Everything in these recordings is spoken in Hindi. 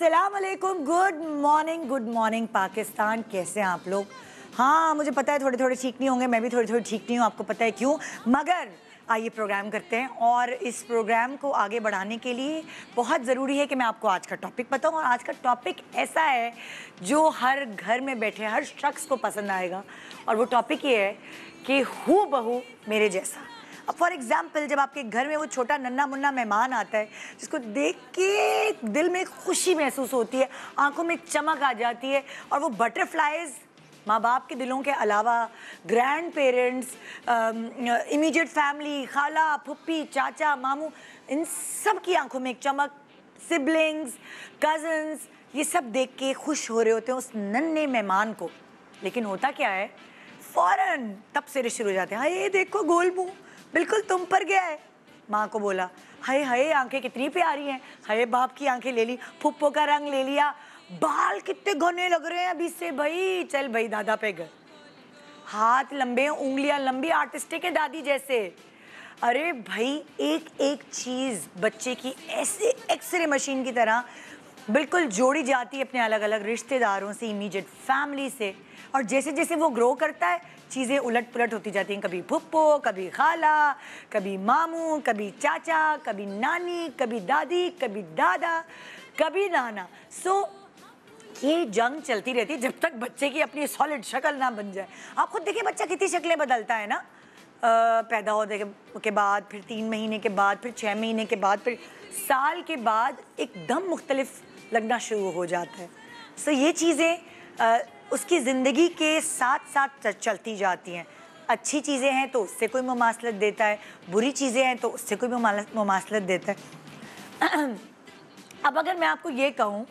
अस्सलाम वालेकुम, गुड मॉर्निंग पाकिस्तान। कैसे हैं आप लोग? हाँ, मुझे पता है थोड़े थोड़े ठीक नहीं होंगे, मैं भी थोड़ी थोड़ी ठीक नहीं हूँ, आपको पता है क्यों। मगर आइए प्रोग्राम करते हैं, और इस प्रोग्राम को आगे बढ़ाने के लिए बहुत ज़रूरी है कि मैं आपको आज का टॉपिक बताऊँ। और आज का टॉपिक ऐसा है जो हर घर में बैठे हर शख्स को पसंद आएगा, और वो टॉपिक ये है कि हू बहू मेरे जैसा। अब फॉर एग्जाम्पल, जब आपके घर में वो छोटा नन्हा मुन्ना मेहमान आता है जिसको देख के दिल में खुशी महसूस होती है, आंखों में चमक आ जाती है, और वो बटरफ्लाइज माँ बाप के दिलों के अलावा ग्रैंड पेरेंट्स, इमीडिएट फैमिली, खाला फुप्पी चाचा मामू, इन सब की आंखों में एक चमक, सिबलिंग्स कजन्स, ये सब देख के खुश हो रहे होते हैं उस नन्हे मेहमान को। लेकिन होता क्या है, फौरन तब से शुरू हो जाते हैं, हाय देखो गोल मुंह बिल्कुल तुम पर गया है। माँ को बोला, हाय हाय आंखें कितनी प्यारी हैं, हाय बाप की आंखें ले ली, फुप्पो का रंग ले लिया, बाल कितने घने लग रहे हैं अभी से, भाई चल भाई दादा पे गए, हाथ लंबे उंगलियां लंबी, आर्टिस्टिक है दादी जैसे। अरे भाई एक एक चीज़ बच्चे की ऐसे एक्सरे मशीन की तरह बिल्कुल जोड़ी जाती है अपने अलग अलग रिश्तेदारों से, इमीडिएट फैमिली से। और जैसे जैसे वो ग्रो करता है चीज़ें उलट पुलट होती जाती हैं, कभी फुप्पो, कभी खाला, कभी मामू, कभी चाचा, कभी नानी, कभी दादी, कभी दादा, कभी नाना। ये जंग चलती रहती है जब तक बच्चे की अपनी सॉलिड शक्ल ना बन जाए। आप खुद देखिए बच्चा कितनी शक्लें बदलता है ना, पैदा होने के बाद, फिर 3 महीने के बाद, फिर 6 महीने के बाद, फिर साल के बाद एकदम मुख्तलिफ लगना शुरू हो जाता है। सो ये चीज़ें उसकी ज़िंदगी के साथ साथ चलती जाती हैं। अच्छी चीज़ें हैं तो उससे कोई मुमासलत देता है, बुरी चीज़ें हैं तो उससे कोई मुमासलत देता है। अब अगर मैं आपको ये कहूँ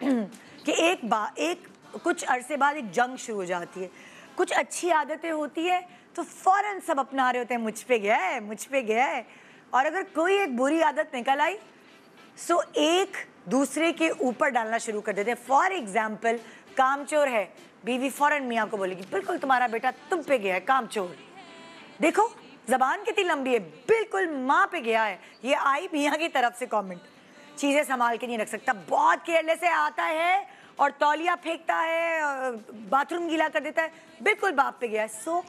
कि एक कुछ अरसे बाद एक जंग शुरू हो जाती है, कुछ अच्छी आदतें होती है तो फ़ौरन सब अपना रहे होते हैं, मुझ पे गया है, मुझ पे गया है। और अगर कोई एक बुरी आदत निकल आई सो एक दूसरे के ऊपर डालना शुरू कर देते हैं। फॉर एग्जाम्पल, कामचोर है, बीवी फ़ौरन मियाँ को बोलेगी, बिल्कुल तुम्हारा बेटा तुम पे गया है कामचोर, देखो ज़बान कितनी लंबी है, बिल्कुल माँ पे गया है। ये आई मियाँ की तरफ से कमेंट। चीज़ें संभाल के नहीं रख सकता, बहुत केयरलेस से आता है और तौलिया फेंकता है, बाथरूम गीला कर देता है, बिल्कुल बाप पे गया है। सो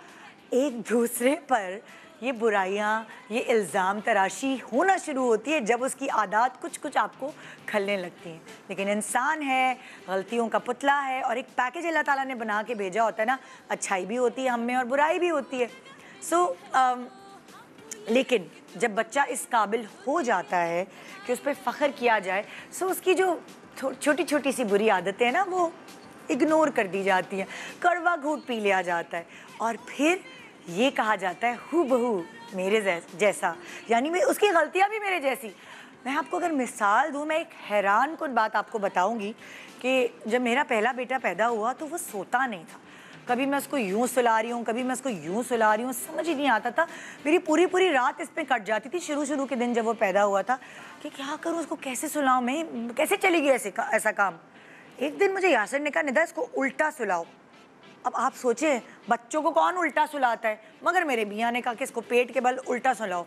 एक दूसरे पर ये बुराइयाँ, ये इल्ज़ाम तराशी होना शुरू होती है जब उसकी आदत कुछ कुछ आपको खलने लगती हैं। लेकिन इंसान है, गलतियों का पुतला है, और एक पैकेज अल्लाह ताला ने बना के भेजा होता है ना, अच्छाई भी होती है हम में और बुराई भी होती है। लेकिन जब बच्चा इस काबिल हो जाता है कि उस पर फ़ख्र किया जाए, सो उसकी जो छोटी छोटी सी बुरी आदतें हैं ना वो इग्नोर कर दी जाती हैं, कड़वा घूंट पी लिया जाता है, और फिर ये कहा जाता है हू बहू मेरे जैसा, यानी मैं उसकी गलतियाँ भी मेरे जैसी। मैं आपको अगर मिसाल दूँ, मैं एक हैरान कुन बात आपको बताऊँगी कि जब मेरा पहला बेटा पैदा हुआ तो वो सोता नहीं था। कभी मैं उसको यूँ सुला रही हूँ, कभी मैं उसको यूँ सुला रही हूँ, समझ ही नहीं आता था। मेरी पूरी पूरी रात इस पर कट जाती थी शुरू के दिन जब वो पैदा हुआ था कि क्या करूँ, उसको कैसे सुलाऊँ, मैं कैसे चलेगी ऐसा काम। एक दिन मुझे यासर ने कहा, निदा इसको उल्टा सुलाओ। अब आप सोचें बच्चों को कौन उल्टा सुलाता है, मगर मेरे मियाँ ने कहा कि इसको पेट के बल उल्टा सुलाओ।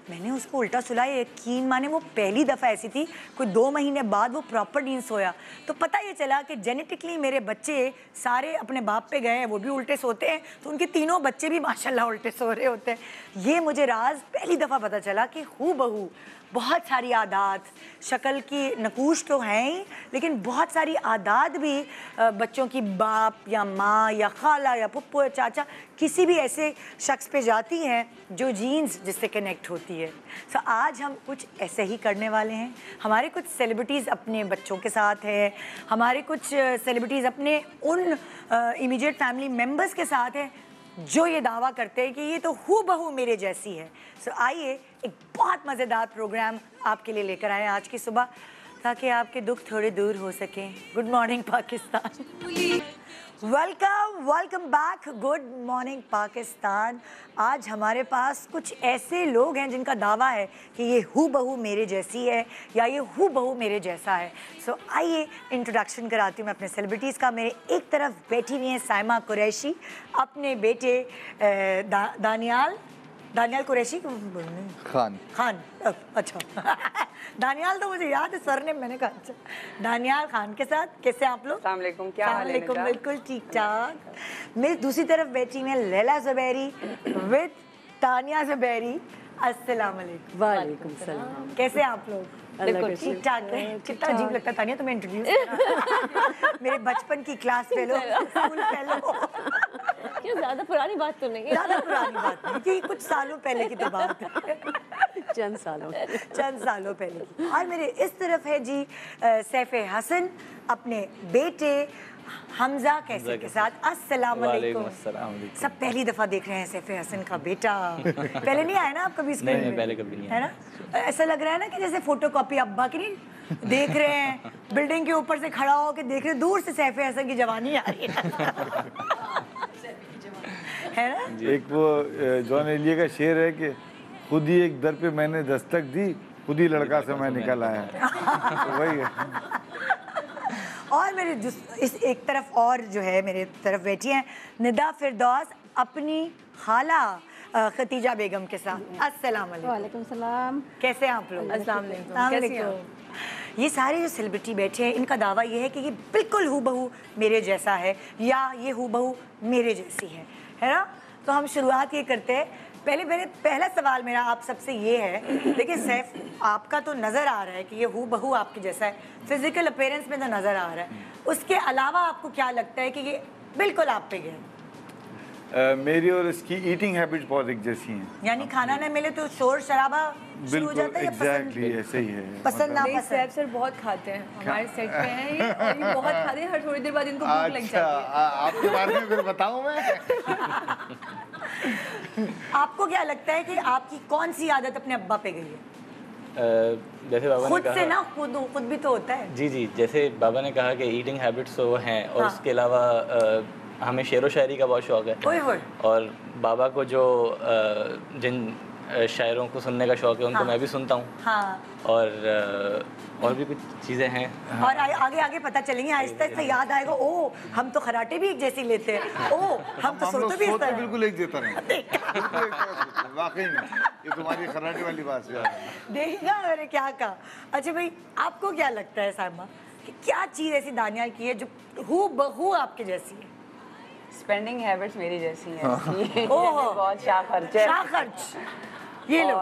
मैंने उसको उल्टा सुलाया, यकीन माने वो पहली दफ़ा ऐसी थी, कोई 2 महीने बाद वो प्रॉपर नींद सोया। तो पता ये चला कि जेनेटिकली मेरे बच्चे सारे अपने बाप पे गए हैं, वो भी उल्टे सोते हैं, तो उनके तीनों बच्चे भी माशाल्लाह उल्टे सो रहे होते हैं। ये मुझे राज पहली दफ़ा पता चला कि हू बहू बहुत सारी आदात, शक्ल की नकूश तो हैं ही, लेकिन बहुत सारी आदात भी बच्चों की बाप या माँ या खाला या पुप्पो या चाचा किसी भी ऐसे शख्स पे जाती हैं जो जीन्स जिससे कनेक्ट होती है। सो आज हम कुछ ऐसे ही करने वाले हैं। हमारे कुछ सेलिब्रिटीज़ अपने बच्चों के साथ हैं, हमारे कुछ सेलिब्रिटीज़ अपने उन इमीडिएट फैमिली मेम्बर्स के साथ हैं जो ये दावा करते हैं कि ये तो हू बहू मेरे जैसी है। सो आइए एक बहुत मज़ेदार प्रोग्राम आपके लिए लेकर आए आज की सुबह, ताकि आपके दुख थोड़े दूर हो सकें। Good morning Pakistan, welcome back. Good morning Pakistan. आज हमारे पास कुछ ऐसे लोग हैं जिनका दावा है कि ये हू बहू मेरे जैसी है या ये हू बहू मेरे जैसा है। सो आइए इंट्रोडक्शन कराती हूँ मैं अपने सेलिब्रिटीज़ का। मेरे एक तरफ बैठी हुई हैं साइमा कुरैशी, अपने बेटे दानियाल दानियाल कुरैशी को बोलने खान अच्छा दानियाल तो मुझे याद है सर ने, मैंने कहा अच्छा। दानियाल खान के साथ कैसे आप लोग? अस्सलाम वालेकुम, क्या हाल है? बिल्कुल ठीक ठाक। मेरी दूसरी तरफ बैठी है लैला ज़ुबैरी विद तानिया ज़ुबैरी। अस्सलाम वालेकुम। वालेकुम सलाम। कैसे आप लोग? बिल्कुल ठीक ठाक है। कितना अजीब लगता है तानिया तुम्हें इंट्रोड्यूस मेरे बचपन की क्लास फेलो, स्कूल फेलो। क्या ज्यादा पुरानी बात तो नहीं है? ज्यादा पुरानी बात नहीं, क्योंकि कुछ सालों पहले की तो बात है। चंद सालों पहले की। और मेरे इस तरफ है जी सैफे हसन अपने बेटे हमजा कैसे के साथ। अस्सलाम वालेकुम। सब पहली दफा देख रहे हैं सैफे हसन का बेटा। पहले नहीं आया ना आप कभी स्क्रीन में? पहले कभी नहीं है ना? ऐसा लग रहा है ना कि जैसे फोटोकॉपी अब्बा की नहीं देख रहे हैं, बिल्डिंग के ऊपर से खड़ा होकर देख रहे हैं, दूर से सैफे हसन की जवानी आ रही है ना? एक वो जॉन एलिया का शेर है कि खुद ही एक दर पे मैंने दस्तक दी, खुद ही लड़का से मैं निकल आया। तो वही है। और मेरे इस एक तरफ और जो है मेरे तरफ बैठी हैं निदा फिरदौस अपनी खाला खतीजा बेगम के साथ। अस्सलाम वालेकुम। वालेकुम सलाम। कैसे हैं आप लोग? अस्सलाम वालेकुम। ये सारे जो सेलिब्रिटी बैठे हैं इनका दावा ये है कि ये बिल्कुल हूबहू मेरे जैसा है या ये हूबहू मेरे जैसी है ना? तो हम शुरुआत ये करते हैं। पहला सवाल मेरा आप सबसे ये है, देखिए सैफ आपका तो नज़र आ रहा है कि ये हूबहू आपके जैसा है, फिजिकल अपीयरेंस में तो नज़र आ रहा है, उसके अलावा आपको क्या लगता है कि ये बिल्कुल आप पे गया? मेरी और इसकी ईटिंग हैबिट्स बहुत एक जैसी हैं। यानी खाना न मिले तो शोर शराबा शुरू हो जाता है या एग्जैक्टली ऐसे ही है। पसंद ना नहीं, पसंद? सैफ सर बहुत खाते हैं, हमारे सेट पे हैं ये, और ये बहुत खाते हैं, हर थोड़ी देर बाद इनको भूख लग जाती है। आपके बारे में फिर बताऊं मैं? आपको क्या लगता है कि आपकी कौन सी आदत अपने अब्बा पे गई है? जैसे बाबा ने खुद कहा से ना, खुद भी तो होता है। जी जैसे बाबा ने कहा कि ईटिंग हैबिट्स तो हैं और हाँ। उसके अलावा हमें शेर व शायरी का बहुत शौक है। ओए होए। और बाबा को जो जिन शायरों को सुनने का शौक है उनको हाँ। मैं भी सुनता हूँ। हाँ। और भी कुछ चीज़ें हैं। और आगे आगे पता चलेंगे, आहिस्ता आहिस्ता याद आएगा, ओ हम तो खराटे भी एक जैसी लेते हैं, ओ हम तो सोते भी इस तरह। बिल्कुल एक देता नहीं। वाकई में ये तुम्हारी खराटे वाली बात है। देखिएगा मैंने क्या कहा। अच्छा भाई आपको क्या लगता है साइमा कि क्या चीज़ ऐसी दानियाल की है जो हूबहू आपके जैसी है? स्पेंडिंग हैबिट्स मेरी जैसी हैं इसकी। ओहो। बहुत शाह खर्च है। शाह खर्च। ये लो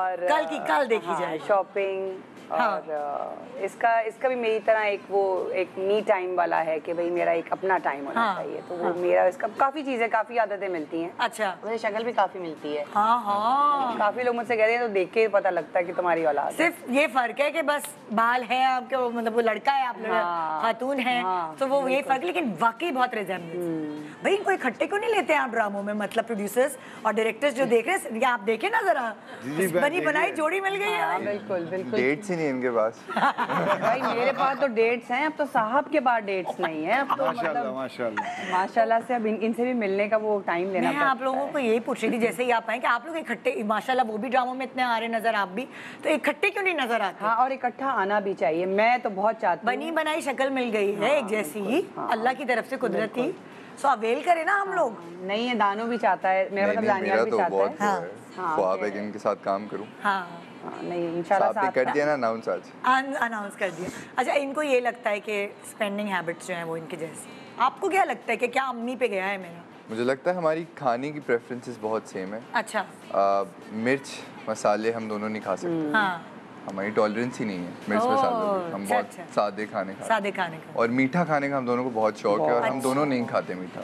कल देखी जाए शॉपिंग। हाँ। और इसका भी मेरी तरह एक मी टाइम वाला है कि भाई मेरा एक अपना टाइम होना हाँ। चाहिए, तो वो मेरा इसका काफ़ी चीज़ें, काफ़ी आदतें मिलती हैं। अच्छा। मुझे शक्ल भी काफ़ी मिलती है। हाँ। काफ़ी लोग मुझसे कहते हैं तो देख के पता लगता है कि तुम्हारी औलाद है। सिर्फ ये फर्क है कि बस बाल है आपके, मतलब वो लड़का है, आप हाँ। खातून है, हाँ, तो वो ये फर्क, लेकिन वाकई बहुत रिजेम्बलेंस। भाई इनको इकट्ठे क्यों नहीं लेते हैं आप ड्रामों में? मतलब प्रोड्यूसर्स और डायरेक्टर्स जो देख रहे हैं, आप देखें ना जरा, बनी बनाई जोड़ी मिल गई है। बिल्कुल बिल्कुल। डेट्स ही नहीं इनके पास। भाई मेरे पास तो डेट्स हैं, अब तो साहब के पास डेट्स नहीं है। अब तो माशाल्लाह माशाल्लाह माशाल्लाह से अब इनसे भी मिलने का वो टाइम लेना मैं आप लोगों को यही पूछ रही थी, जैसे ही आप आए कि आप लोग इकट्ठे, माशाल्लाह वो भी ड्रामों में इतने आ रहे नजर, आप भी, तो इकट्ठे क्यों नहीं नजर आते? हाँ, और इकट्ठा आना भी चाहिए। मैं तो बहुत चाहती हूँ। बनी बनाई शक्ल मिल गई है एक जैसी ही, अल्लाह की तरफ से कुदरती, सो अवेल करे ना हम लोग। नहीं, ये दानो भी चाहता है, मेरा मतलब दानियाल भी तो चाहता बहुत है। हाँ। ख्वाब है कि इनके साथ काम करूं। हाँ हाँ, नहीं इंशाल्लाह आपने साथ कर दिया ना अनाउंस आज। अनाउंस कर दिया। अच्छा, इनको ये लगता है कि स्पेंडिंग हैबिट्स जो हैं वो इनके जैसी, आपको क्या लगता है कि क्या अम्मी पे गया है मेरा? मुझे लगता है हमारी खाने की प्रेफरेंसेस बहुत सेम है। अच्छा। मिर्च मसाले हम दोनों नहीं खा सकते। हाँ। हमारी टॉलरेंस ही नहीं है मिर्च ओह, मसालों की। हम अच्छा, बहुत अच्छा। सादे खाने खाते हैं। सादे खाने का। और मीठा खाने का हम दोनों को बहुत शौक है और हम अच्छा। दोनों नहीं खाते मीठा।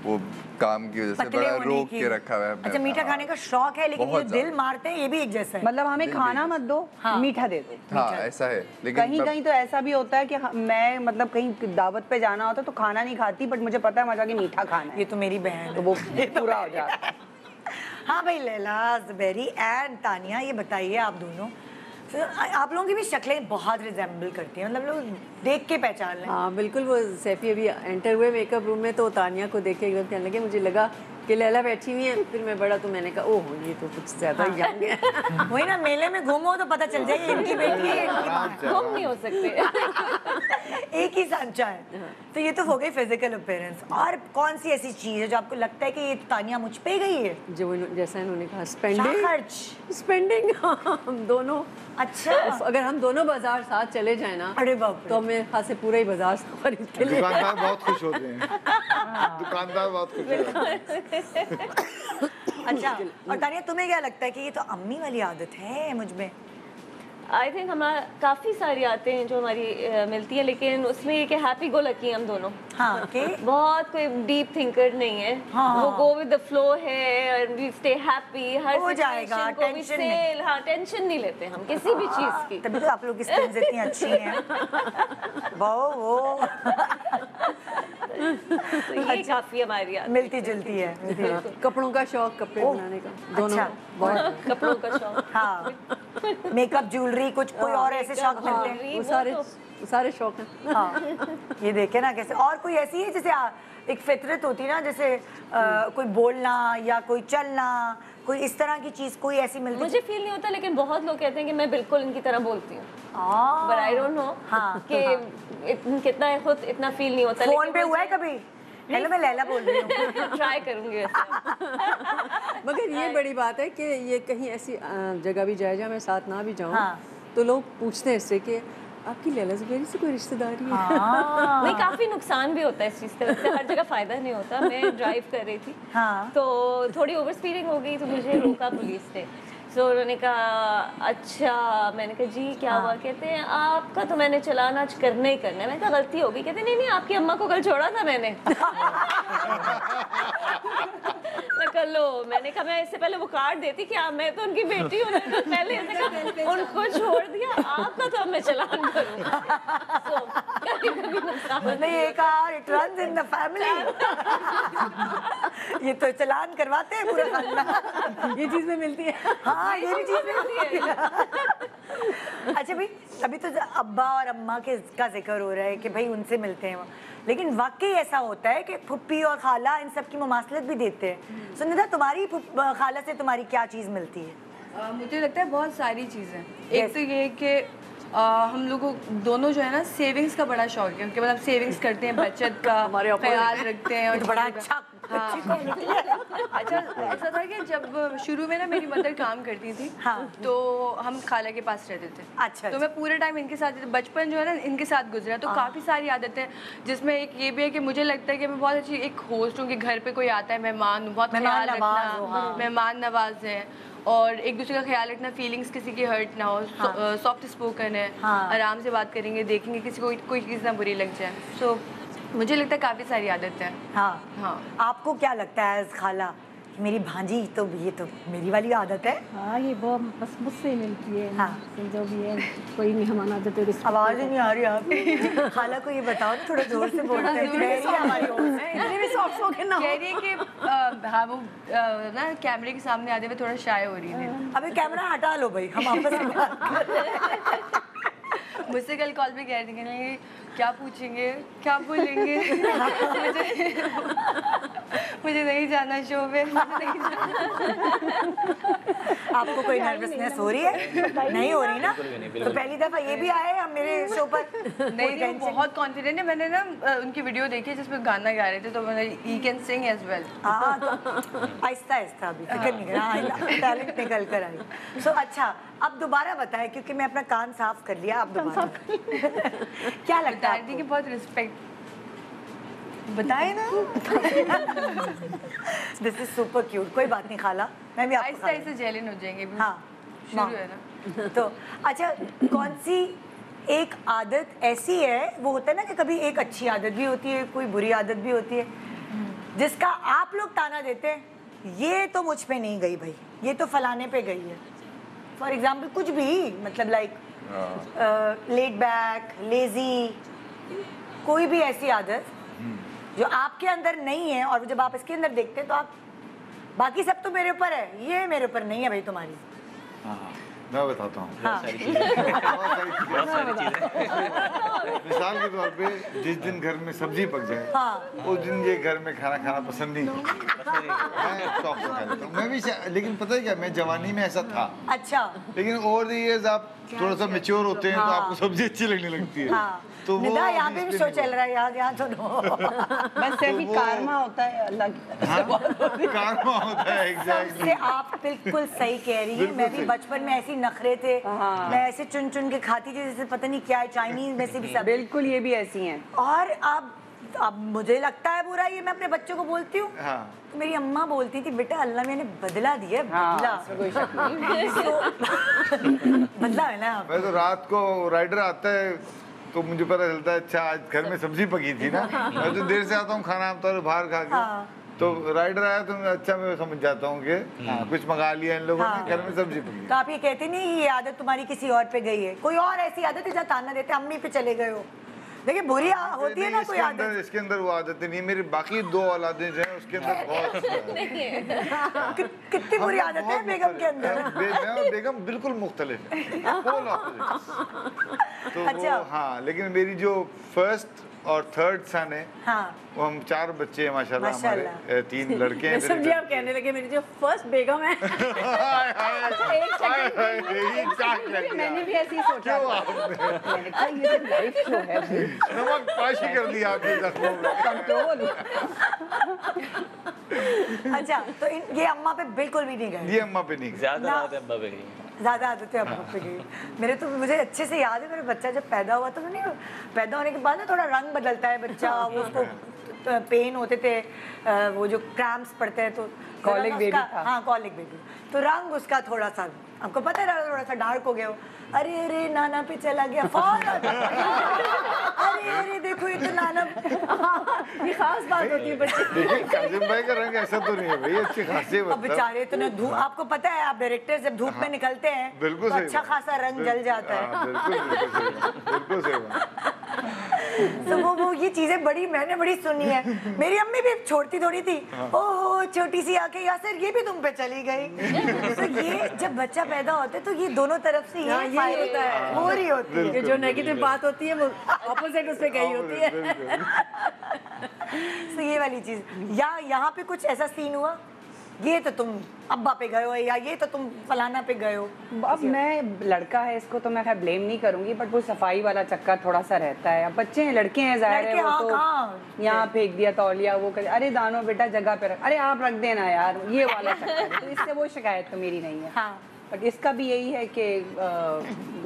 वो काम की वजह से पतले बड़ा होने रोक की। के रखा हुआ है। अच्छा, मीठा खाने का शौक है, लेकिन ये बहुत दिल ज़्यादा। मारते हैं, ये भी एक जैसा है। मतलब हमें खाना मत दो, हाँ। मीठा दे दो। हाँ ऐसा है, लेकिन कहीं कहीं तो ऐसा भी होता है कि मैं मतलब कहीं दावत पे जाना होता है तो खाना नहीं खाती, बट मुझे पता है मजा कि मीठा खाना है, ये तो मेरी बहन तो है। वो पूरा हो जाता है। हाँ भाई, लैला ज़ुबैरी एंड तानिया, ये बताइए आप दोनों, तो आप लोगों की भी शक्लें बहुत रिजेंबल करती हैं, मतलब लोग देख के पहचान लें। हाँ बिल्कुल। वो सैफी अभी एंटर हुए मेकअप रूम में तो तानिया को देख के एकदम कहने लगे, मुझे लगा कि लैला बैठी हुई है, फिर मैं बढ़ा तो मैंने कहा ओह ये तो कुछ ज़्यादा ही यंग है। वही ना, मेले में घूमो तो पता चल जाएगी इनकी बेटी है, इनकी माँ है। गुम नहीं हो सकते। एक ही सांचा है। तो ये तो हो गई फिजिकल अपीयरेंस। और कौन सी ऐसी चीज है जो आपको लगता है कि ये तानिया मुझ पे गई है? जो जैसा इन्होंने कहा क्या स्पेंडिंग, खर्च? स्पेंडिंग हम दोनों। अच्छा, अगर हम दोनों बाजार साथ चले जाए ना, अरे बाप रे। तो मेरे खास से पूरा ही बाजार खरीद के ले। दुकानदार बहुत खुश होते हैं। दुकानदार बहुत खुश होते हैं। अच्छा, और तानिया तुम्हें क्या लगता है कि ये तो अम्मी वाली आदत है मुझ में? आई थिंक हमारा काफ़ी सारी आते हैं जो हमारी मिलती हैं, लेकिन उसमें ये कि हैप्पी गो लकी हम दोनों। हाँ, के बहुत कोई डीप थिंकर नहीं है। हाँ। वो गो विद द फ्लो है और वी स्टे हैप्पी। हर हो जाएगा, situation को we टेंशन नहीं। sail, हाँ टेंशन नहीं लेते हम किसी भी चीज़ की। तभी तो आप लोग की स्किन्स इतनी अच्छी हैं। वो तो ये काफ़ी हमारी आदत मिलती जुलती है, मिलती जुलती। कपड़ों का शौक, कपड़े ओह, बनाने का, दोनों अच्छा। बहुत। कपड़ों का शौक। हाँ, मेकअप, ज्वेलरी, कुछ कोई और ऐसे शौक मिलते हैं? वो सारे शौक हैं। हाँ, ये देखे ना कैसे। और कोई ऐसी है जैसे एक फितरत होती है ना, जैसे कोई बोलना या कोई चलना, कोई इस तरह की चीज कोई ऐसी मिलती है? मुझे फील नहीं होता, लेकिन बहुत लोग कहते हैं कि मैं बिल्कुल इनकी तरह बोलती हूँ। बट आई डोंट नो हाँ, कि कितना खुद इतना फील नहीं होता। फोन पे हुआ है कभी? हेलो, मैं लैला बोल रही हूँ। ट्राई करूंगी वैसे। मगर ये बड़ी बात है कि ये कहीं ऐसी जगह भी जाए जहाँ मैं साथ ना भी जाऊँ, हाँ। तो लोग पूछते हैं इससे कि आपकी लैला ज़ुबैरी से कोई रिश्तेदारी है? नहीं, काफी नुकसान भी होता है इस चीज़ से। वैसे हर जगह फायदा नहीं होता। मैं ड्राइव कर रही थी, हाँ। तो थोड़ी ओवर स्पीडिंग हो गई, तो मुझे रोका पुलिस ने। तो उन्होंने कहा अच्छा, मैंने कहा जी क्या हुआ? कहते हैं आपका तो मैंने चलान आज करना ही करना है। मैंने कहा गलती हो गई। कहते नहीं नहीं, आपकी अम्मा को कल छोड़ा था मैंने। मैं कह लो, मैंने कहा मैं इससे पहले वो कार्ड देती क्या, मैं तो उनकी बेटी हूँ। तो पहले ऐसे कहा उनको छोड़ दिया, आपका तो अब मैं चलान करूँगा। So, कभी नुकसान नहीं, एक और it runs in the family. ये तो चलान करवाते हैं पूरा खानदान। ये चीज़ में मिलती है। हाँ, ये भी चीज मिलती है। अच्छा भाई, अभी तो अब्बा और अम्मा के का जिक्र हो रहा है कि भाई उनसे मिलते हैं, लेकिन वाकई ऐसा होता है कि फुप्पी और खाला इन सब की मुमासलत भी देते हैं। सुनिधा, तुम्हारी खाला से तुम्हारी क्या चीज़ मिलती है? मुझे लगता है बहुत सारी चीज़ें। एक तो ये कि हम लोगों दोनों जो है ना सेविंग्स का बड़ा शौक है, उनके मतलब सेविंग्स करते हैं, बचत का ख्याल रखते हैं। और बड़ा अच्छा। हाँ। अच्छा, ऐसा था कि जब शुरू में ना मेरी मदर काम करती थी, हाँ। तो हम खाला के पास रहते थे। अच्छा, तो मैं पूरे टाइम इनके साथ, बचपन जो है ना इनके साथ गुजरा, तो काफ़ी सारी आदतें, जिसमें एक ये भी है कि मुझे लगता है कि मैं बहुत अच्छी एक होस्ट हूँ कि घर पे कोई आता है, मेहमान, बहुत ख्याल रखना, मेहमान नवाज है, और एक दूसरे का ख्याल रखना, फीलिंग्स किसी की हर्ट ना हो, सॉफ्ट स्पोकन है, आराम से बात करेंगे, देखेंगे किसी को कोई चीज़ ना बुरी लग जाए। सो मुझे लगता है काफ़ी सारी आदतें हैं। हाँ, हाँ। आपको क्या लगता है एज खाला? मेरी भांजी तो ये तो मेरी वाली आदत है। हाँ, ये बहुत बस मुझसे ही मिलती है। हाँ। जो भी है, कोई मेहमान आ जाते हैं, आवाज ही नहीं आ रही आप। खाला को ये बताओ ना, थोड़ा जोर से बोलते हैं। हमारी कह रही है कि हाँ वो ना कैमरे के सामने आते हुए थोड़ा शाय हो रही थी। अबे कैमरा हटा लो भाई, हम आपस में बात कर रहे हैं। मुझसे कल कॉल पे कह रही थी क्या पूछेंगे, क्या बोलेंगे। मुझे नहीं जाना शो पे। आपको कोई नर्वसनेस हो रही है? नहीं हो रही ना? तो पहली दफा ये भी आए हम मेरे शो पर। नहीं, वो बहुत कॉन्फिडेंट है। मैंने ना उनकी वीडियो देखी जिसमें गाना गा रहे थे, तो मैंने he can sing as well. हाँ, तो आहिस्ता आहिस्ता अभी फिक्र नहीं करा, टैलेंट निकल कर आई। सो अच्छा, अब दोबारा बताएं, क्योंकि मैं अपना कान साफ कर लिया। आप दोबारा क्या लगता है कि बहुत रिस्पेक्ट बताए ना। This is super cute. कोई बात नहीं खाला, मैं भी आपको आहिस्ता आहिस्ता जेलिन हो जाएंगे। हाँ, शुरू है ना। तो अच्छा, कौन सी एक आदत ऐसी है, वो होता है ना कि कभी एक अच्छी आदत भी होती है, कोई बुरी आदत भी होती है, जिसका आप लोग ताना देते हैं ये तो मुझ पे नहीं गई भाई, ये तो फलाने पे गई है। फॉर एग्जाम्पल कुछ भी, मतलब लाइक लेट बैक, लेजी, कोई भी ऐसी आदत जो आपके अंदर नहीं है, और जब आप इसके अंदर देखते हैं तो आप, बाकी सब तो मेरे ऊपर है, ये मेरे ऊपर नहीं है भाई तुम्हारी। हाँ, मैं बताता हूँ। हाँ। मिसाल के तौर पे जिस दिन घर में सब्जी पक जाए, हाँ। उस दिन ये घर में खाना खाना पसंद नहीं मैं शौक से खा लेता हूँ। मैं भी लेकिन पता है क्या, मैं जवानी में ऐसा था। अच्छा। लेकिन ओवर द इयर्स आप थोड़ा सा मैच्योर होते हैं तो आपको सब्जी अच्छी लगने लगती है। हाँ। तो वो निदा यहाँ पे भी शो चल रहा है, यहाँ तो बस सिर्फ कारमा होता है अल्लाह की। कारमा होता है, एग्जैक्टली। से आप बिल्कुल सही कह रही हैं। मैं भी बचपन में ऐसी नखरे थे, मैं ऐसे चुन चुन के खाती थी जैसे पता नहीं क्या है, चाइनीज में से भी सब। बिल्कुल ये भी ऐसी हैं। और अब मुझे लगता है बुरा, ये मैं अपने बच्चों को बोलती हूँ। हाँ। तो मेरी अम्मा बोलती थी बेटा अल्लाह मैंने बदला दिया, बदला। कोई शक नहीं। बदला है ना। मैं तो रात को राइडर आता है तो मुझे पता चलता है अच्छा आज घर में सब्जी पकी थी ना। मैं तो देर से आता हूँ खाना आमतौर पर बाहर खा के। तो राइडर आया तो अच्छा मैं समझ जाता हूँ कि कुछ मंगा लिया इन लोगों ने, घर में सब्जी पकी। तो आप ये कहते नहीं ये आदत तुम्हारी किसी और पे गई है, कोई और ऐसी आदत है जहाँ ताना देते अम्मी पे चले गए हो। देखिए बुरी होती है ना कोई आदत। इसके अंदर वो आदतें नहीं, मेरी बाकी 2 औलादें जो हैं उसके अंदर बहुत कितनी बुरी आदत है बेगम के अंदर। मैं और बेगम बिल्कुल मुख्तलिफ है, तो अच्छा। वो हाँ, लेकिन मेरी जो फर्स्ट और थर्ड सन है, हाँ। वो हम 4 बच्चे हैं माशाल्लाह हमारे, 3 लड़के हैं। समझिए आप कहने लगे मेरी जो फर्स्ट बेगम है। मैंने भी ऐसे ही सोचा। मैंने कहा ये तो लाइफ शो है। नमक पाशी कर दिया आपने जख्मों में। कंट्रोल। अच्छा तो ये अम्मा पे बिल्कुल भी नहीं गए। ये अम्मा पे नहीं गए। ज्यादा आदत अम्मा पे गई। ज़्यादा आदतें अम्मा पे गई। मेरे तो मुझे अच्छे से याद है, मेरा बच्चा जब पैदा हुआ तो नहीं, पैदा होने के बाद ना थोड़ा रंग बदलता है बच्चा, वो उसको पेन होते थे, वो जो क्रैम्प्स पड़ते हैं तो कॉलिक बेबी था। हाँ कॉलिक बेबी, तो रंग उसका थोड़ा सा आपको पता है थोड़ा सा डार्क हो गया हो। अरे अरे नाना पे चला गया फौरन। अरे अरे देखो ये तो नाना। ये खास बात होती है बच्चे। देखिए काजिम भाई का रंग ऐसा तो नहीं है भाई, अच्छी खासी अब बेचारे इतने धूप, आपको पता है आप डायरेक्टर जब धूप में निकलते हैं बिल्कुल तो सही अच्छा बात। खासा रंग जल जाता है। बिल्कुल सही बात। तो वो ये चीजें मैंने बड़ी सुनी है। मेरी अम्मी भी छोड़ती थोड़ी थी, ओहो छोटी सी आके यासर ये भी तुम पे चली गई। तो ये जब बच्चा पैदा होता है तो ये दोनों तरफ से ये होता है, हो रही होती है। कि जो नेगेटिव बात होती है वो ऑपोजिट उस पे गई होती है। तो ये वाली चीज यहाँ पे कुछ ऐसा सीन हुआ, ये तो तुम अब्बा पे गए हो या ये तो तुम फलाना पे गए हो। अब मैं लड़का है इसको तो मैं खैर ब्लेम नहीं करूंगी, बट वो सफाई वाला चक्कर थोड़ा सा रहता है। अब बच्चे हैं, लड़के हैं, जाहिर है वो तो यहाँ फेंक दिया तौलिया, वो कर अरे दानो बेटा जगह पे रख, अरे आप रख देना यार, ये वाला चक्कर। तो इससे वो शिकायत तो मेरी नहीं है। हाँ। बट इसका भी यही है कि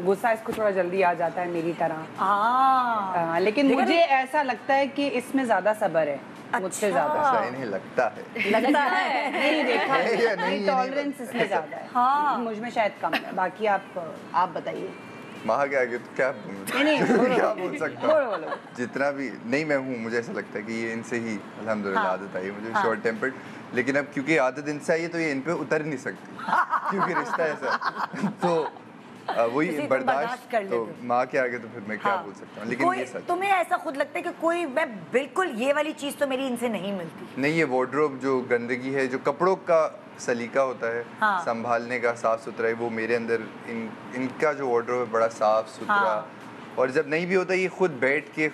गुस्सा इसको थोड़ा जल्दी आ जाता है मेरी तरह। लेकिन मुझे ऐसा लगता है कि इसमें ज्यादा सब्र है मुझसे ज्यादा। ऐसा नहीं लगता है। लगता है नहीं देखा नहीं, नहीं, टॉलरेंस इसमें ज्यादा है। हाँ मुझ में शायद कम है। बाकी आप बताइए। वहाँ के आगे तो क्या क्या बोल सकता हूँ। जितना भी नहीं मैं हूँ, मुझे ऐसा लगता है कि ये इनसे ही अल्हम्दुलिल्लाह आदत आई है मुझे, शॉर्ट टेम्पर्ड। लेकिन अब क्योंकि आदत इनसे आई है तो ये इन पे उतर नहीं सकती क्योंकि रिश्ता ऐसा तो वही बर्दाश्त तो माँ के आगे तो फिर मैं क्या बोल सकता हूँ। लेकिन ये सच, तुम्हें ऐसा खुद लगता है कि कोई मैं बिल्कुल ये वाली चीज तो मेरी इनसे नहीं मिलती? नहीं, ये वार्डरोब जो गंदगी है, जो कपड़ों का सलीका होता है संभालने का, साफ सुथराई, वो मेरे अंदर इनका जो वार्डरोब है बड़ा साफ सुथरा। और जब नहीं भी होता ये खुद बैठ के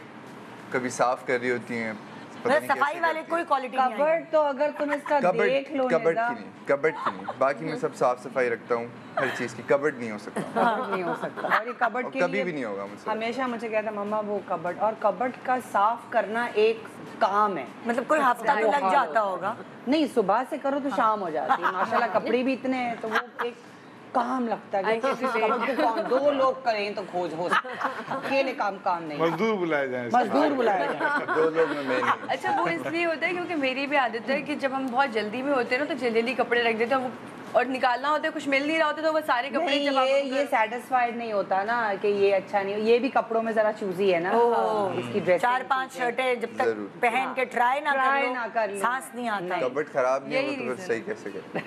कभी साफ कर रही होती हैं। सफाई वाले कोई क्वालिटी नहीं। कबर्ड तो अगर तुम इसका देख लो, कबर्ड की नहीं, बाकी मैं सब साफ सफाई रखता हूँ हर चीज की। कबर्ड नहीं हो सकता। कबर्ड नहीं हो सकता। और ये कबर्ड के कभी भी नहीं होगा मुझसे। हमेशा मुझे कहता मम्मा वो कबर्ड, और कबर्ड का साफ करना एक काम है। मतलब कोई हफ्ता तो लग जाता होगा। नहीं, सुबह से करो तो शाम हो जाती है। माशाल्लाह कपड़े भी इतने हैं तो वो एक काम लगता है कि कबर्ड को 2 लोग करें तो खोज हो सकता है, अकेले काम नहीं। मजदूर बुलाए जाए। 2 लोग में मैं नहीं। अच्छा वो इसलिए होता है क्योंकि मेरी भी आदत है कि जब हम बहुत जल्दी में होते हैं ना तो जल्दी कपड़े रख देते हैं, वो और निकालना होता है, कुछ मिल नहीं रहा होता तो वो सारे कपड़े जब ये सेटिस्फाइड नहीं होता ना कि ये अच्छा नहीं, ये भी कपड़ों में जरा चूजी है ना। इसकी ड्रेस 4-5 शर्टें जब तक पहन के ट्राई ना कर लो, सांस नहीं आता। कबर्ड खराब नहीं हो तो फिर सही कैसे करें?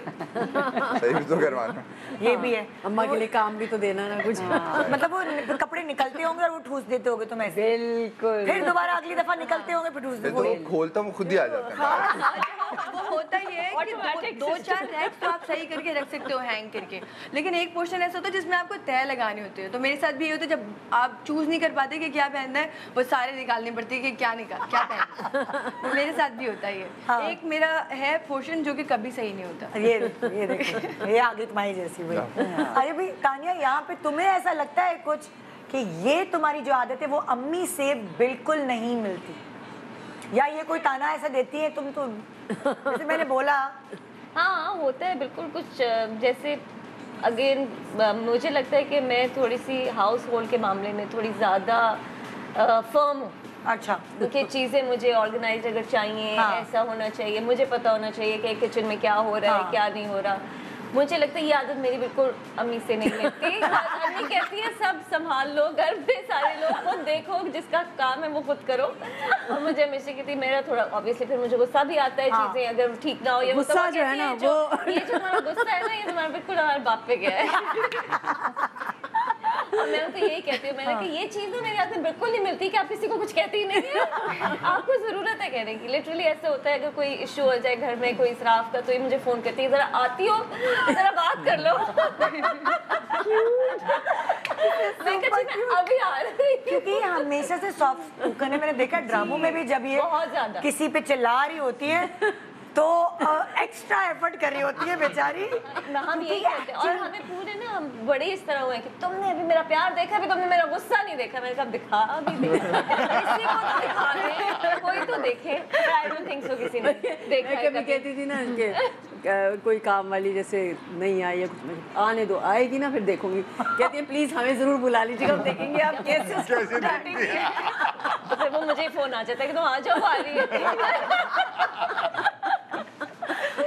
सही भी तो करवाना। ये भी है, अम्मा के लिए काम भी तो देना ना कुछ। मतलब वो कपड़े निकलते होंगे और वो ठूस देते होगे तुम ऐसे। बिल्कुल। फिर दोबारा अगली दफा निकलते होंगे फिर ठूस देते। तो खोलता हूँ खुद ही आ जाता है। होता ही है कि दो चार रैक्स तो आप सही करके रख सकते हो हैंग करके, लेकिन एक पोर्शन ऐसा होता है जिसमें आपको तय लगानी होती है। तो मेरे साथ भी ये होता है, जब आप चूज नहीं कर पाते कि क्या पहनना है, वो सारे निकालनी पड़ती है कि क्या पहनना। मेरे साथ भी होता है ये। हाँ। एक मेरा है पोर्शन जो कि कभी सही नहीं होता। ये देखो, ये आ गई तुम्हारी जैसी भाई। अरे भाई तानिया, यहाँ पे तुम्हें ऐसा लगता है कुछ कि ये तुम्हारी जो आदत है वो अम्मी से बिल्कुल नहीं मिलती, या ये कोई ताना ऐसा देती है तुम तो, जैसे मैंने बोला? हाँ होता है बिल्कुल कुछ, जैसे अगेन मुझे लगता है कि मैं थोड़ी सी हाउस होल्ड के मामले में थोड़ी ज़्यादा फर्म हूँ। अच्छा। क्योंकि चीज़ें मुझे ऑर्गेनाइज अगर चाहिए, हाँ। ऐसा होना चाहिए, मुझे पता होना चाहिए कि किचन में क्या हो रहा है, क्या नहीं हो रहा। मुझे लगता है ये आदत मेरी बिल्कुल अम्मी से नहीं मिलती। अम्मी कहती है सब संभाल लो, घर पे सारे लोग खुद देखो, जिसका काम है वो खुद करो। और मुझे हमेशा कहती मेरा थोड़ा ऑब्वियसली फिर मुझे गुस्सा भी आता है, चीज़ें अगर ठीक ना हो, ये गुस्सा जो है ना वो ये जो तुम्हारा गुस्सा है ना, ये तुम्हारा बिल्कुल हमारे बाप पे गया है। और मैं उनको यही कहती हूँ, मैंने कि ये चीज़ ना मेरे हाथ में बिल्कुल नहीं मिलती कि आप किसी को कुछ कहती ही नहीं है। आपको ज़रूरत है कहने की। लिटरली ऐसे होता है, अगर कोई इशू हो जाए घर में, कोई इसराफ का, तो ये मुझे फ़ोन करती है, ज़रा आती हो, ज़रा बात कर लो। अभी आ रही, क्योंकि हमेशा से सॉफ्ट कुकर है, मैंने देखा ड्रामों में भी, जब ये बहुत ज़्यादा किसी पे चिल्ला रही होती है तो एक्स्ट्रा एफर्ट कर रही होती है बेचारी। हम यही कहते हैं, और हमें पूरे ना हम बड़े इस तरह हुए कि तुमने अभी मेरा प्यार देखा, अभी तुमने मेरा गुस्सा नहीं देखा। मैंने कहा दिखा, अभी देखा, किसी को तो दिखा दे, कोई तो देखे। आई डोंट थिंक सो किसी ने देखा है कभी कहती थी ना कि कोई काम वाली जैसे नहीं आई है, आने दो, आएगी ना फिर देखूंगी। कहती है प्लीज हमें जरूर बुला लीजिएगा, हम देखेंगे आप कैसे डांटेंगी। तो फिर वो मुझे फोन आ जाता है कि तुम आ जाओ, आ रही है।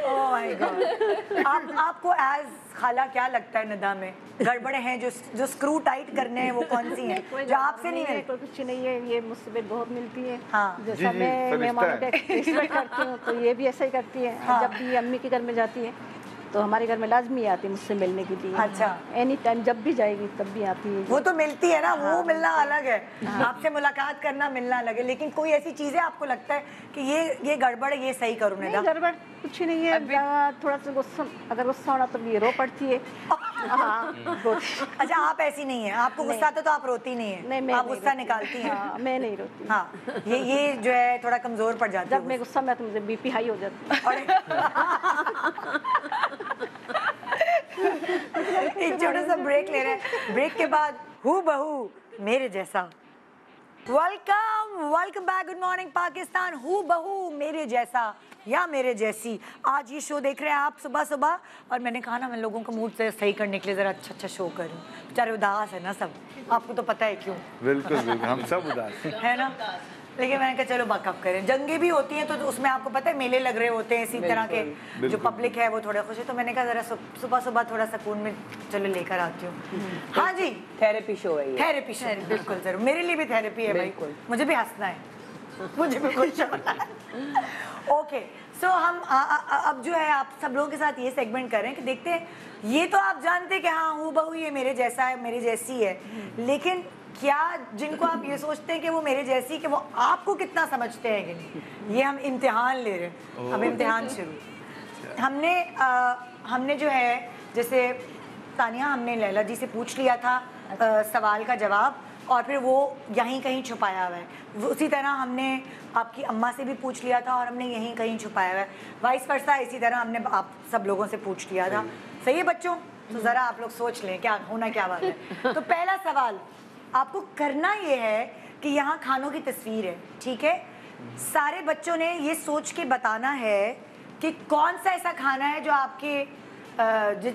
Oh my God. आपको एज खाला क्या लगता है निदा में गड़बड़े हैं जो स्क्रू टाइट करने हैं, वो कौन सी हैं जो आपसे नहीं है? कोई कुछ नहीं है, ये मुझसे बहुत मिलती है। हाँ। जैसा मैं मेहमानों का रिस्पेक्ट करती हूँ तो ये भी ऐसा ही करती है। हाँ। जब भी अम्मी के घर में जाती है तो हमारे घर में लाजमी आती है मुझसे मिलने के लिए। अच्छा। एनी टाइम जब भी जाएगी तब भी आती है। वो तो मिलती है ना, हाँ, वो मिलना अलग है, आपसे मुलाकात करना मिलना अलग है। लेकिन कोई ऐसी चीजें आपको लगता है कि ये गड़बड़ है, ये सही करूँ निदा? नहीं गड़बड़ कुछ नहीं है, थोड़ा सा गुस्सा, अगर गुस्सा होना तो ये रो पड़ती है। हाँ। अच्छा, आप ऐसी नहीं है, आपको गुस्सा आता तो आप रोती नहीं है? नहीं, मैं आप गुस्सा निकालती हैं? हाँ, मैं नहीं रोती। हाँ, ये जो है थोड़ा कमजोर पड़ जाता है। जब मैं गुस्सा में तो मुझे बीपी हाई हो जाती है। एक छोटा सा ब्रेक ले रहे हैं, ब्रेक के बाद हूँ बहू मेरे जैसा। Welcome back, good morning Pakistan. हूँ बहू मेरे जैसा या मेरे जैसी, आज ये शो देख रहे हैं आप सुबह सुबह, और मैंने कहा ना मैं लोगों को मूड से सही करने के लिए जरा अच्छा शो करूं। बेचारे उदास है ना सब, आपको तो पता है क्यों। बिल्कुल बिल्कुल, हम सब उदास है ना, लेकिन मैंने कहा चलो बकअप करें। जंगें भी होती हैं तो उसमें आपको पता है मेले लग रहे होते हैं इसी तरह के, जो पब्लिक है वो थोड़ा खुश है, तो मैंने कहा जरा सुबह सुबह थोड़ा सुकून में चलो लेकर आती हूँ। हाँ जी, थेरेपी शो है ये। थेरेपी शो, बिल्कुल जरूर, मेरे लिए भी थेरेपी है भाई, मुझे भी हंसना है, मुझे भी खुश होना है। ओके, सो हम अब जो है आप सब लोगों के साथ ये सेगमेंट कर रहे हैं कि देखते हैं, ये तो आप जानते हैं कि हाँ हूँ बहू ये मेरे जैसा है, मेरी जैसी है, लेकिन क्या जिनको आप ये सोचते हैं कि वो मेरे जैसी, कि वो आपको कितना समझते हैं कि नहीं, ये हम इम्तिहान ले रहे हैं। अब इम्तिहान शुरू, हमने जो है जैसे तानिया, हमने लैला जी से पूछ लिया था सवाल का जवाब, और फिर वो यहीं कहीं छुपाया हुआ है। उसी तरह हमने आपकी अम्मा से भी पूछ लिया था और हमने यहीं कहीं छुपाया हुआ है। वाइस वर्सा इसी तरह हमने आप सब लोगों से पूछ लिया था। सही है बच्चों? तो ज़रा आप लोग सोच लें क्या होना क्या बात है। तो पहला सवाल आपको करना ये है कि यहाँ खानों की तस्वीर है, ठीक है? सारे बच्चों ने ये सोच के बताना है कि कौन सा ऐसा खाना है जो आपके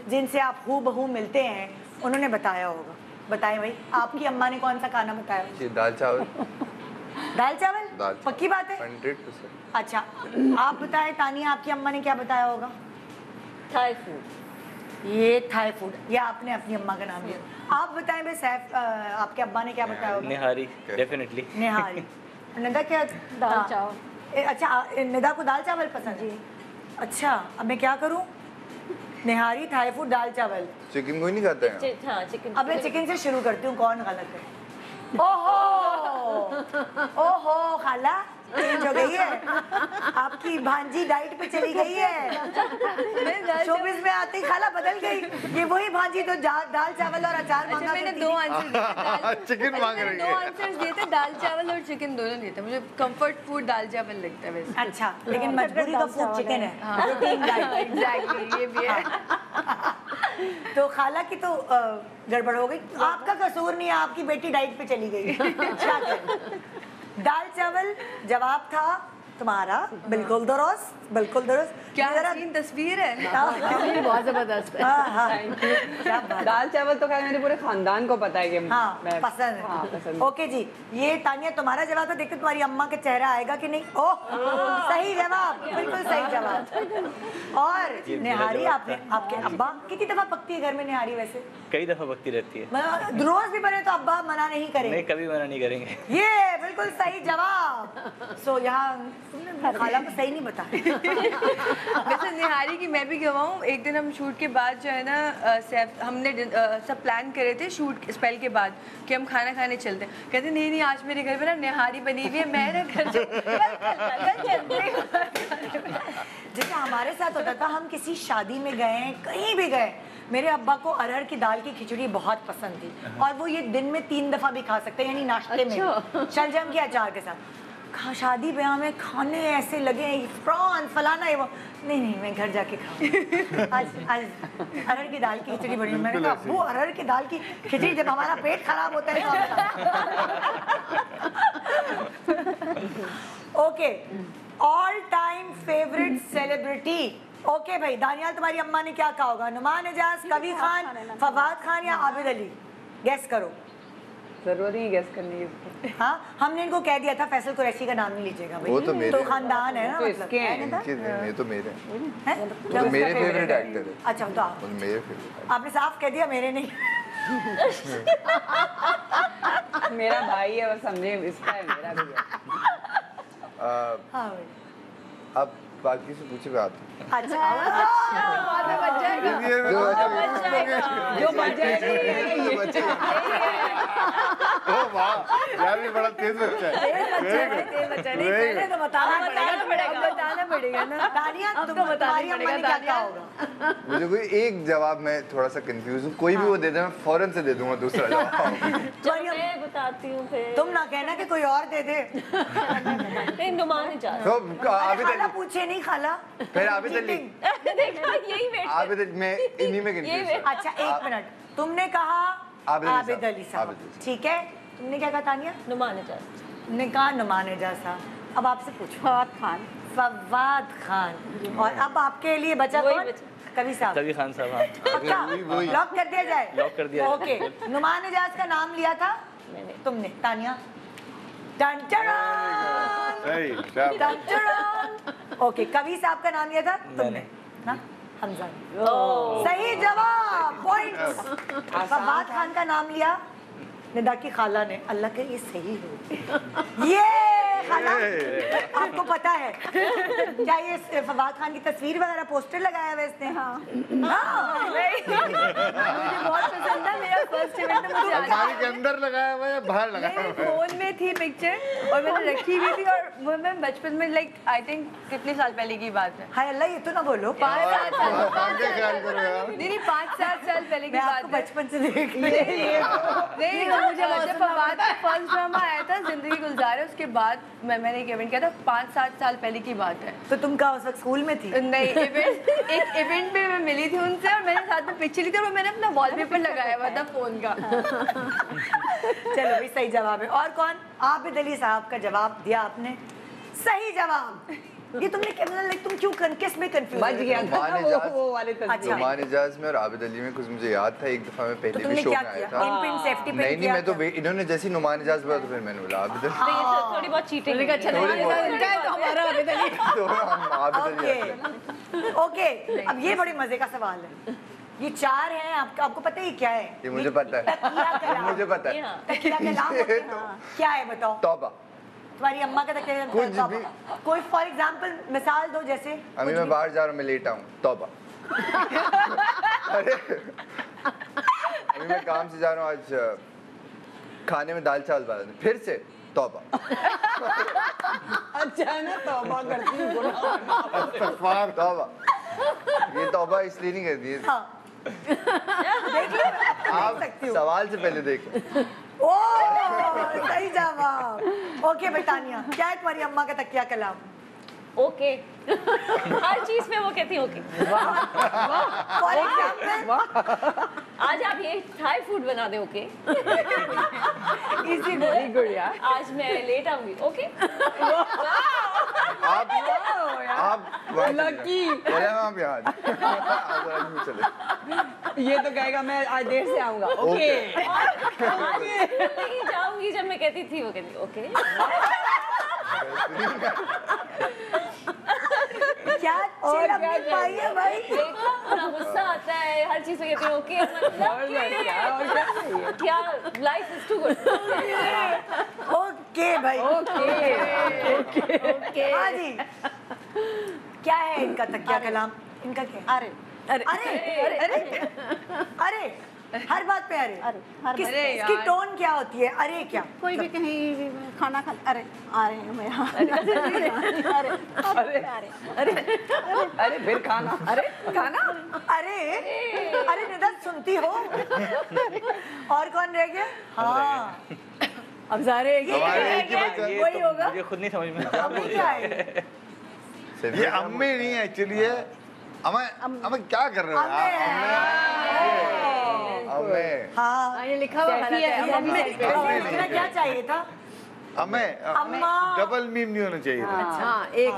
जिनसे आप हूँ बहू मिलते हैं उन्होंने बताया होगा। बताएं भाई, आपकी अम्मा ने कौन सा खाना बताया? जी, दाल चावल। दाल चावल? पक्की बात है? 100%। अच्छा, आप बताएं तानिया, आपकी अम्मा ने क्या बताया होगा? Thai food. ये थाई फूड, ये आपने अपनी अम्मा का नाम लिया। आप बताएं भाई सैफ, आपके अब्बा ने क्या बताया होगा? निहारी, डेफिनेटली निहारी। निदा क्या? दाल चावल। अच्छा, निदा को दाल चावल पसंद है? अच्छा, अब मैं क्या करूँ? निहारी, थाई फूड, दाल चावल। चिकन कोई नहीं खाता है? हाँ चिकन। अब मैं चिकन से शुरू करती हूँ, कौन गलत है? ओहो ओहो खाला चेंज हो गई है, आपकी भांजी डाइट पे चली गई है। शोबिस में आते ही खाला बदल गई। ये वही भांजी तो दाल चावल और अचार मांगा। मैंने 2 आंसर चिकन मांग रही है। 2 आंसर्स दिए थे, दाल चावल और चिकन दोनों दिए थे। मुझे कंफर्ट फूड दाल चावल लगता है वैसे। अच्छा, लेकिन मजबूरी का फूड चिकन है। प्रोटीन डाइट एग्जैक्टली, ये भी है। तो खाला की तो गड़बड़ हो गई। आपका कसूर नहीं है, आपकी बेटी डाइट पे चली गई। क्या करें? दाल चावल जवाब था तुम्हारा, बिल्कुल दुरुस्त, बिल्कुल दुरुस्त। क्या हसीन तस्वीर है। तस्वीर बहुत जबरदस्त है। दाल चावल तो खैर मेरे पूरे खानदान को पता है कि हाँ, पसंद है। हाँ, पसंद। ओके जी, ये तानिया तुम्हारा जवाब था। देखते तुम्हारी अम्मा का चेहरा आएगा कि नहीं। ओह, सही जवाब, बिल्कुल सही जवाब। और निहारी आपने, आपके अब्बा कितनी दफा पकती है घर में निहारी? वैसे कई दफा पकती रहती है। रोज भी बने तो अब्बा मना नहीं करेंगे? नहीं, कभी मना नहीं करेंगे। ये बिल्कुल सही जवाब। सो यहाँ तुमने खाला को सही नहीं बताया। वैसे निहारी की मैं भी गवाऊँ, एक दिन हम शूट के बाद जो है ना हमने सब प्लान करे थे शूट स्पेल के बाद कि हम खाना खाने चलते। कहते नहीं नहीं, आज मेरे घर में ना निहारी बनी हुई है, मैं ना घर जैसे हमारे साथ होता था, हम किसी शादी में गए, कहीं भी गए, मेरे अब्बा को अरहर की दाल की खिचड़ी बहुत पसंद थी और वो ये दिन में 3 दफा भी खा सकते हैं, यानी नाश्ते में शलजम के अचार के साथ। शादी ब्याह में खाने ऐसे लगे, प्रॉन फलाना ये वो, नहीं नहीं मैं घर जाके खाऊं। आज अरहर की दाल की खिचड़ी बनी। मैंने कहा वो अरहर की दाल की खिचड़ी जब हमारा पेट खराब होता है तो okay, all time favourite celebrity. Okay भाई, दानियाल तुम्हारी अम्मा ने क्या कहा होगा? नुमान एजाज, कबीर खान, फवाद खान या आबिद अली? गैस करो। जरूरी गेस करनी है। हाँ, हमने इनको कह दिया था फैसल कुरैशी का नाम नहीं लीजिएगा भाई। वो तो मेरे तो खानदान है ना, तो मतलब इसके हैं। ये तो मेरे हैं? तो मेरे फेवरेट एक्टर है। अच्छा, तो आप मेरे फेवरेट। आपने साफ कह दिया मेरे नहीं। मेरा भाई है, बस समझे, इसका है, मेरा भी है। हाँ भाई, अब बाकी से पूछे बात। अच्छा जो बच जाएगा यार ये बड़ा तेज बच्चा है। तो बताना पड़ेगा ना। दानिया, तुम्हारी अम्मा ने क्या कहा होगा? मुझे कोई एक जवाब, मैं थोड़ा सा कंफ्यूज हूँ, कोई भी वो दे दे, मैं फौरन से दे दूंगा दूसरा जवाब। मैं बताती हूँ फिर। तुम ना कहना कि कोई और दे दे। नहीं, नुमान एजाज। तो खाला पूछे नहीं खाला, फिर आबिद अली। यही वेट। आबिद अली, मैं इन्हीं में कंफ्यूज। अच्छा एक मिनट, तुमने कहा आबिद अली साहब, ठीक है। तुमने क्या कहा तानिया? नुमान एजाज। तुमने कहा नुमान एजाज साहब। अब आपसे पूछो। फवाद खान। फवाद खान। और अब आपके लिए बचा कौन? कवि साहब। कबीर खान साहब। हाँ, पक्का लॉक कर दिया जाए? लॉक कर दिया जाए। ओके, नुमान एजाज का नाम लिया था तुमने, तानिया। टन ओके, कवि साहब का नाम लिया था तुमने ना? हमजा। सही जवाब, पॉइंट। फवाद खान का नाम लिया निदा की खाला ने। अल्लाह के ये सही हो। ये खाला आपको पता है क्या ये फवाद खान की तस्वीर वगैरह पोस्टर लगाया हुआ इसने? हाँ, मुझे बहुत पसंद था। मेरा फर्स्ट इवेंट मुझे अलमारी के अंदर लगाया हुआ है, बाहर लगाया हुआ है? फोन में थी पिक्चर और मैंने रखी हुई थी और वो मैं बचपन में लाइक आई थिंक कितने साल पहले की बात है। हाय अल्लाह, ये तो ना बोलो। 5-7 साल। आगे ख्याल करो यार। नहीं 5-7 साल पहले की मैं बात आपको है। बचपन से देख नहीं, मुझे फवाद का फर्स्ट ड्रामा आया था जिंदगी गुलजार है, उसके बाद मैंने एक इवेंट किया था। 5-7 साल पहले की बात है। तो तुम क्या उस वक्त स्कूल में थी? नहीं, एक इवेंट पे मैं मिली थी उनसे और मैंने साथ में पिक्चर ली थी और मैंने अपना वॉलपेपर लगाया हुआ था फोन का। चलो भाई, सही जवाब है। और कौन? आबिद अली साहब का जवाब दिया आपने, सही जवाब। ये तुमने तुम क्यों किस में कंफ्यूज? बच गया था वो वाले तस्वीर। नुमान एजाज में और आबिद अली में कुछ मुझे याद था। एक दफा मैं पहले भी शो में आया था। इन सेफ्टी पे नहीं, मैं तो इन्होंने जैसे नुमान एजाज बोला तो फिर मैंने बोला आबिद अली। थोड़ी बहुत चीटिंग। अच्छा इनका है तो हमारा आबिद अली। तो हम आबिद अली। ओके, अब ये बड़े मजे का सवाल है। ये 4 हैं, आपको पता है ये क्या है? ये मुझे पता है, तकिया कलाम। मुझे पता है। तकिया कलाम होते हैं। क्या है बताओ? तौबा। तुम्हारी अम्मा का तकिया कुछ भी। कोई फॉर एग्जांपल मिसाल दो। जैसे अभी मैं बाहर जा रहा हूँ, मैं लेटा हूँ, तौबा। अरे अभी मैं काम से जा रहा हूँ, आज खाने में दाल चावल बना, फिर से तौबा। अच्छा है ना, तौबा करती हूँ। तौबा, ये तौबा इसलिए नहीं करती है। हाँ। आप सवाल से पहले देखो। ओ सही जवाब। ओके बेटानिया, क्या है तुम्हारी अम्मा का तकिया कलाम? ओके। हर चीज में वो कहती है ओके। फॉर एग्जाम्पल आज आप ये थाई फूड बना दे, ओके। इसी वेरी गुड यार। आज मैं लेट आऊंगी, ओके। आप लकी। वहाँ पे आज चले। ये तो कहेगा मैं आज देर से आऊंगा, ओके। आज नहीं जाऊंगी, जब मैं कहती थी वो कहती ओके। क्या चिल अपनी पाई है भाई। देखो ना, गुस्सा आता है हर चीज में कहती हूँ ओके। मतलब क्या life is too good. Okay भाई, ओके। हाँ जी। क्या है इनका तकिया कलाम? इनका क्या? अरे अरे अरे अरे अरे हर बात पे अरे अरे हर बात। इसकी टोन क्या होती है? अरे क्या? कोई भी कहीं खाना खा, अरे आ रहे हैं मैं यहाँ। अरे अरे अरे अरे फिर खाना, अरे खाना, अरे अरे निदा सुनती हो? और कौन रह गया? हाँ अब सारे वही होगा। मुझे खुद नहीं समझ में अम्मी क्या है? ये अम्मी नहीं है, एक्चुअली है अम्मे क्या कर रहे हो आप? अम्मे हाँ ये लिखा हुआ है क्या चाहिए था? अम्मे, अम्मा। डबल मीम नहीं होना चाहिए था। हाँ एक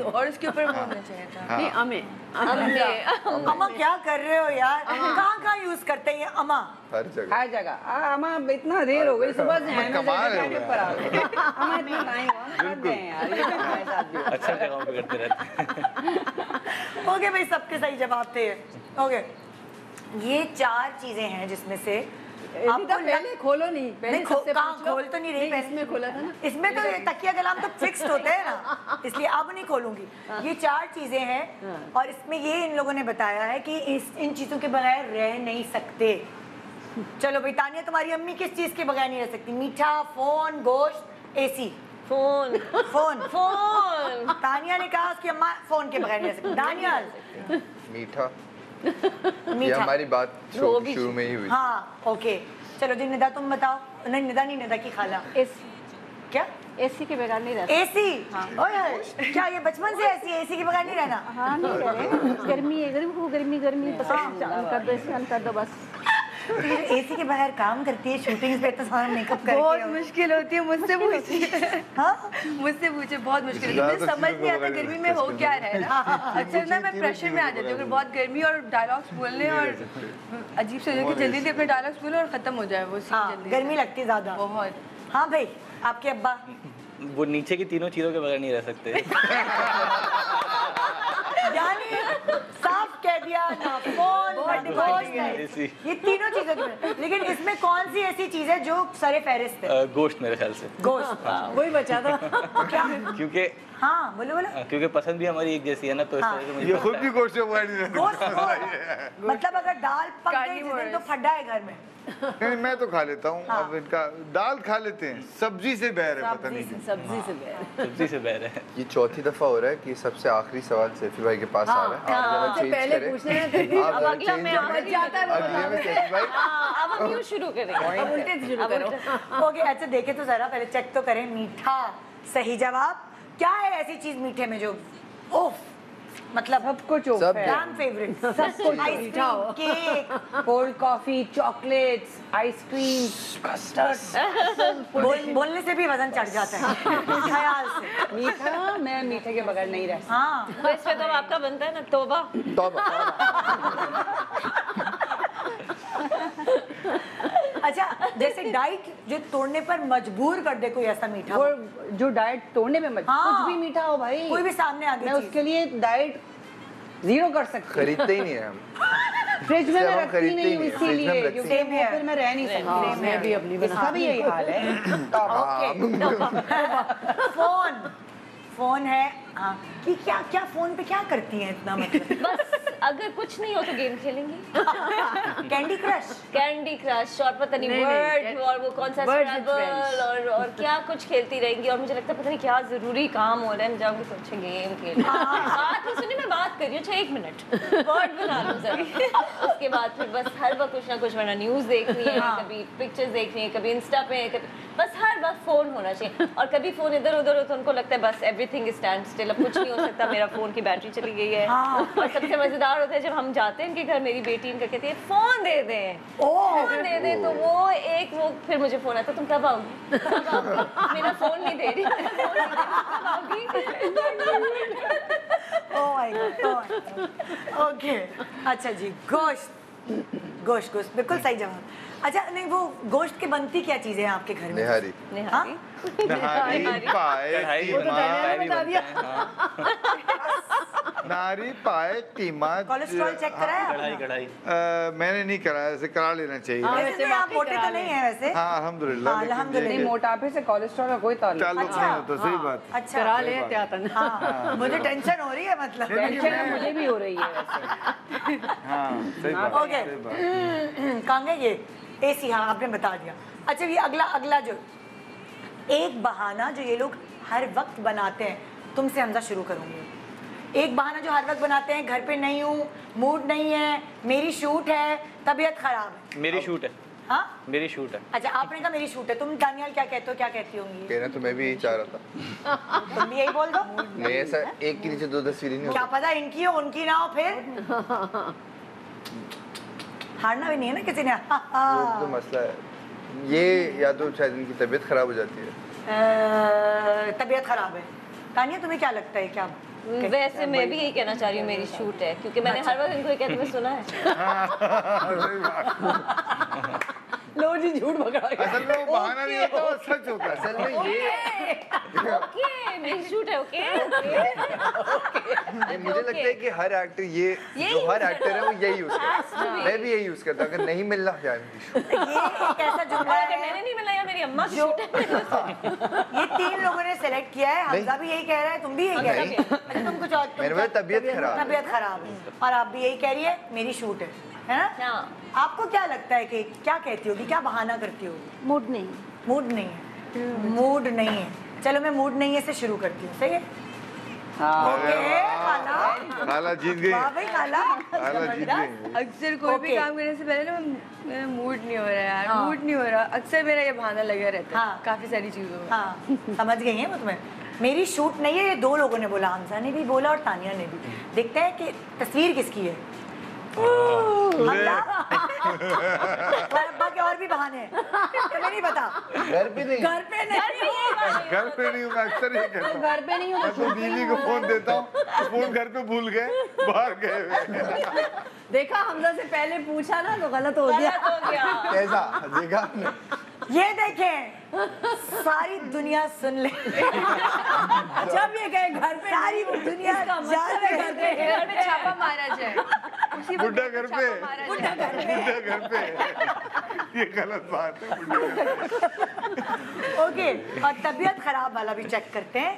और उसके ऊपर वो होना चाहिए था। नहीं अम्मे। अम्मा क्या कर रहे हो यार? कहाँ यूज करते हैं ये अम्मा? हर जगह। हर जगह। अम्मा इतना देर हो गई, सुबह से हैं कमाल है पर आ गए। अम्मा इतना टाइम हुआ कर दे यार, ये तो हमारे साथ भी होता है। अच्छा जगहों पे करते रहते हैं। ओके भाई, सबके सही जवाब थे। ओके, ये 4 चीजें हैं जिसमें से आपको पहले खोलो नहीं, पहले सबसे कहाँ पूछ लो। खोल तो नहीं रही पहले। इसमें खोला था ना। इसमें तो ये तकिया कलाम तो फिक्स्ड होते हैं ना, इसलिए अब नहीं खोलूंगी। ये 4 चीजें हैं और इसमें ये इन लोगों ने बताया है कि इन चीजों के बगैर रह नहीं सकते। चलो भाई, तानिया तुम्हारी अम्मी किस चीज के बगैर नहीं रह सकती? मीठा, फोन, गोश्त, AC. Phone phone phone. Tania ने कहा उसकी अम्मा फोन के बगैर नहीं रह सकती। दानियाल? मीठा। ये मीठा। हमारी बात शुरू में ही हुई। हाँ ओके, चलो जी निदा तुम बताओ। नहीं निदा नहीं, निदा की खाला। क्या? एसी के बगैर नहीं रहता। एसी? ओए क्या ये बचपन से ऐसी एसी के बगैर नहीं रहना? हाँ नहीं रह रहे, गर्मी है, गर्मी पसंद कर दो, इसमें कर दो बस। एसी के बगैर काम करती है, शूटिंग पे इतना सारा मेकअप करके। बहुत मुश्किल होती है, मुझसे पूछिए। हाँ मुझसे पूछे, बहुत मुश्किल होती है। मुझे समझ नहीं आता गर्मी में हो क्या रहा है ना। अच्छा ना, मैं प्रेशर में आ जाती हूँ अगर बहुत गर्मी और डायलॉग्स बोलने और अजीब से कि जल्दी से अपने डायलॉग्स बोलो और खत्म हो जाए वो सीन जल्दी। गर्मी लगती ज्यादा बहुत। हाँ भाई, आपके अब्बा? वो नीचे की तीनों चीजों के बगैर नहीं रह सकते। यानी साफ कह दिया ना, फोन ना गोश्त ना एसी। ये तीनों चीजों की। लेकिन इसमें कौन सी ऐसी चीज है जो सरे फहरिस्त है? गोश्त मेरे ख्याल से। गोश्त। वही बचा था। क्या? क्योंकि हाँ बोलो बोलो। क्योंकि पसंद भी हमारी एक जैसी है ना, तो इस तरह से मुझे ये खुद भी गोश्त से बगैर नहीं रह गोश्त सकता। मतलब अगर दाल पक गई जिस दिन तो फड्डा है घर में। नहीं, मैं तो खा लेता हूँ। अब इनका दाल खा लेते हैं, सब्जी से बहर है, पता नहीं क्यों। सब्जी से बहर। सब्जी से बहर है। ये चौथी दफा हो रहा है कि सबसे आखिरी सवाल सैफी भाई के पास आ रहा है। आप जरा चेंज पहले करें। पूछने में थे। आप अब जरा अगला change मैं करें। आगे जाता है वो अगले में सैफी भाई। अब हम यूँ शुरू करेंगे। अब उल्टे से शुरू करो। ओके, अच्छा देखे तो जरा, पहले चेक तो करें। मीठा सही जवाब। क्या है ऐसी चीज मीठे में जो ओफ मतलब सब कुछ सब फैन फेवरेट? सब कुछ मीठा हो। Ice cream, cake, cold coffee, chocolates, ice cream, custard. बोलने से भी वजन चढ़ जाता है ख्याल से। मीठा, मैं मीठे के बगैर नहीं रह सकती। हाँ तो इसमें तो आपका बनता है ना तौबा। तौबा। अच्छा, जैसे डाइट जो तोड़ने पर मजबूर कर दे कोई ऐसा मीठा वो हो। जो डाइट तोड़ने में हाँ। कुछ भी मीठा हो भाई, कोई भी सामने आ गई मैं चीज़। उसके लिए डाइट 0 कर सकती हूँ। खरीदते ही नहीं है हम। फ्रिज में हम मैं रखती खरीदते नहीं ही हूँ नहीं है, फ्रिज में हम इसीलिए, रखते क्योंकि हैं। वो फिर मैं रह नहीं सकती। मैं भी अपनी इसका भी यही हाल है। फोन है हाँ, कि क्या क्या फोन पे क्या करती हैं इतना मतलब? बस अगर कुछ नहीं हो तो गेम खेलेंगी। कैंडी क्रश और पता नहीं वर्ड और वो कौन सा स्क्रैबल और क्या कुछ खेलती रहेंगी। और मुझे लगता है पता नहीं क्या जरूरी काम हो रहा है, मैं जाऊंगी तो अच्छा गेम खेल। बात नहीं सुनी, मैं बात कर रही हूँ। अच्छा 1 मिनट वर्ड बना लो जरा। उसके बाद फिर बस हर वक्त कुछ ना कुछ, वरना न्यूज़ देखनी है, कभी पिक्चर्स देखनी है, कभी इंस्टा पे, कभी बस हर वक्त फ़ोन होना चाहिए। और कभी फ़ोन इधर उधर हो तो उनको लगता है बस एवरीथिंग इज स्टैंड स्टिल, अब कुछ नहीं हो सकता, मेरा फ़ोन की बैटरी चली गई है। और सबसे मज़ेदार होता है जब हम जाते हैं उनके घर, मेरी बेटी इनका कहती है फ़ोन दे दें, फ़ोन दे दें, तो वो फिर मुझे फ़ोन आता, तुम कब आओगी, मेरा फ़ोन नहीं दे रही, कब आओगी। Oh my God. ओके, अच्छा जी, गोश्त बिल्कुल सही जवाब। अच्छा नहीं, वो गोश्त की बनती क्या चीजें हैं आपके घर में? निहारी नारी पाए कीमा। कोलेस्ट्रॉल चेक कराया? कढ़ाई मैंने नहीं कराया, ऐसे करा लेना चाहिए। वैसे आप मोटे तो नहीं है वैसे? हाँ अल्हम्दुलिल्लाह। नहीं, मोटापे से कोलेस्ट्रॉल का कोई ताल्लुक नहीं होता। सही बात। अच्छा करा ले त्यातन। मुझे टेंशन हो रही है, मतलब टेंशन मुझे भी हो रही है वैसे। हाँ सही बात। ओके, कहेंगे ये एसी, हाँ आपने बता दिया। अच्छा ये अगला जो एक बहाना जो ये लोग हर वक्त बनाते हैं, तुमसे हमजा शुरू करूंगी। एक बहाना जो हर वक्त बनाते हैं, घर पे नहीं हूँ, मूड नहीं है, मेरी शूट है, तबीयत खराब है। मेरी शूट है। हाँ मेरी शूट है। अच्छा आपने कहा मेरी शूट है, तुम दानियाल क्या कहते हो, क्या कहती होंगी? कहना तो मैं भी यही चाह रहा था। तुम भी यही बोल दो। नहीं ऐसा एक के नीचे 2 तस्वीरें नहीं क्या होती। पता इनकी हो उनकी ना हो, फिर हारना भी नहीं है ना किसी ने। वो तो मसला है ये, या तो शायद इनकी तबीयत खराब हो जाती है। तबीयत खराब है। तानिया तुम्हें क्या लगता है, क्या? वैसे मैं भी यही कहना चाह रही हूँ, मेरी शूट है, क्योंकि मैंने हर वक्त इनको ये कहते हुए सुना है। लो जी, झूठ पकड़ा। असल में वो बहाना नहीं होता, वो सच होता है। असल में ये ओके मेरी शूट है। ओके मुझे लगता है कि हर एक्टर ये जो हर एक्टर है वो यही यूज करता है। मैं भी यही यूज करता हूँ, अगर नहीं मिलना यार मेरी शूट। ये एक ऐसा जुमला है, मैंने नहीं मिला या मेरी अम्मा की शूट है। ये 3 लोगों ने सेलेक्ट किया है। हमजा भी यही कह रहा है, तुम भी यही कह रहे हो। अच्छा तुम कुछ और, मेरे पास तबीयत खराब है, और आप भी यही कह रही है मेरी शूट है ना? आपको क्या लगता है कि क्या कहती होगी, क्या बहाना करती होगी? मूड नहीं मूड नहीं है। चलो मैं मूड नहीं है से शुरू करती हूँ, सही है? ओके खाला जीत गई। वाह भाई खाला जीत गई। अक्सर कोई भी काम करने से पहले ना मेरा मूड नहीं हो रहा यार, मूड नहीं हो रहा, अक्सर मेरा ये बहाना लगा रहता है काफी सारी चीजों में। हाँ समझ गई है वो तुम्हें। मेरी शूट नहीं है, ये 2 लोगों ने बोला, हमजा ने भी बोला और तानिया ने भी। देखते हैं कि तस्वीर किसकी है। अब्बा के और भी बहाने हैं, तुम्हें नहीं पता? घर पे नहीं घर पे नहीं हूँ, मैं अक्सर ये कहता हूँ। घर पे नहीं हूँ, मैं तो बीवी को फोन देता हूँ, फोन घर पे भूल गए, बाहर गए। देखा, हमजा से पहले पूछा ना तो गलत हो गया। कैसा देखा आपने? ये देखें, सारी दुनिया सुन ले। जब ये गए घर पे, सारी दुनिया घर पे छापा मारा जाए, बुड्ढा घर पे ये गलत बात है। ओके, और तबीयत खराब वाला भी चेक करते हैं।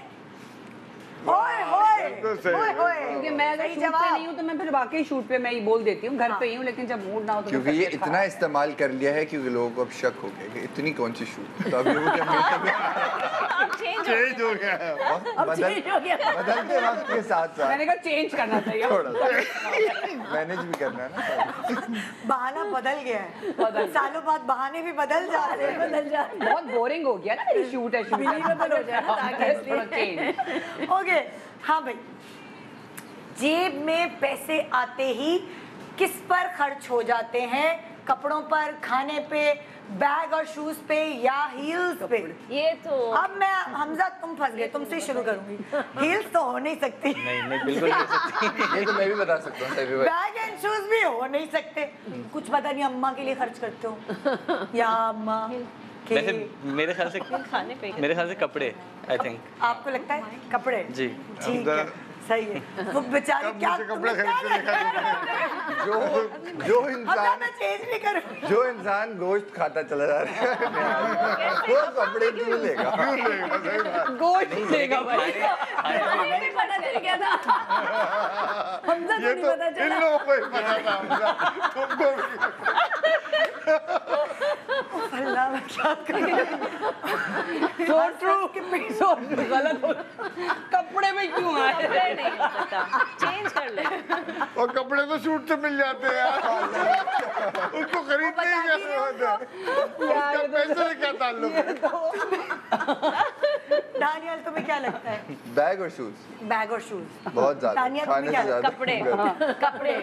क्योंकि मैं अगर शूट पे नहीं हूँ तो मैं फिर वाकई शूट पे मैं ही बोल देती हूँ, घर पे ही हूँ, लेकिन जब मूड ना हो तो क्योंकि ये इतना इस्तेमाल कर लिया है क्योंकि लोगों को अब शक हो गया कि इतनी कौन सी शूट, तो अभी वो चेंज हो गया है, बदलते वक्त के साथ साथ मैंने कहा चेंज करना चाहिए, थोड़ा सा मैनेज भी करना है ना। बहाना बदल गया है, सालों बाद बहाने भी बदल जा रहे हैं। बहुत बोरिंग हो गया ना मेरी शूट है, बिलीवेबल हो जाए ना ताकि। ओके हाँ भाई, जेब में पैसे आते ही किस पर खर्च हो जाते हैं? कपड़ों पर, खाने पे, बैग और शूज पे, या हील्स पे? ये तो अब मैं हमजा तुम फंस गए, तुमसे ही शुरू करूंगी। हील्स तो हो नहीं सकती। नहीं बिल्कुल नहीं सकती। ये तो मैं भी बता सकता हूँ। बैग एंड शूज भी हो नहीं सकते। कुछ पता नहीं अम्मा के लिए खर्च करते हो या अम्मा के वैसे मेरे ख्याल से खाने पे, मेरे ख्याल से कपड़े, आई थिंक। आपको लगता है कपड़े? जी ठीक है। सही है। वो बेचारे क्या कपड़े खरीदते जो इंसान गोश्त खाता चला जा रहा है वो कपड़े क्यों लेगा? गोश्त लेगा भाई। हमें भी पता चल गया था, हमजा को नहीं पता चला। इन लोगों को ही पता था, हमजा तुमको भी। अल्लाह मैं क्या करूं? गलत हो, कपड़े में क्यों आए? नहीं पता, चेंज कर ले। और कपड़े तो शूट से मिल जाते हैं यार, उसको खरीदने ही क्या जरूरत है? उसका पैसे से क्या ताल्लुक है? दानियाल तुम्हें क्या लगता है? बैग और शूज, बैग और शूज बहुत ज्यादा दानियाल खाने तुम्हें से क्या लगता है? कपड़े कपड़े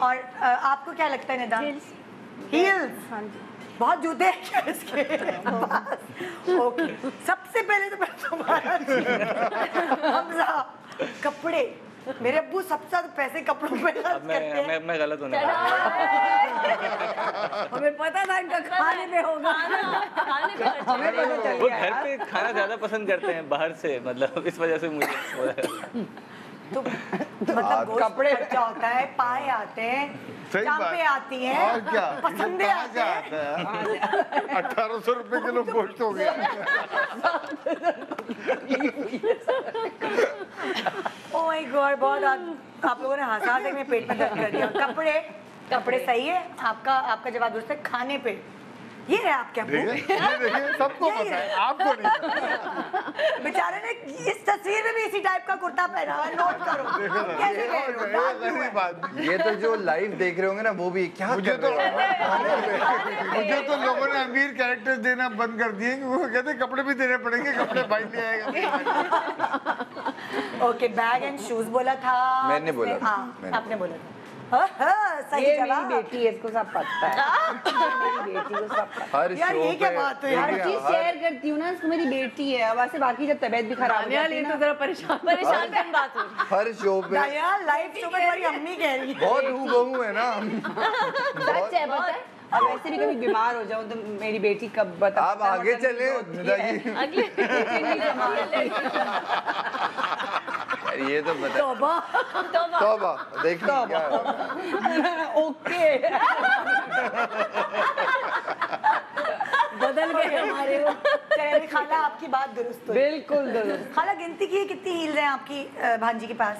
और आपको क्या लगता है निदा? हील्स। हाँ जी। बहुत जूते हैं क्या इसके पास? ओके, सबसे पहले तो मैं तुम्हारा हमजा कपड़े, मेरे अब्बू सबसे ज्यादा पैसे कपड़ों पे खर्च करते हैं। मैं गलत होने वाला हमें पता था इनका खाने में होगा। खाने पे खर्च हमें पता चल वो गया घर पे खाना ज्यादा पसंद करते हैं बाहर से, मतलब इस वजह से मुझे तो मतलब गोश्त कपड़े खर्चा होता है, पाए आते हैं, सही चांपे बात। आती हैं, और क्या? पसंदे कहाँ आते से हैं। आता है? 1800 रुपए किलो गोश्त हो गया। ओह माय गॉड, बहुत आप लोगों ने हंसा के मेरे पेट में दर्द कर दिया। कपड़े, कपड़े सही है आपका जवाब दुरुस्त है। खाने पे ये है आपके अब्बू। देखिए सबको पता है, आपको नहीं पता। बेचारे ने इस तस्वीर में भी इसी टाइप का कुर्ता पहना है, नोट करो। कैसे कह रहे हो? बात क्यों है? ये तो जो लाइव देख रहे होंगे ना वो भी क्या मुझे कर रहे तो लोगों ने अमीर कैरेक्टर्स देना बंद कर दिए कि वो कहते कपड़े भी देने पड़ेंगे, कपड़े भाई ले आएगा। ओके, बैग एंड शूज बोला था। मैंने बोला था, हाँ, मैंने। आपने बोला था। सही ये जवाब। मेरी बेटी है, इसको सब पता है। मेरी बेटी को सब पता हर यार, शो ये क्या पे बात है? है। हर चीज शेयर करती हूँ ना, इसको मेरी बेटी है। अब ऐसे बाकी जब तबीयत भी खराब हो दानियाल जाती ये है तो ना, जरा परेशान कन बात हो रही है। हर शो पे दानियाल लाइव शो में तुम्हारी अम्मी कह रही है। बहुत हूबहू है ना। सच है पता है। अब ऐसे भी कभी बीमार हो जाऊं तो मेरी बेटी कब बता। आप आगे चले निदा जी। अगले ये तो बता तौबा। तौबा, देखिए क्या है। ओके बदल गए हमारे वो। चलिए खाला, आपकी बात दुरुस्त हुई। बिल्कुल दुरुस्त। खाला गिनती की कितनी हील्स हैं आपकी भांजी के पास?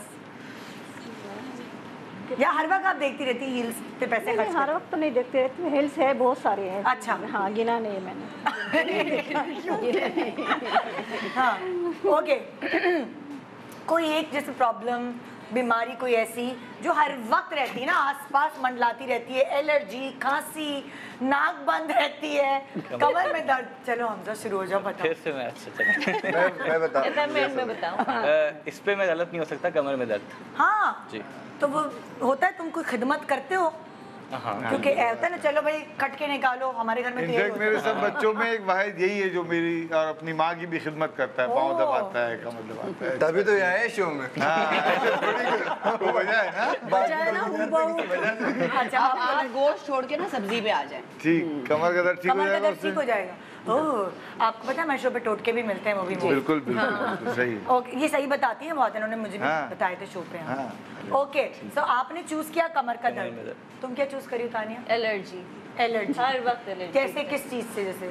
या हर वक्त आप देखती रहती हील्स पे पैसे खर्च हर वक्त तो नहीं देखते रहते, हिल्स है बहुत सारे हैं। अच्छा। हाँ, गिना नहीं है मैंने। हाँ, ओके। कोई एक जैसे प्रॉब्लम, बीमारी कोई ऐसी जो हर वक्त रहती है ना, आसपास मंडलाती रहती है? एलर्जी, खांसी, नाक बंद रहती है, कमर में दर्द। चलो हमजा शुरू हो जाओ, बताओ। फिर से मैं अच्छा चला। मैं बता मैं बताऊं। इस पे मैं गलत नहीं हो सकता, कमर में दर्द। हाँ जी। तो वो होता है, तुम कोई खिदमत करते हो? हाँ। क्योंकि होता है ना, चलो भाई कट के निकालो, हमारे घर में तो यही इनफैक्ट होता मेरे है। सब बच्चों में एक वाहिद यही है जो मेरी और अपनी माँ की भी खिदमत करता है, पाँव दबाता है, कमर दबाता है। तभी तो यहाँ है शो में। हाँ, ऐसे थोड़ी कोई वजह है ना। अच्छा, आप गोश्त छोड़ के ना सब्जी पे आ जाए। ठीक, कमर का दर्द ठीक हो कमर का जाएगा दर्द ठीक हो जाएगा। ओह, आपको पता है मैं शो पे टोटके भी मिलते हैं, वो भी बिल्कुल बिल्कुल सही। ओके, ये सही बताती है बहुत, इन्होंने मुझे भी हाँ। बताए थे शो पे। हाँ। ओके, तो आपने चूज किया कमर का दर्द। तुम क्या चूज करी तानिया? Allergy, allergy. हर वक्त एलर्जी। कैसे, किस चीज से? जैसे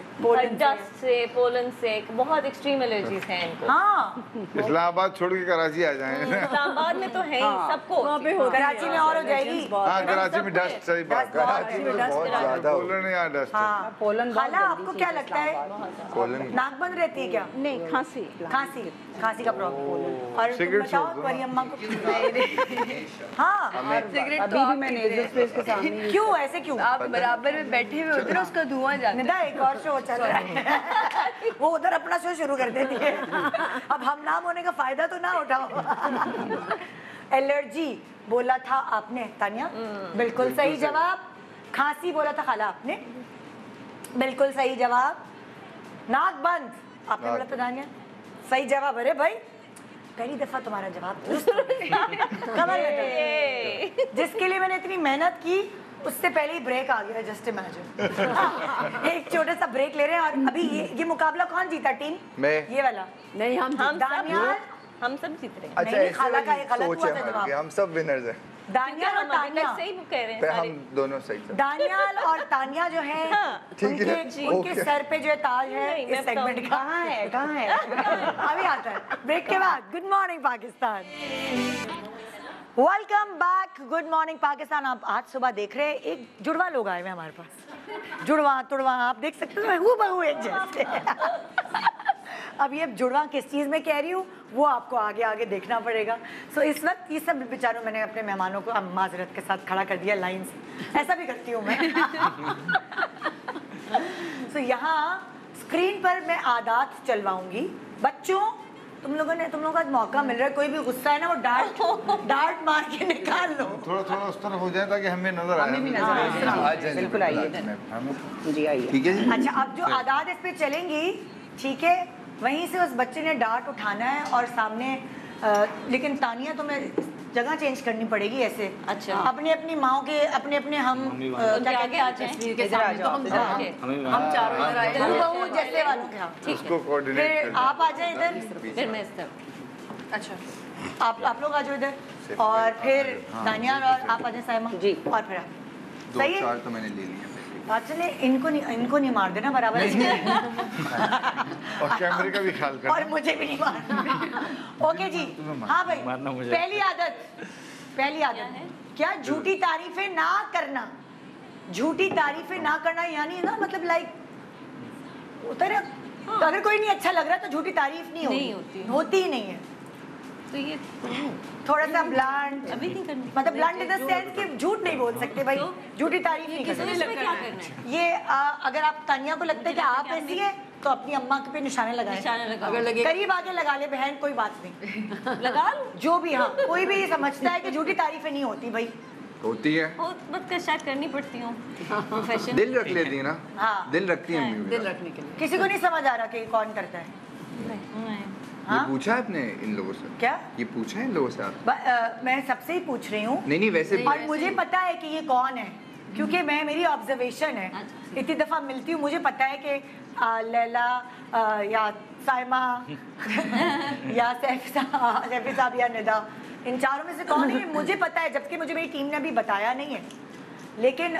डस्ट से, पोलन से, बहुत एक्सट्रीम एलर्जीज हैं इनको। हाँ, इस्लामाबाद छोड़ के कराची आ जाएंगे। इस्लामाबाद में तो है ही, सबको कराची में और हो जाएगी। हाँ, कराची में डस्ट, सही बात। कराची में बहुत ज्यादा पोलन यहाँ डस्ट है। हाँ, पोलन खाला आपको क्या लगता है, नाक बंद रहती है क्या? नहीं, खांसी। खांसी, खांसी का प्रॉब्लम। और तुम सिगरेट बताओ छोड़ दो। परियम्मा को। हाँ, सिगरेट अभी भी मैं नेजल स्प्रे इसके सामने क्यों ऐसे क्यों? आप बराबर में बैठे हुए होते ना, उसका धुआं जाता है। निदा, एक और शो चल रहा है। वो उधर अपना शो शुरू कर देती है। अब हम नाम होने का फायदा तो ना उठाओ। एलर्जी बोला था आपने तानिया, बिल्कुल सही जवाब। खांसी बोला था खाला आपने, बिल्कुल सही जवाब। नाक बंद आपने बोला था तानिया, सही जवाब। अरे भाई, पहली दफा तुम्हारा जवाब दुरुस्त हो गया। कमर में दर्द। जिसके लिए मैंने इतनी मेहनत की उससे पहले ही ब्रेक आ गया। Just imagine. एक छोटा सा ब्रेक ले रहे हैं और अभी ये मुकाबला कौन जीता टीम? मैं। ये वाला नहीं, हम दानियाल हम सब जीत रहे हैं। अच्छा नहीं, ऐसे खाला का वाली ये गलत सोच हुआ है था हमारी जवाब। कि हम सब विनर्स हैं। दानियाल और तानिया सही कह रहे हैं पे सारे। हम दोनों सही सब। दानियाल और तानिया जो है ठीक है, उनके ओके। सर पे जो है ताज है नहीं, मैं इस सेगमेंट का। कहाँ है अभी आता है ब्रेक के बाद। Good morning Pakistan, welcome back. Good morning Pakistan. आप आज सुबह देख रहे हैं एक जुड़वा लोग आए हुए हमारे पास, जुड़वा तुड़वा आप देख सकते हो, हूबहू एक जैसे। अब ये जुड़वा किस चीज़ में कह रही हूँ वो आपको आगे आगे देखना पड़ेगा। सो इस वक्त ये सब बेचारों मैंने अपने मेहमानों को माजरत के साथ खड़ा कर दिया लाइन से, ऐसा भी करती हूँ मैं। सो यहाँ स्क्रीन पर मैं आदात चलवाऊंगी। बच्चों तुम लोगों का मौका मिल रहा है, कोई भी गुस्सा है ना वो डांट मार के निकाल लो। थोड़ा थोड़ा उस तरह हो जाए ताकि हमें नजर आए। हमें भी नजर आए। बिल्कुल आइए जी, आइए। ठीक है जी। अच्छा, अब जो आदात इस पे चलेंगी, ठीक है, वहीं से उस बच्चे ने डांट उठाना है और सामने लेकिन तानिया तुम्हें जगह चेंज करनी पड़ेगी ऐसे। अच्छा। अपनी अपनी माओ के अपने अपने हम उनके आगे आ जाएं। इधर आ जाओ। हम चारों इधर आए बहू जैसे वालों के यहाँ। उसको कोऑर्डिनेट फिर आप आ जाए इधर, फिर मैं इस तरफ। अच्छा आप लोग आ जाओ इधर, और फिर दानियाल और आप आ जाए साइमा जी। और फिर आप। दो सही है। चार तो मैंने ले लिए। चले इनको नहीं मार देना बराबर। और कैमरे का भी ख्याल करना। और मुझे भी नहीं मारना। ओके जी। हाँ भाई, मारना मुझे। पहली आदत क्या? झूठी तारीफें ना करना। झूठी तारीफें ना करना यानी ना मतलब लाइक उतर तो अगर कोई नहीं अच्छा लग रहा तो झूठी तारीफ नहीं होती ही नहीं है। तो ये थोड़ा सा ब्लंट, अभी नहीं करनी। मतलब ब्लंट इन द सेंस कि झूठ नहीं बोल सकते भाई, झूठी तारीफ नहीं कर तो सकते। इसमें क्या करना है? ये अगर आप तानिया को लगता है कि आप ऐसी है तो अपनी अम्मा के पे निशाने लगाएं। निशाने लगाओ। अगर लगे करीब आके लगा ले बहन, कोई बात नहीं। लगा लो। जो भी, हाँ, कोई भी ये समझता है कि झूठी तारीफें नहीं होती भाई। होती है। बहुत मत कर, शायद करनी पड़ती हूँ प्रोफेशन। दिल रख लेती है ना। हाँ। दिल रखती है अम्मी दिल भी। रखने के लिए। किसी को नहीं समझ आ रहा कि कौन करता है। ये हाँ? पूछा है आपने इन लोगों से? क्या? ये पूछा है इन लोगों से आप? मैं सबसे ही पूछ रही हूँ। नहीं वैसे और मुझे पता है कि ये कौन है, क्योंकि मेरी ऑब्जर्वेशन है। इतनी दफ़ा मिलती हूँ, मुझे पता है कि लैला या साइमा या सैफी साहब या निदा, इन चारों में से कौन है मुझे पता है, जबकि मुझे मेरी टीम ने अभी बताया नहीं है, लेकिन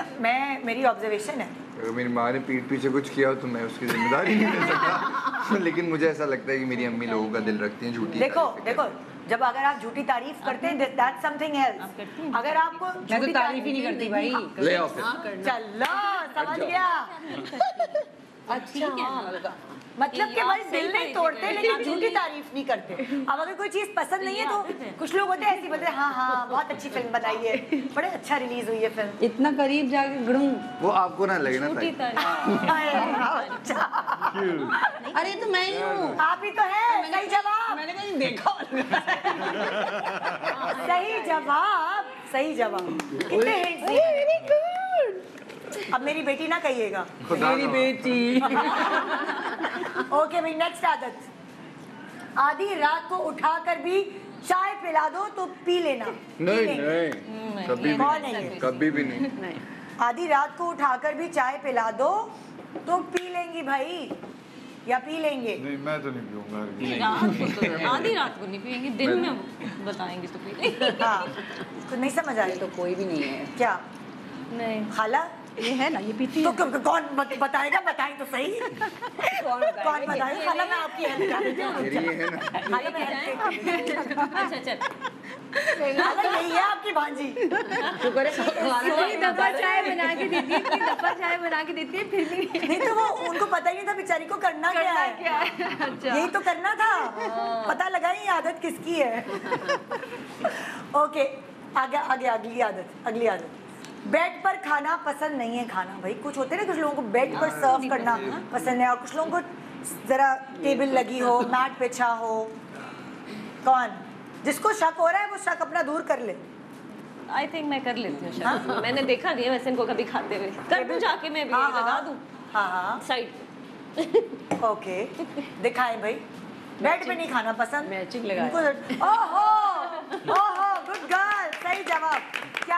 मेरी ऑब्जर्वेशन है। अगर मेरी माँ ने पीठ पीछे कुछ किया हो तो मैं उसकी जिम्मेदारी नहीं ले सकता। लेकिन मुझे ऐसा लगता है कि मेरी अम्मी लोगों का दिल रखती हैं झूठी। देखो जब अगर आप झूठी तारीफ करते हैं दैट्स समथिंग एल्स। अगर आपको मैं तो तारीफ ही नहीं करती भाई। ले आओ फिर। चलो समझ गया। अच्छा, मतलब कि भाई दिल नहीं तोड़ते लेकिन झूठी तारीफ नहीं करते। अब अगर कोई चीज पसंद नहीं है तो कुछ लोग होते हैं ऐसे बोलते हैं हाँ बहुत अच्छी फिल्म बनाई है, बड़े अच्छा रिलीज हुई है फिल्म। इतना करीब जाके गड़ूं। वो आपको ना लगे ना ताई। अच्छा, अरे तो मैं ही हूँ। आप ही तो है। सही जवाब। मैंने कहीं देखा। सही जवाब। कितने हिंट्स दिए? अब मेरी बेटी ना कहिएगा। मेरी बेटी। ओके भाई, नेक्स्ट आदत। आधी रात को उठाकर भी चाय पिला दो तो पी लेना। नहीं कभी कौन भी है ये? नहीं, कभी भी नहीं। आधी रात को उठाकर भी चाय पिला दो तो पी लेंगी भाई, या पी लेंगे। नहीं मैं तो नहीं पीऊंगा। आधी रात को नहीं पिएंगे, दिन में बताएंगे तो पी। हाँ, तो नहीं समझ आ रही तो कोई भी नहीं है। क्या? नहीं खाला ये है ना, ये पीती तो कौन बताएगा? बताएं तो सही। कौन बताएगा? खाला मैं आपकी हेल्प कर देती हूँ। मेरी ये है ना। खाला मैं हेल्प करती हूँ। अच्छा चल। खाला यही है आपकी भांजी। शुक्र है। कोई दफा चाय बना के देती है, कोई दफा चाय बना के देती है, फिर भी नहीं तो वो उनको पता ही नहीं था बेचारी को करना क्या है। अच्छा यही तो करना था। पता लगा ये आदत किसकी है। ओके, आगे अगली आदत। बेड पर खाना पसंद नहीं है खाना। भाई कुछ होते हैं ना, कुछ लोगों को बेड पर सर्व करना पसंद है और कुछ लोगों को जरा टेबल लगी हो, मैट बिछा हो। कौन? जिसको शक हो रहा है वो शक अपना दूर कर ले। आई थिंक मैं कर लेती हूँ शायद। मैंने देखा नहीं है वैसे इनको कभी खाते हुए। कर दूँ जाके मैं भी लगा दूँ हाँ साइड। ओके, दिखाएं भाई। बेड पे नहीं खाना पसंद। मैचिंग लगाया। ओहो गुड गर्ल, सही जवाब। क्या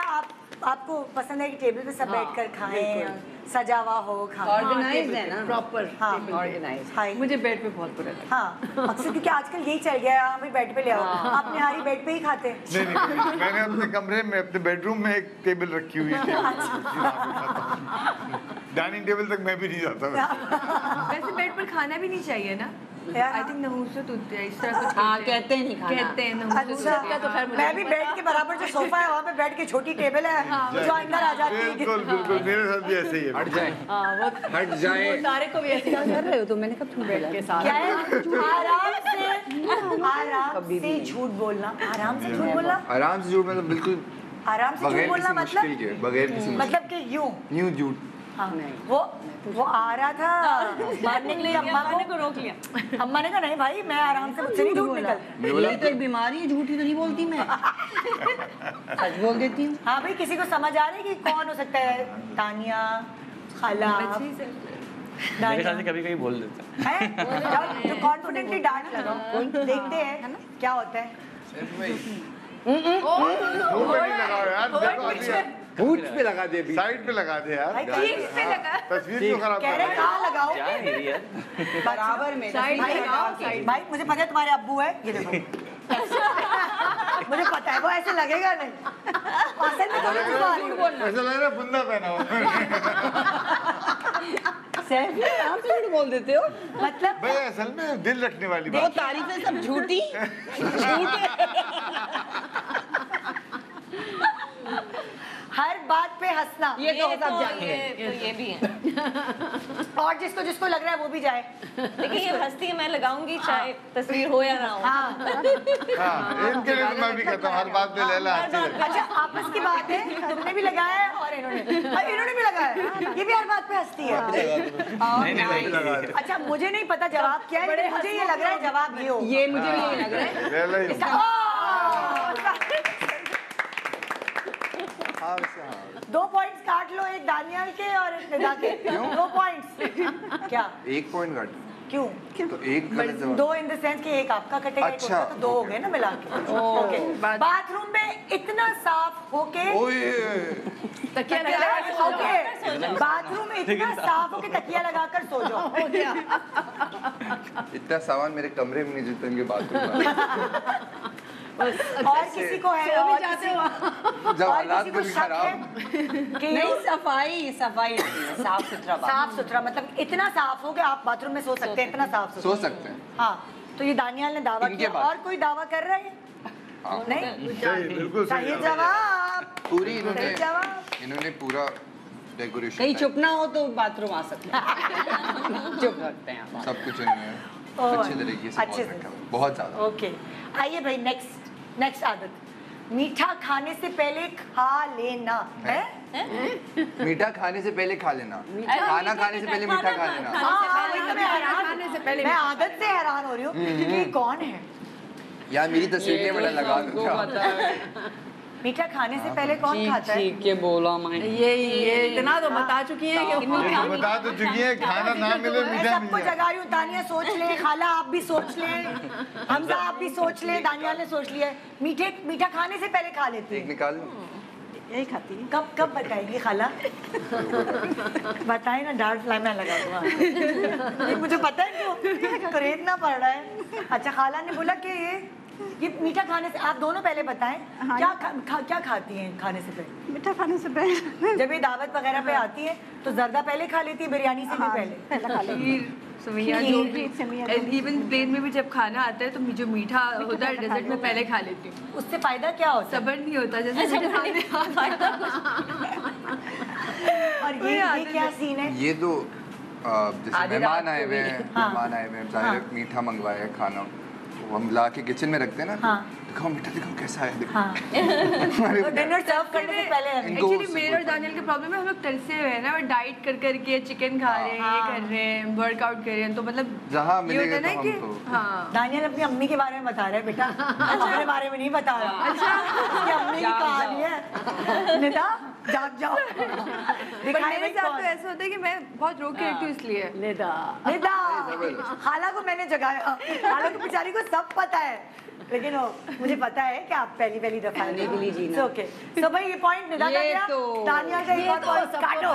आपको पसंद है कि टेबल पे सब बैठकर खाएं, सजा हुआ हो, खाना ऑर्गेनाइज्ड है ना, प्रॉपर हाँ ऑर्गेनाइज्ड। हाय मुझे बेड पे बहुत बुरा लगता हाँ अक्सर क्योंकि आजकल यही चल गया है, हम भी बेड पे ले आओ, आप निहारी बेड पे ही खाते हैं। नहीं, मैंने अपने कमरे में, अपने बेडरूम में एक टेबल रखी हुई थी, डाइनिंग टेबल तक मैं भी नहीं जाता। वैसे बेड पर खाना भी नहीं चाहिए ना, आई थिंक नहुसत होती है इस तरह कुछ। हाँ कहते हैं नहीं खाना, कहते हैं नहुसत अच्छा का, तो खैर मैं भी बेड के बराबर जो सोफा है वहाँ पे बेड की छोटी टेबल है जो अंदर आ जाती है। बिल्कुल बिल्कुल, मेरे साथ भी ऐसे ही है। हट जाए, हट जाए। तारे को भी ऐसे क्या कर रहे हो तो मैंने कब झूठ बोला के साथ क्या है आराम से झूठ बोलना, आराम से झूठ बोलना, आराम से झूठ मतलब बिल्कुल आराम से झूठ बगैर बोलना किसी मुश्किल मतलब के, बगैर किसी मुश्किल मतलब कि यूं न्यू झूठ। हाँ वो आ रहा था मारने के लिए अम्मा को रोक लिया, अम्मा ने कहा नहीं भाई मैं आराम से, मुझसे नहीं झूठ निकल। मेरी तो एक बीमारी है, झूठी तो नहीं बोलती मैं, सच बोल देती हूँ। हाँ भाई किसी को समझ आ रही है कि कौन हो सकता है, तानिया, खाला, मेरे ख्याल से कभी कभी बोल देता है। जो कॉन्फिडेंटली डांट लगाओ, देखते हैं क्या होता है। मुंह पे नहीं लगाओ यार, देखो अभी होंठ पे लगा दे, साइड पे लगा दे यार, भाई तस्वीर क्यों खराब कह कर रहे रहा है? कहाँ लगाओ क्या है यार? बराबर में भाई मुझे पता है तुम्हारे अब्बू है, ये देखो मुझे पता है वो ऐसे लगेगा नहीं, असल में थोड़ी चुपा रही हूँ। ऐसा लग रहा है बुंदा पहना हुआ। सैफ आराम से झूठ बोल देते हो, मतलब भाई असल में दिल रखने वाली वो बात। तारीफें सब झूठी हर बात पे हंसना, ये तो सब जानते हैं। ये भी है। और जिसको जिसको लग रहा है वो भी जाए। देखिए ये हंसती है, मैं लगाऊंगी चाहे तस्वीर हो या ना हो। हाँ हाँ, इनके लिए तो मैं भी कहता हूँ हर बात पे लैला हंसती रहती है। अच्छा आपस की बात है, तुमने भी लगाया है और इन्होंने भी लगाया, ये भी हर बात पे हंसती है। नहीं। अच्छा मुझे नहीं पता जवाब क्या है, मुझे ये लग रहा है जवाब ये हो, ये मुझे भी यही लग रहा है। लैला ही होगा। हाँ वैसे हाँ, 2 पॉइंट्स काट लो, एक दानियाल के और एक निदा के। 2 पॉइंट्स क्या, 1 पॉइंट काट क्यों? तो एक गलत जवाब। 2 इन द सेंस कि एक आपका कटेगा, एक अच्छा, उसका, तो 2 हो गए ना मिला के। ओके बाथरूम में इतना साफ होके ओए तकिया लगा, ओके बाथरूम में इतना साफ होके तकिया लगाकर सो जाओ। इतना सामान मेरे कमरे में नहीं जितना इनके बाथरूम में। और किसी को है, और किसी जब हालात को भी शक खराब, है कि नहीं सफाई सफाई साफ सुथरा साफ सुथरा मतलब इतना साफ हो कि आप बाथरूम में सो सकते हैं, इतना साफ सो सुथरा। सकते हैं। हाँ तो ये दानियाल ने दावा इनके किया, बाद। और कोई दावा कर रहा है? हाँ। नहीं, सही, बिल्कुल सही सही जवाब। जवाब, पूरी सही जवाब। इन्होंने पूरा डेकोरेशन, कहीं चुप ना हो तो बाथरूम आ सकते हैं। चुप रखते हैं आप। सब कुछ इन्होंने अच्छे तरीके से अच्छे बहुत से। रखा हुआ, बहुत ज्यादा। ओके आइए भाई नेक्स्ट आदत, मीठा खाने से पहले खा लेना है। मीठा खाने से पहले खा लेना, खाना खाने से पहले मीठा खा लेना। हाँ, वही तो मैं आदत से हैरान हो रही हूँ कि ये कौन है। यार मेरी तस्वीर नहीं बड़ा लगा दूंगा। मीठा खाने से पहले कौन खाता है? ठीक के बोला मैं, ये इतना तो बता चुकी है कि ये तो बता तो चुकी है, खाना ना मिले मैं मीठा सबको मिल जाए। जगा रही हूँ, तानिया सोच ले, खाला आप भी सोच लें, हमजा आप भी सोच लें, दानियाल ने सोच लिया है। मीठा खाने से पहले खा लेती एक है। निकाल लूं? यही खाती है। कब बताएगी खाला? बताए ना, डार्क फ्लाई में लगा हुआ। ये मुझे पता है क्यों खरीदना पड़ रहा है। अच्छा खाला ने बोला कि ये मीठा खाने से, आप दोनों पहले बताएं हाँ, क्या खाती हैं खाने से पहले? मीठा खाने से पहले जब ये दावत वगैरह पे आती है तो जर्दा पहले खा लेती है, बिरयानी से भी पहले? पहले खा लेती खीर सवैया जो भी, इवन प्लेन में भी जब खाना आता है तो जो मीठा होता है डेजर्ट में पहले खा लेती हूँ। उससे फायदा क्या होता है? सब्र नहीं होता जैसे मुझे खाने और ये क्या सीन है? ये तो जैसे मेहमान आए हुए हैं, हाँ। मेहमान आए हुए हैं, जाहिर है मीठा मंगवाया है खाना, तो हम ला के किचन में रखते हैं ना, हाँ। दिखाओ मीठा, दिखाओ कैसा है, दिखाओ। हाँ। तो डिनर सर्व करने से पहले इनको एक्चुअली उससे मेरे और कोई दानियल के प्रॉब्लम है, हम लोग तरसे हुए हैं ना, डाइट कर करके चिकन खा रहे हैं, ये कर रहे हैं, वर्कआउट कर रहे हैं, तो मतलब जहाँ ये मिलेगा होता है ना तो कि हम तो हाँ दानियल अपनी अम्मी के बारे में बता रहे हैं बेटा, हमारे बारे में नहीं बता रहा। अच्छा उसकी अम्मी की कहानी है। निदा जाग जाओ। पर मेरे साथ तो ऐसा होता है कि मैं बहुत रोक के रखती हूँ इसलिए। निदा खाला को मैंने जगाया, खाला को बेचारी को सब पता है, लेकिन वो मुझे पता है कि आप पहली दफा निकली जी ना। ओके तो भाई ये पॉइंट निकाला गया। तानिया का एक और पॉइंट काटो।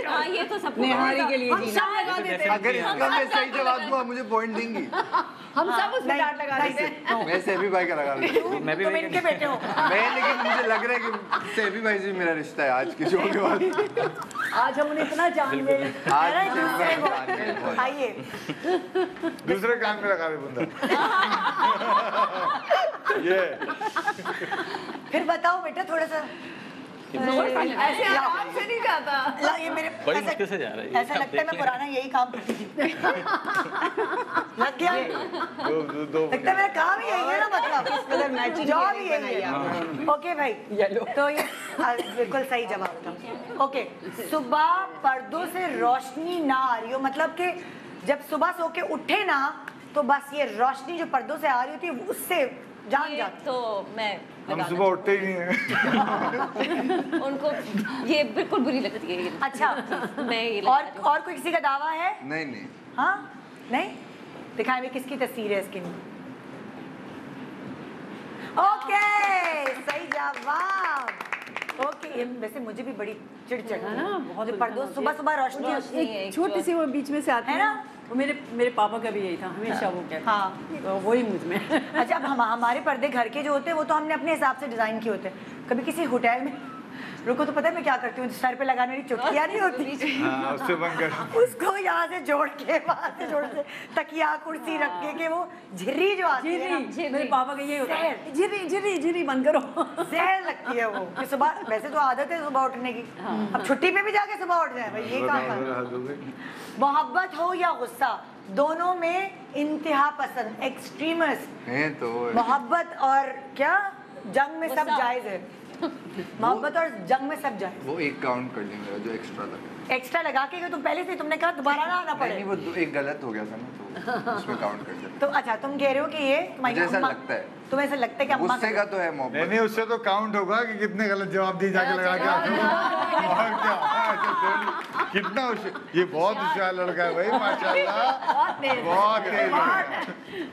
हाँ ये तो सब निहारी के लिए हम जी सब लगा देते हैं। अगर इसका मैं सही जवाब दूंगा मुझे पॉइंट देंगी। हम सब उसमें डांट लगा देते हैं। मैं सेबी भाई का लगा देता हूँ। मैं भी तुम इनके बेटे हो। मैं लेकिन मुझे लग रहा है कि सेबी भाई से मेरा रिश्ता है आज के शो के बाद। आज हम उन्हें इतना जान गए। आज अरे से दूसरे को। बहुत- आइए दूसरे कान में लगा दे बंदा। ये फिर बताओ बेटा थोड़ा सा ऐसे आराम से नहीं जाता। ला ये मेरे बड़ी ऐसा- मुश्किल से जा रहा है ये, ऐसा आप लगता है मैं देख पुराना यही काम करती थी। लग गया दो लगता है मेरा काम ही यही है ना, मतलब मैचिंग जॉब ही यही है। ओके भाई तो ये बिल्कुल सही जवाब था। ओके सुबह पर्दों से रोशनी ना आ रही हो, मतलब कि जब सुबह सो के उठे ना तो बस ये रोशनी जो पर्दों से आ रही होती है उससे जान ये जाती। तो मैं हम सुबह उठते ही नहीं है। उनको ये बिल्कुल बुरी लगती है ये। अच्छा मैं ये और कोई किसी का दावा है? नहीं नहीं हाँ नहीं दिखाएं भी किसकी तस्वीर है इसकी। ओके सही जवाब। ओके वैसे मुझे भी बड़ी चिड़चिड़ है ना, बहुत पर्दों सुबह सुबह रोशनी होती है। एक छोटी सी वो बीच में से आती है है ना? ना, वो मेरे पापा का भी यही था, हमेशा वो कहते हाँ तो वही मुझ में। अच्छा अब हमारे पर्दे घर के जो होते हैं वो तो हमने अपने हिसाब से डिजाइन किए होते हैं। कभी किसी होटल में रुको तो पता है मैं क्या करती हूँ, सर पे लगाने वाली चुटकियाँ नहीं होती, हाँ उससे बंद कर। उसको यहाँ से जोड़ के वहाँ से जोड़ के तकिया कुर्सी रख के वो झिर्री जो आती है ना, झिर्री मेरे पापा का यही होता है, झिर्री बंद करो। जहर लगती है वो कि सुबह, वैसे तो आदत है सुबह उठने की, अब छुट्टी पे भी जाके सुबह उठ जाए भाई ये काम। मोहब्बत हो या गुस्सा दोनों में इंतहा पसंद एक्सट्रीमर्स हैं तो मोहब्बत और क्या जंग में सब जायज है। मोहब्बत और जंग में सब जायज। वो एक काउंट कर लेंगे जो एक्स्ट्रा लगा। एक्स्ट्रा लगा के तुम पहले से तुमने कहा दोबारा ना आना पड़े। नहीं वो एक गलत हो गया था ना तो उसमें काउंट कर लेते। तो अच्छा तुम कह रहे हो कि ये मुझे ऐसा लगता है। तुम्हें ऐसा लगता है कि अम्मा गुस्से का तो है मोहब्बत। नहीं उससे तो काउंट होगा कि कितने गलत जवाब दिए जाके लगा के आते हो। और क्या ऐसे थोड़ी- कितना ये बहुत होशियार लड़का है भाई माशाल्लाह, बहुत तेज है।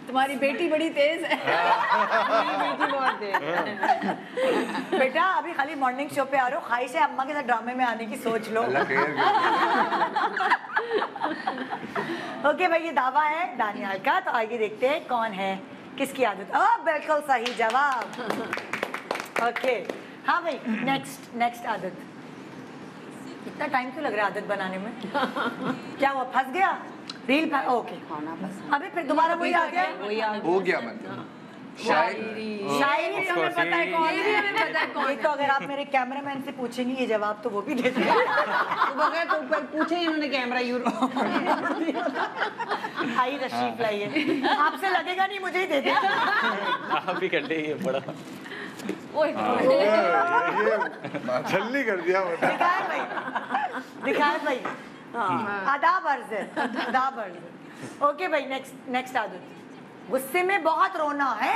तुम्हारी बेटी बड़ी तेज है। मेरी बेटी बहुत तेज है। बेटा अभी खाली मॉर्निंग शो पे आ रहे हो, ख्वाहिश है अम्मा के साथ ड्रामे में आने की सोच लो। अल्लाह खैर ओके भाई ये दावा है दानियाल का, तो आगे देखते हैं कौन है किसकी आदत। बिल्कुल सही जवाब। ओके हाँ भाई नेक्स्ट आदत। इतना टाइम क्यों लग रहा है आदत बनाने में? क्या हुआ फंस गया रील? ओके अभी फिर दोबारा वही आ गया। हो गया मतलब शायरी शायरी हमें पता है कौन है, हमें पता है कौन है। तो अगर आप मेरे कैमरामैन से पूछेंगे ये जवाब तो वो भी दे देंगे। बगैर तो पूछे इन्होंने कैमरा यूरो। आई तशरीफ लाइए, आपसे लगेगा नहीं मुझे ही दे देंगे। आप ही कर ले ये बड़ा। ये छल्ली कर दिया मतलब। दिखाए भाई आदाब अर्ज है, आदाब अर्ज है। ओके भाई नेक्स्ट आदत। गुस्से में बहुत रोना है।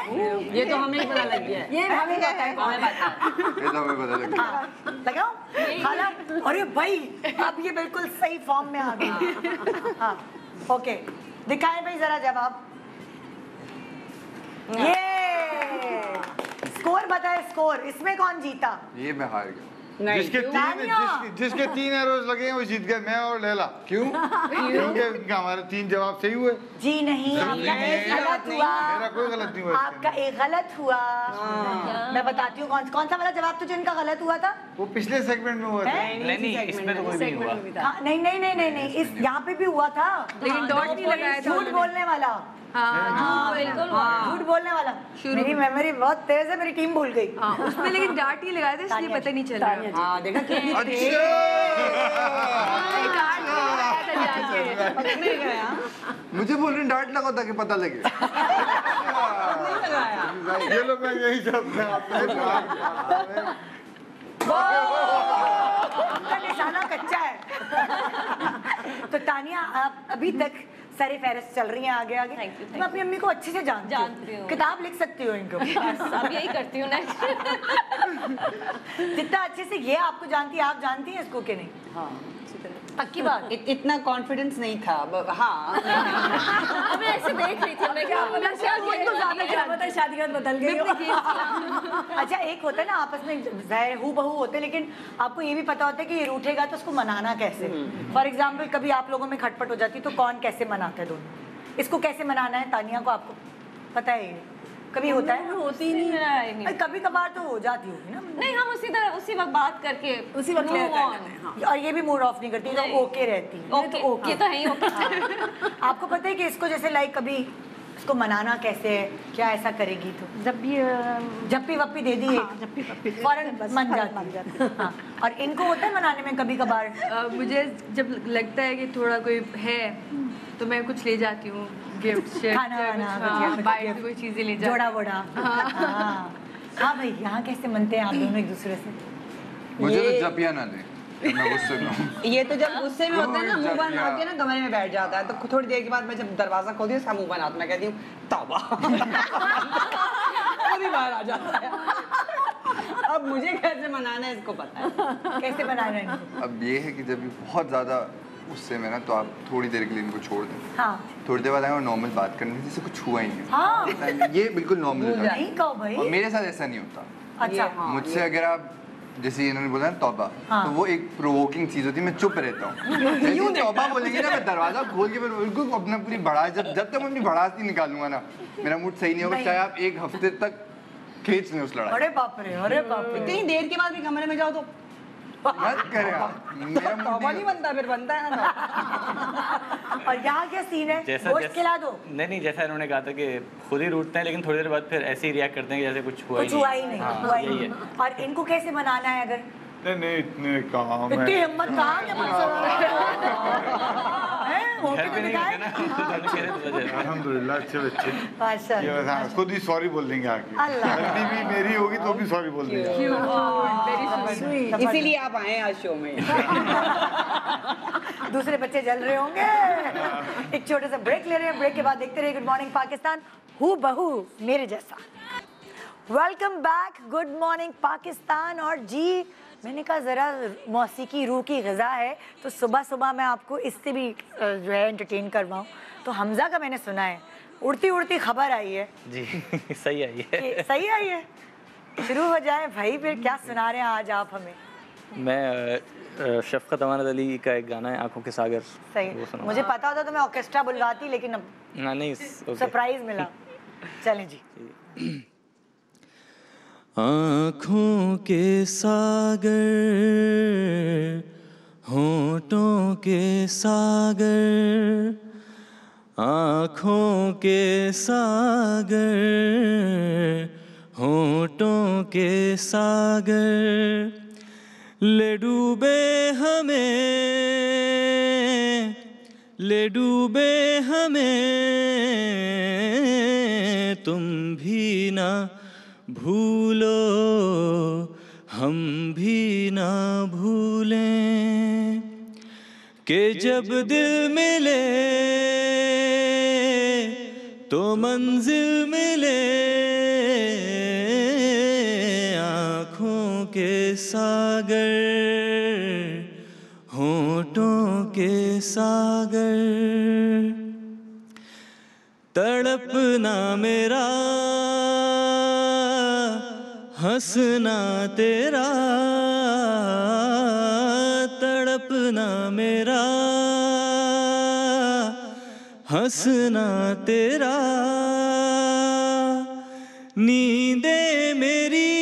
ये तो हमें ही पता लग गया है। ये हमें पता है कौन है। ये तो हमें पता लगा। लगाओ खाला। अरे भाई अब ये बिल्कुल सही फॉर्म में आ गई। हाँ ओके दिखाएं भाई जरा जवाब। ये स्कोर बताए स्कोर, इसमें कौन जीता? ये मैं हार गया। जिसके 3 एरोज लगे हैं वो जीत गए, मैं और लैला। क्यों? क्योंकि हमारे 3 जवाब सही हुए। जी नहीं आपका एक गलत हुआ। मेरा कोई गलत नहीं हुआ। आपका एक गलत हुआ। मैं बताती हूँ कौन सा वाला जवाब तुझे इनका गलत हुआ था। वो पिछले सेगमेंट में हुआ था। नहीं इसमें तो कोई नहीं हुआ। हाँ, नहीं इस यहाँ पे भी हुआ था, लेकिन डॉट नहीं लगाया था झूठ बोलने वाला। हाँ बिल्कुल झूठ बोलने वाला। मेरी मेमोरी बहुत तेज है, मेरी टीम भूल गई। उसमें लेकिन डांट ही लगाए थे इसलिए पता नहीं चल रहा। हाँ देखा कितनी मुझे बोल रहे डांट लगाओ ताकि पता लगे। ये लो मैं यही चाहता निशाना कच्चा है। तो तानिया आप अभी तक सारी फहरिस्त चल रही हैं आगे आगे। तुम अपनी अम्मी को अच्छे से जानती हो, किताब लिख सकती हो इनको। अब यही करती हूँ जितना अच्छे से ये आपको जानती है आप जानती हैं इसको कि नहीं? हाँ अच्छी तरह। पक्की बात। इतना कॉन्फिडेंस नहीं था। हाँ मैं ऐसे देख रही थी, मैं क्या पता शादी के बाद बदल गई। अच्छा, एक होता है ना आपस में ज़ाहिर हूँ बहू होते हैं, लेकिन आपको ये भी पता होता है कि ये रूठेगा तो उसको मनाना कैसे। फॉर एग्जाम्पल कभी आप लोगों में खटपट हो जाती तो कौन कैसे मनाता है दोनों? इसको कैसे मनाना है तानिया को आपको पता है? ये कभी होता है? होती ही नहीं। कभी कभार तो हो जाती होगी ना। नहीं, हम उसी वक्त बात करके उसी वक्त move लेते on। हैं। और ये भी मूड ऑफ नहीं करती, तो ओके रहती है। ओके, ये तो है ही ओके। आपको पता है कि इसको जैसे लाइक कभी इसको मनाना कैसे है, क्या ऐसा करेगी तो जब भी जप्पी वप्पी दे दी फौरन मन जाती है। हाँ। और इनको होता है मनाने में कभी कभार? मुझे जब लगता है कि थोड़ा कोई है तो मैं कुछ ले जाती हूँ, गिफ्ट, खाना बाहर से कोई चीजें ले जाती जोड़ा वोड़ा। हाँ भाई, यहाँ कैसे मनते हैं आप दोनों एक दूसरे से? मुझे तो जपिया ना दे, मैं गुस्से में हूँ। ये तो जब गुस्से में होता है ना, मुंह बना के ना कमरे में बैठ जाता है, तो थोड़ी देर के बाद मैं जब दरवाजा खोलती हूँ उसका मुंह बनाता, मैं कहती हूँ तौबा। अभी बाहर आ जाता है। अब मुझे कैसे मनाना है इसको पता है। कैसे बनाना है इनको? अब ये है कि जब ये बहुत ज़्यादा उससे में ना, तो आप थोड़ी देर के लिए इनको छोड़ दें। हाँ। थोड़ी देर बाद आए और नॉर्मल बात करने जैसे कुछ हुआ ही नहीं। हाँ। ये बिल्कुल नॉर्मल है। नहीं कहो भाई। और मेरे साथ ऐसा नहीं होता। अच्छा। मुझसे अगर आप जैसे इन्होंने बोला ना तौबा, तो वो एक प्रोवोकिंग चीज होती है, मैं चुप रहता हूँ। तौबा बोलेंगे ना, मैं दरवाजा खोल के बिल्कुल अपना पूरी भड़ास, जब तक मैं अपनी भड़ास नहीं निकालूंगा ना, मेरा मूड सही नहीं होगा, चाहे आप एक हफ्ते तक खींच लें उस लड़ाई। अरे बाप रे, अरे बाप रे। इतनी देर के बाद भी कमरे में जाओ तो मत करें आप। मेरा तौबा नहीं बनता, फिर बनता है ना। और यहाँ क्या सीन है? गोश्त खिला दो। नहीं, जैसा इन्होंने कहा था कि खुद ही रूठते हैं, लेकिन थोड़ी देर बाद फिर ऐसे ही रिएक्ट करते हैं कि जैसे कुछ हुआ ही नहीं। हुआ ही नहीं। और इनको कैसे मनाना है? अगर नहीं इतने काम है, इतनी हिम्मत कहाँ के घर पे नहीं करते ना, अल्हम्दुलिल्लाह अच्छे बच्चे। माशाल्लाह। ये बस खुद ही सॉरी बोल देंगे आके। गलती भी मेरी होगी तो भी सॉरी बोल देंगे। इसीलिए आप आए आज शो में। दूसरे बच्चे जल रहे होंगे। एक छोटे सा ब्रेक ले रहे हैं, ब्रेक के बाद देखते रहिए गुड मॉर्निंग पाकिस्तान, हूँ बहू मेरे जैसा। Welcome back, good morning Pakistan. और जी मैंने कहा ज़रा मौसीकी रूह की ग़िज़ा है, तो सुबह सुबह मैं आपको इससे भी जो है एंटरटेन करवाऊँ। तो हमज़ा का मैंने सुना है उड़ती उड़ती खबर आई है। जी सही आई है। सही आई है? शुरू हो जाए भाई, फिर क्या सुना रहे हैं आज आप हमें? मैं शफ़क़त अमानत अली का एक गाना है आँखों के सागर। सही, मुझे पता होता तो मैं ऑर्केस्ट्रा बुलवाती, लेकिन अब नहीं सरप्राइज मिला। चलें जी। आँखों के सागर, होठों के सागर, आँखों के सागर, होठों के सागर, ले डूबे हमें, ले डूबे हमें, तुम भी ना भूलो, हम भी ना भूलें, कि जब दिल मिले तो मंजिल मिले, आँखों के सागर, होठों के सागर, तड़पना मेरा, हंसना तेरा, तड़पना मेरा, हंसना तेरा, नींदे मेरी,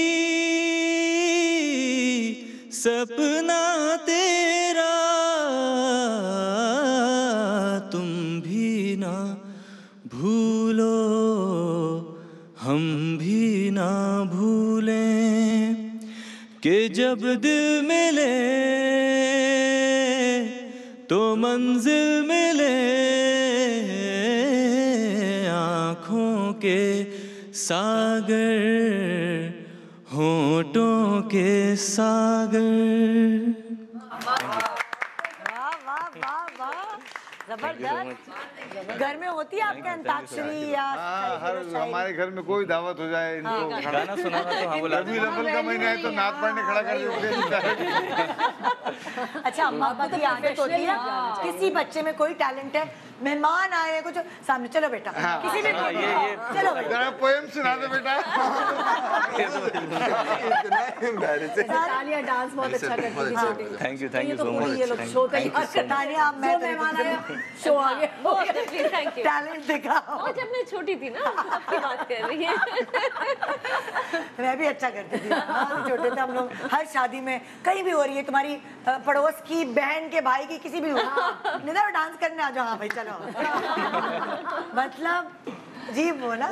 सपना तेरा, तुम भी ना भूलो, हम भी ना भूलें, कि जब दिल मिले तो मंजिल मिले, आँखों के सागर, होठों के सागर। वाह वाह वाह वाह, जबरदस्त। घर में होती है आपके अंताक्षरी या हमारे घर में कोई दावत हो जाए इनको गाना सुना तो हाँ बोला रबी अव्वल का महीना है तो नाच पढ़ने खड़ा कर देते हैं। अच्छा अम्मा अब्बा की आदत होती है किसी बच्चे में कोई टैलेंट है, मेहमान आए कुछ सामने, चलो बेटा किसी भी चलो जरा पोएम सुना दो बेटा। तालिया डांस बहुत अच्छा करती थी छोटी। Thank you so much. ये लोग शो तैयार तानिया आप मैं शो आ गया। Thank you. टैलेंट दिखाओ। और जब मैं छोटी थी ना आपकी बात कर रही है। मैं भी अच्छा करती थी, छोटे थे हम लोग, हर शादी में कहीं भी हो रही है, तुम्हारी पड़ोस की बहन के भाई की किसी भी निधर डांस करने आ जाओ। हाँ भाई चलो मतलब जी वो ना।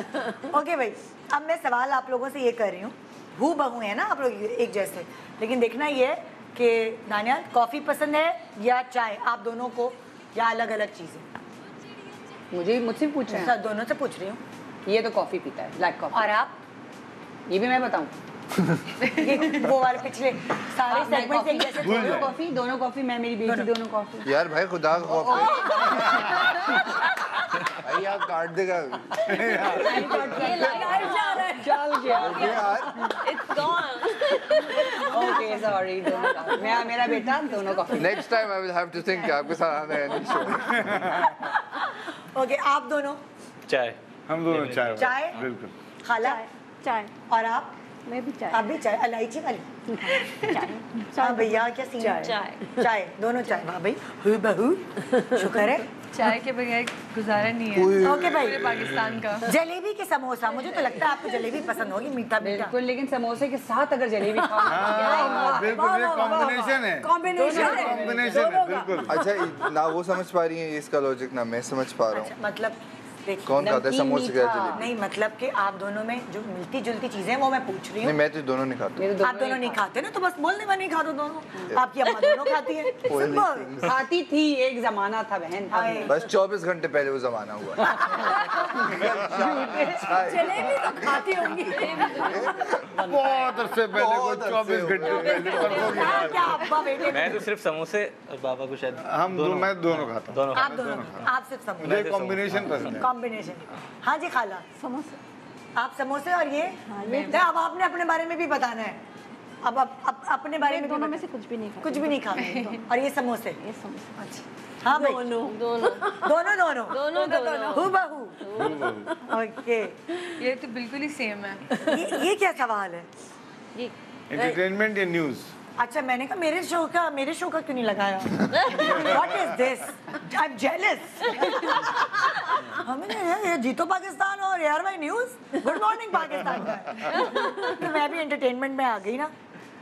ओके भाई, अब मैं सवाल आप लोगों से ये कर रही हूँ, हू बहू है ना आप लोग एक जैसे, लेकिन देखना ये है कि दानियाल कॉफी पसंद है या चाय, आप दोनों को, या अलग अलग चीजें? मुझसे पूछ रहे हैं? दोनों से पूछ रही हूँ। ये तो कॉफी पीता है, ब्लैक कॉफी। और आप? ये भी मैं बताऊं? ये वो वाले पिछले सारे सेगमेंट एक जैसे। दोनों कॉफी मैं, मेरी बेटी दोनों कॉफी। यार भाई खुदा भाई आप काट देगा चल गया यार। Okay sorry. मेरा बेटा दोनों coffee. Next time I will have to think आपके साथ आना है नहीं शो। ओके आप दोनों? चाय। हम दोनों चाय। चाय बिल्कुल। खाला? चाय। और आप? मैं भी चाय। आप भी चाय, इलायची वाली? हाँ भैया क्या सीन है? चाय दोनों चाय। वाह भाई हु बहू, शुक्र है। चाय के बगैर गुजारा नहीं है। ओके भाई, पूरे पाकिस्तान का। जलेबी के समोसा, मुझे तो लगता है आपको जलेबी पसंद होगी, मीठा मीठा। बिल्कुल, लेकिन समोसे के साथ अगर जलेबी खाओ। बिल्कुल ये कॉम्बिनेशन है। कॉम्बिनेशन है बिल्कुल। अच्छा ना वो समझ पा रही है इसका लॉजिक, ना मैं समझ पा रहा हूँ। मतलब कौन खाता है समोसे क्या जलेबी? नहीं मतलब कि आप दोनों में जो मिलती जुलती चीजें हैं वो मैं पूछ रही हूँ। नहीं मैं तो दोनों नहीं खाता। आप दोनों नहीं खाते ना, तो बस बोलने में नहीं खाते दोनों। आपकी अम्मा दोनों खाती है। खाती थी, एक जमाना था बहन। बस 24 घंटे पहले वो जमाना हुआ। जलेबी तो खाती होंगी बहुत अरसे पहले, 24 घंटे पहले। क्या अब्बा बेटे? मैं तो सिर्फ समोसे और बाबा को शायद मैं दोनों खाता हूँ। आप दोनों? आप सिर्फ समोसे? मुझे कॉम्बिनेशन पसंद है। कॉम्बिनेशन। हाँ जी खाला? समोसे। आप समोसे और ये? अब आपने अपने बारे में भी बताना है। अब अपने बारे में दोनों में से कुछ भी नहीं कुछ भी नहीं खाते। और ये समोसे? ये समोसे। अच्छा हाँ भाई दोनों हू बहू। ओके ये तो बिल्कुल ही सेम है। ये क्या सवाल है? एंटरटेनमेंट या न्यूज़? अच्छा मैंने कहा मेरे शो का क्यों नहीं लगाया? What is this? I'm jealous. हमने ये जीतो पाकिस्तान और यार भाई न्यूज़, गुड मॉर्निंग पाकिस्तान का। तो मैं भी एंटरटेनमेंट में आ गई ना।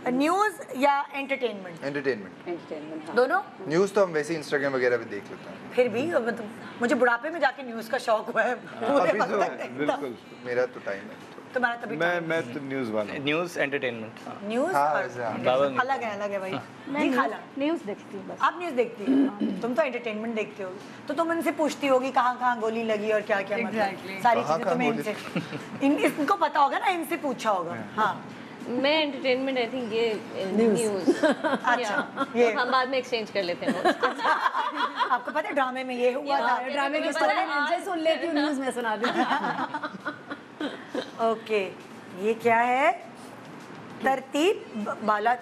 न्यूज़ या एंटरटेनमेंट? एंटरटेनमेंट दोनों। न्यूज़ तो हम वैसे इंस्टाग्राम वगैरह भी देख लेते हैं। फिर भी मतलब मुझे बुढ़ापे में जाके न्यूज़ का शौक हुआ है। अभी तो बिल्कुल मेरा तो टाइम है। तुम्हारा तभी मैं तो न्यूज़ वाला। News entertainment. न्यूज़ अलग है भाई। मैं न्यूज़ देखती हूँ बस। आप न्यूज़ देखती हो? तुम तो एंटरटेनमेंट देखते हो, तो तुम इनसे पूछती होगी कहाँ गोली लगी और क्या क्या मतलब सारी चीजें तुम्हें इनसे इनको पता होगा ना, इनसे पूछा होगा। हाँ मैं एंटरटेनमेंट आई थिंक ये न्यूज़। अच्छा ये हम बाद में एक्सचेंज कर लेते हैं। आपको पता है ड्रामे में ये हुआ था? ड्रामे की स्टोरी मुझे सुन लेती हूँ, न्यूज़ में सुना देती हूँ। ओके ये क्या है? तरतीब बिला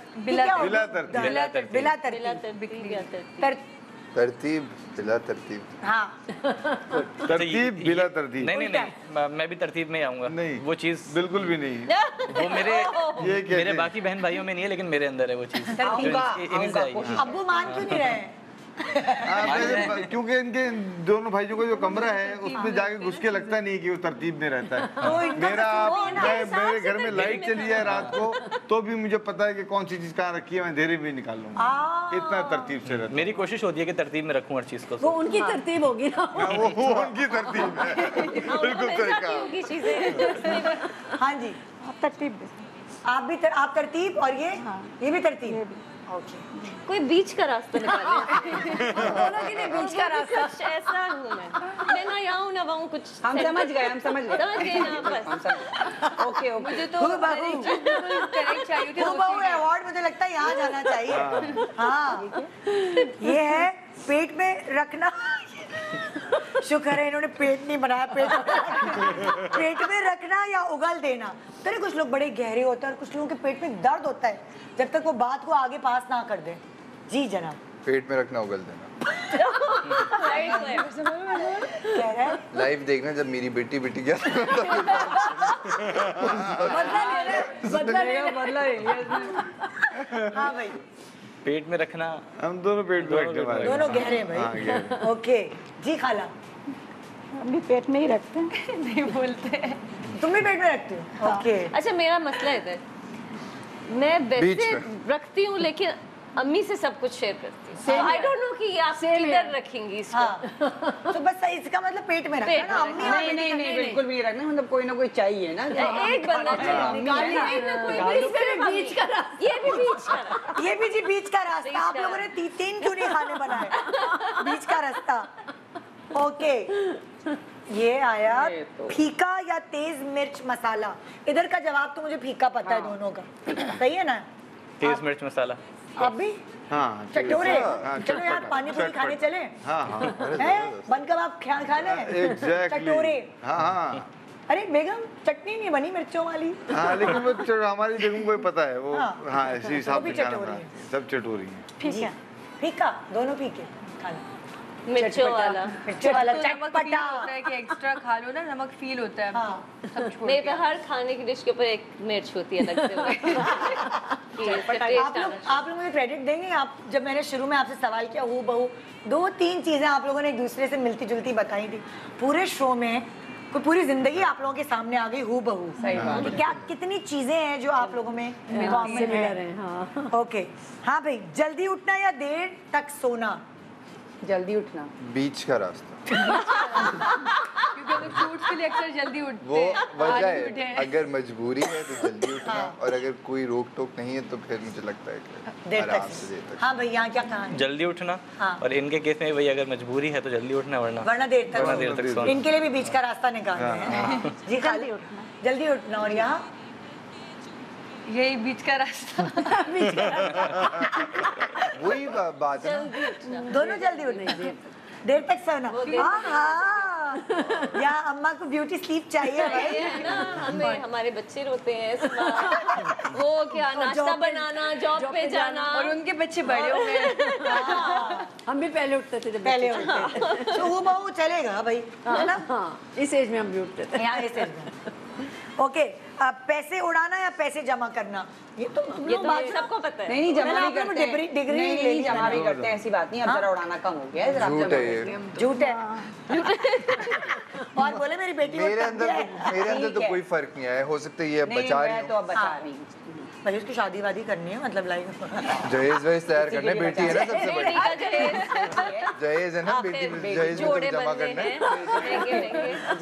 तरतीब। हाँ तरतीब बिला तरतीब। नहीं मैं भी तरतीब में आऊंगा। नहीं वो चीज बिल्कुल भी नहीं। वो मेरे बाकी बहन भाइयों में नहीं है, लेकिन मेरे अंदर है वो चीज। अब्बू मान क्यों नहीं रहे? क्योंकि इनके दोनों भाइयों का जो कमरा है उसमें जाके घुस के लगता नहीं कि वो तरतीब में रहता है। मेरे घर में लाइट चली है रात को तो भी मुझे पता है कि कौन सी चीज कहाँ रखी है, मैं अंधेरे में निकाल लूंगा। इतना तरतीब से रहता। मेरी कोशिश होती है कि तरतीब में रखूं हर चीज को। वो उनकी तरतीब होगी ना। वो उनकी तरतीब है। बिल्कुल सही कहा। हाँ जी आप तरतीब। आप तरतीब और ये भी तरतीब। ओके कोई बीच का रास्ता निकालें। दोनों के लिए बीच का रास्ता। ऐसा हूँ मैं ना यहाँ ना वहाँ कुछ। हम समझ गए ना बस। ओके मुझे तो करेक्ट चाहिए थी। अवार्ड मुझे लगता है यहाँ जाना चाहिए। हाँ ये है पेट में रखना। शुक्र है इन्होंने पेट नहीं बनाया, पेट में रखना या उगल देना। तो कुछ लोग बड़े गहरे होते हैं और कुछ लोगों के पेट में दर्द होता है जब तक वो बात को आगे पास ना कर दे। जी जनाब। पेट में रखना उगल देना। लाइव देखना जब मेरी बेटी क्या बदला ले लिया। हाँ भाई, पेट में रखना, हम दोनों पेट में रखने वाले, दोनों गहरे हैं भाई। ओके जी खाला, हम भी पेट में ही रखते हैं। नहीं बोलते। तुम भी पेट में रखती हो? ओके। अच्छा मेरा मसला इधर, मैं वैसे रखती हूँ लेकिन अम्मी से सब कुछ शेयर करती हूँ। आई डोंट नो कि आप किधर रखेंगी इसको। हाँ। तो बस इसका मतलब पेट में रखना ना अम्मी। नहीं बिल्कुल भी रखना, मतलब कोई ना कोई चाहिए ना, एक बंदा चाहिए, ये भी जी बीच का रास्ता। आप लोगों ने 3 क्यों नहीं खाने बनाए? बीच का रास्ता। ओके, ये आया फीका या तेज मिर्च मसाला। इधर का जवाब तो मुझे फीका पता है दोनों का, सही है ना? तेज मिर्च मसाला। आप भी? हाँ, चटोरे। चलो यार पानी पूरी खाने चले। हाँ हैं? बन कबाब खाना है? चटोरे। हाँ। अरे बेगम चटनी नहीं बनी मिर्चों वाली। हाँ लेकिन वो हमारी बेगम को पता है वो। हाँ ऐसे हिसाब से खाना बनाते हैं, सब चटोरी हैं। ठीक है, फीका, दोनों फीके खाना। मिर्चों वाला चटपटा होता है कि एक्स्ट्रा खा लो ना, नमक फील होता है। सब छोड़ मेरे पे हर खाने की डिश के ऊपर एक मिर्च होती है लगते हुए। आप लोग मुझे क्रेडिट देंगे? आप जब मैंने शुरू में आपसे सवाल किया हूँ बहू, 2-3 चीजें आप लोगों ने एक दूसरे से मिलती जुलती बताई थी। पूरे शो में कोई पूरी जिंदगी आप लोगों के सामने आ गई हूँ बहू। सही बात। क्या कितनी चीजें हैं जो आप लोगों में कॉमन है? ओके हाँ भाई, जल्दी उठना या देर तक सोना? जल्दी उठना। बीच का रास्ता। क्योंकि लोग शूट्स के लिए अक्सर जल्दी उठते वो हैं। वजह है, अगर मजबूरी है तो जल्दी उठना। और अगर कोई रोक टोक नहीं है तो फिर मुझे लगता है कि देर आराम से देर तक। हाँ भाई, यहाँ क्या कहा है? जल्दी उठना। और इनके केस में वही, अगर मजबूरी है तो जल्दी उठना, वरना देर तक सोना। इनके लिए भी बीच का रास्ता निकालना है। जी खाली उठना, जल्दी उठना। और यहाँ यही बीच का रास्ता। वही बात है ना, दोनों जल्दी उठना, देर तक सोना। हाँ, या अम्मा को ब्यूटी स्लीप चाहिए है ना, हमें हमारे बच्चे रोते हैं सुबह, वो क्या नाश्ता बनाना, जॉब पे जाना, और उनके बच्चे बड़े हो गए। हम भी पहले उठते थे जब पहले उठते। तो वो बहू चलेगा भाई, है ना? इस एज में हम भी उठते थे। यहाँ इस एज में। ओके, पैसे उड़ाना या पैसे जमा करना? ये तो सबको पता है। नहीं जमा नहीं करते, डिग्री नहीं जमा भी करते हैं, ऐसी बात नहीं। अब जरा उड़ाना कम हो गया है, जरा झूठ है ये। झूठ है। और बोले मेरी बेटी मेरे अंदर तो कोई फर्क नहीं आया। हो सकता है ये अब बचा रही तो अब बचा रही भाई, उसकी शादी वादी करनी है, मतलब लाइक जहेज वहेज तैयार करने, बेटी है ना सबसे बड़ी। जहेज है ना बेटी, जहेज में तो जमा करना है।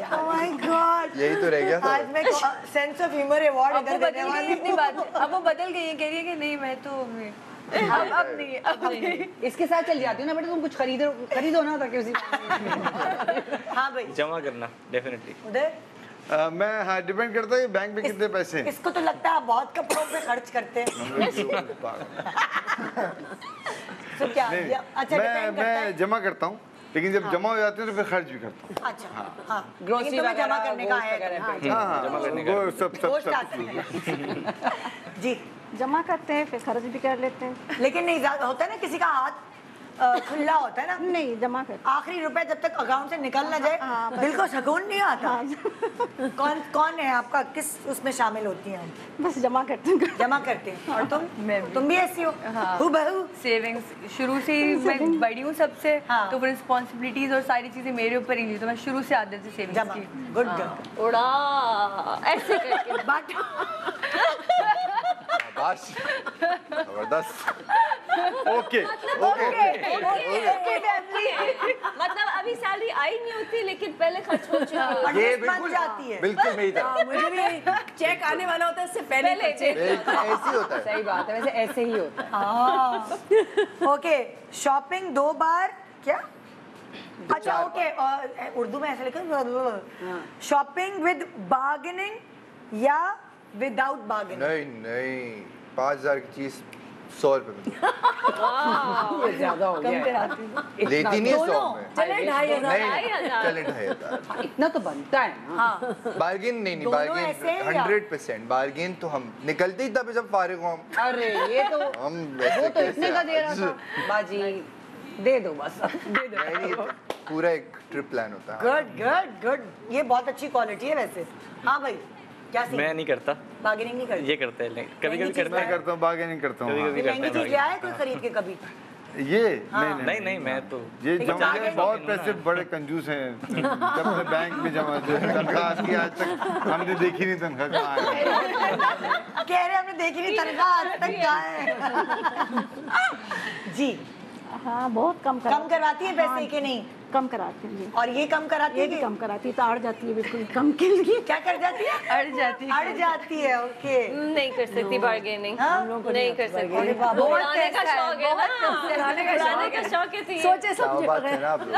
ओह माय गॉड, यही तो रह गया था। आज मैं सेंस ऑफ ह्यूमर अवार्ड अब वो बदल गई इतनी बात, अब वो बदल गई है, कह रही है कि नहीं मैं तो अब नहीं। इसके साथ चल जाती हूँ ना बेटा, तुम कुछ खरीदो ना ताकि उसी। हाँ भाई, जमा करना डेफिनेटली। उधर मैं हाँ डिपेंड करता है बैंक में कितने पैसे। इसको तो लगता है आप बहुत कपड़ों पे खर्च करते हैं। तो क्या? अच्छा, मैं जमा करता हूँ, लेकिन जब जमा हो जाते हैं तो फिर खर्च भी करता हूँ। अच्छा हाँ, ग्रोसरी जमा करने का है। हाँ सब जी जमा करते हैं फिर खर्च भी कर लेते हैं। लेकिन नहीं होता है ना, किसी का हाथ खुला होता है ना। नहीं जमा कर, आखिरी रुपए जब तक अकाउंट से निकल ना जाए दिल को सुकून नहीं आता। कौन है आपका, किस उसमें शामिल होती हैं? बस जमा करते हैं। जमा करते हैं। और तुम भी ऐसी हो? बहू सेविंग्स शुरू से ही मैं बड़ी हूँ सबसे, तो फिर रिस्पॉन्सिबिलिटीज और सारी चीजें मेरे ऊपर ही ली, तो मैं शुरू से आदत से सेविंग्स की। गुड उड़ा ऐसे करके बट जबरदस्त। ओके मतलब अभी सैलरी आई नहीं होती, लेकिन पहले खर्च हो चुकी है। ये बन जाती है। बिल्कुल नहीं था। मुझे भी चेक आने वाला होता है इससे पहले ऐसी होता है। सही बात है, वैसे ऐसे ही होता है। ओके, शॉपिंग 2 बार क्या? अच्छा ओके, उर्दू में ऐसे लिखा, शॉपिंग विद बार्गेनिंग या विदाउट बार्गेनिंग? नहीं 5,000 की चीज 100 रुपए ये ज्यादा हो गया। लेती नहीं है 100 में। चले 2,500 नहीं चले 2,500। इतना तो बनता है ना। बार्गेन नहीं बार्गेन 100% बार्गेन तो हम निकलते ही तब जब फारिग हो हम। अरे ये तो हम वो तो इतने का दे रहा था बाजी, दे दो बस, दे दो। नहीं तो पूरा एक ट्रिप प्लान होता है। गुड गुड गुड, ये बहुत अच्छी क्वालिटी है वैसे। हाँ भाई, क्या सीन? मैं नहीं करता, बार्गेनिंग नहीं करते? ये करते हैं, कभी कभी करते मैं हैं, करता हूँ, बार्गेनिंग करता हूँ। कभी महंगी करते चीज हैं। ले आए कोई खरीद के कभी? ये नहीं मैं तो ये लेकिन जमा bargain- बहुत पैसे बड़े कंजूस हैं। जब से बैंक में जमा तनख्वाह आती है, आज तक हमने देखी नहीं तनख्वाह कहाँ है। कह रहे हमने देखी नहीं तनख्वाह आज तक कहाँ है। जी हाँ बहुत कम कम करवाती है पैसे के नहीं? कम कराते हैं जी। और ये कम कराती ये है भी कि- कम कराती है, तो अड़ जाती है बिल्कुल कम के लिए। क्या कर जाती है? अड़ जाती है। अड़ जाती है, ओके। नहीं कर सकती बार्गेनिंग, हाँ? नहीं कर सकती। अरे बाप रे। उड़ाने का शौक है ना, उड़ाने का शौक है, तो ये सोचे क्या समझे बात है ना आप लोग।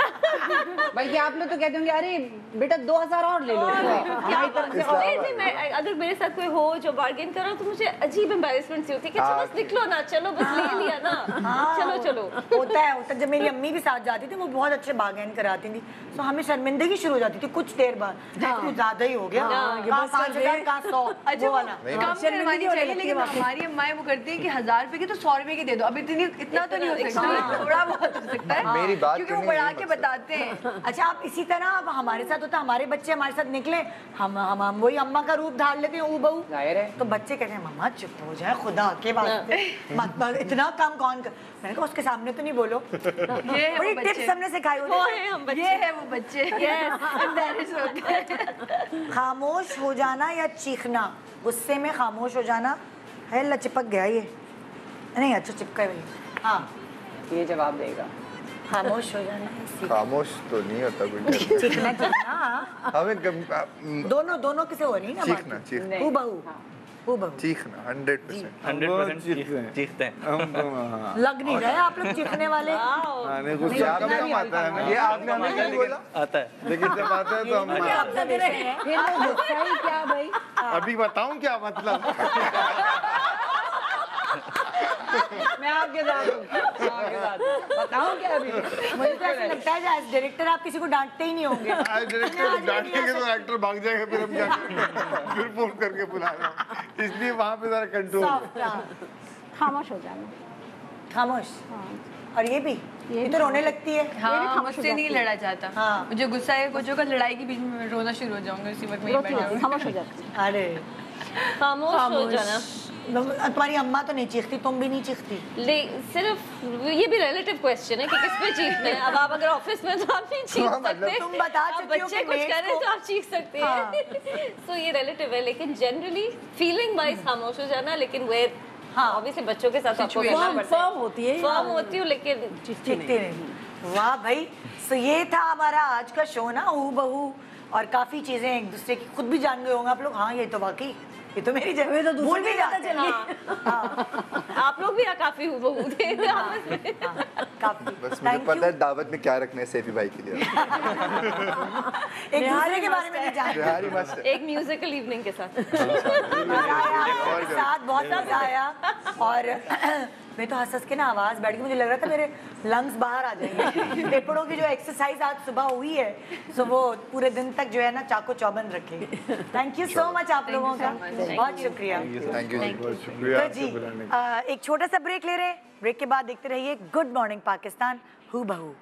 बल्कि आप लोग तो कहते होंगे अरे बेटा 2,000 और ले लो। क्या बात है। नहीं मैं अगर मेरे साथ कोई हो जो बार्गेन कर रहा हो तो मुझे अजीब एम्बैरेसमेंट सी होती है कि अच्छा बस निकलो ना, चलो बस ले लिया ना, चलो चलो। होता है। जब मेरी अम्मी भी साथ जाती थी, वो बहुत अच्छे बार्गेन कराती थी, तो हमें शर्मिंदगी शुरू हो जाती थी कुछ देर बाद। कुछ ज्यादा ही हो गया, कहाँ 5,000 कहाँ 100, अच्छा वो वाला। कम करवानी चाहिए, लेकिन हमारी अम्माएं वो करती है कि 1,000 रुपए की तो 100 रुपए की दे दो। अब इतना तो नहीं हो सकता, थोड़ा बहुत हो सकता है मेरी बात क्योंकि वो करने बढ़ा का के मकसद। बताते हैं। अच्छा, आप इसी तरह अब हमारे साथ होता है, हमारे बच्चे हमारे साथ निकले, हम वही अम्मा का रूप धार लेते हैं, ऊ बहू। जाहिर है। तो बच्चे कहते हैं मम्मा चुप हो जाए, खुदा के वास्ते मत इतना काम कौन कर। मैंने कहा उसके सामने तो नहीं बोलो। ये है बड़ी वो टिप्स बच्चे, हमने सिखाई वो होती है हम बच्चे। ये है वो बच्चे। Embarrassed होते हैं। खामोश हो जाना या चीखना? गुस्से में खामोश हो जाना है। ला चिपक गया ये, नहीं अच्छा चिपका है। हाँ, ये जवाब देगा। खामोश हो जाना है, सीख- खामोश तो नहीं होता कोई। चीखना चीखना हमें दोनों किसे हो रही है ना? चीखना, चीखना। हू बहू, हू बहू। चीखना 100%। 100% चीखते हैं। चीखते हैं। हम तो हाँ। लग नहीं रहे आप लोग चीखने वाले। हाँ, नहीं गुस्सा कम कम आता है ना। ये आपने हमें नहीं बोला। आता है। लेकिन जब आता है तो हम फिर वो गुस्सा ही क्या भाई? अभी बताऊं क्या मतलब। मैं आपके साथ हूँ, आपके साथ बताऊँ क्या अभी? मुझे तो ऐसा लगता है एज डायरेक्टर आप किसी को डांटते ही नहीं होंगे। आज डायरेक्टर डांटेंगे तो एक्टर भाग जाएगा, फिर हम क्या करेंगे? फिर फोन करके बुला रहा हूँ, इसलिए वहाँ पे जरा कंट्रोल। खामोश हो जाना। खामोश। और ये भी, ये तो रोने लगती है। हाँ, मुझसे नहीं लड़ा जाता। हाँ। मुझे गुस्सा है कुछ होगा, लड़ाई के बीच में रोना शुरू हो जाऊंगा, उसी वक्त में रोती रहती है, खामोश हो जाती है। अरे खामोश हो जाना। तुम्हारी अम्मा तो नहीं चीखती, तुम भी नहीं चीखती? सिर्फ ये भी रिलेटिव क्वेश्चन है कि किस पे चीखते हैं। अब आप अगर ऑफिस में तो आप नहीं चीख हाँ, मतलब सकते, तुम बता आप चुकी हो बच्चे कि कुछ mates कर रहे हैं को- तो आप चीख सकते हैं। सो ये रिलेटिव है, लेकिन जनरली फीलिंग वाइज खामोश हो जाना। लेकिन वेयर हाँ ऑब्वियसली बच्चों के साथ आपको करना पड़ता है। फर्म होती है, फर्म होती हूँ लेकिन चीखते नहीं। वाह भाई, सो ये था हमारा आज का शो ना, हू बहू। और काफी चीजें एक दूसरे की खुद भी जान गए होंगे आप लोग। हाँ, ये तो वाकई, ये तो मेरी जगह तो भूल भी जाते हैं। हाँ, आप लोग भी काफी बहू थे आपस में। काफी। बस मुझे पता है दावत में क्या रखना है सैफी भाई के लिए। एक दूसरे के बारे में नहीं जानते। बिहारी मस्त है। एक म्यूजिकल इवनिंग के साथ मजा आया आपके साथ, बहुत मजा आया। और मैं तो हंस के ना आवाज बैठ गई, मुझे लग रहा था मेरे लंग्स बाहर आ जाएंगे। फेफड़ों की जो एक्सरसाइज आज सुबह हुई है, सो वो पूरे दिन तक जो है ना चाको चौबंद रखेगी। थैंक यू सो मच आप लोगों का, बहुत शुक्रिया। थैंक यू जी। बहुत शुक्रिया तो आपसे जी बुलाने का। एक छोटा सा ब्रेक ले रहे हैं। ब्रेक के बाद देखते रहिए गुड मॉर्निंग पाकिस्तान, हू बहू।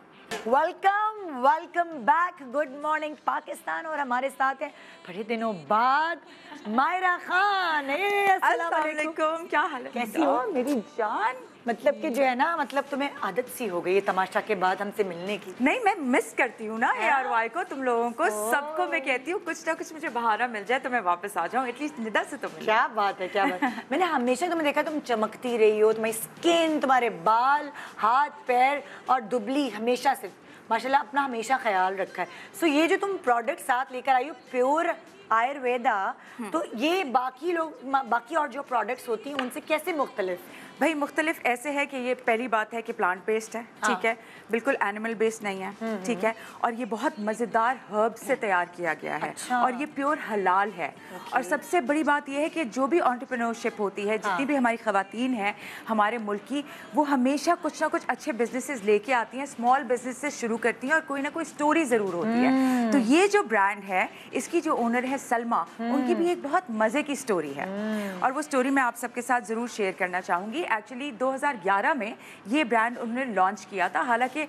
Welcome back, good morning Pakistan. और हमारे साथ हैं बड़े दिनों बाद मायरा खान। अस्सलाम वालेकुम, क्या हाल है? कैसी हो मेरी जान? मतलब कि जो है ना, मतलब तुम्हें आदत सी हो गई है तमाशा के बाद हमसे मिलने की। नहीं, मैं मिस करती हूँ ना ARY को, तुम लोगों को, सबको मैं कहती हूँ कुछ ना कुछ मुझे बहाना मिल जाए तो मैं वापस आ जाऊँ, एटलीस्ट निदा से तो मिले। क्या बात है, क्या बात है। मैंने हमेशा तुम्हें देखा, तुम चमकती रही हो, तुम्हारी स्किन, तुम्हारे बाल, हाथ पैर और दुबली हमेशा से माशाल्लाह अपना हमेशा ख्याल रखा है। सो ये जो तुम प्रोडक्ट साथ लेकर आई हो, प्योर आयुर्वेदा, तो ये बाकी लोग, बाकी और जो प्रोडक्ट्स होती हैं उनसे कैसे मुख्तलिफ? भाई मुख्तलिफ ऐसे है कि ये पहली बात है कि प्लांट बेस्ड है, ठीक है, बिल्कुल एनिमल बेस्ड नहीं है, ठीक है, और ये बहुत मज़ेदार हर्ब से तैयार किया गया है। अच्छा। और ये प्योर हलाल है। और सबसे बड़ी बात ये है कि जो भी एंटरप्रेन्योरशिप होती है, जितनी भी हमारी ख़वातीन हैं हमारे मुल्क की, वो हमेशा कुछ ना कुछ अच्छे बिजनेसेस लेके आती हैं, स्मॉल बिजनेस से शुरू करती हैं और कोई ना कोई स्टोरी ज़रूर होती है। तो ये जो ब्रांड है, इसकी जो ओनर है सलमा, उनकी भी एक बहुत मज़े की स्टोरी है और वो स्टोरी मैं आप सबके साथ ज़रूर शेयर करना चाहूँगी। एक्चुअली 2011 में ये ब्रांड उन्होंने लॉन्च किया था, हालांकि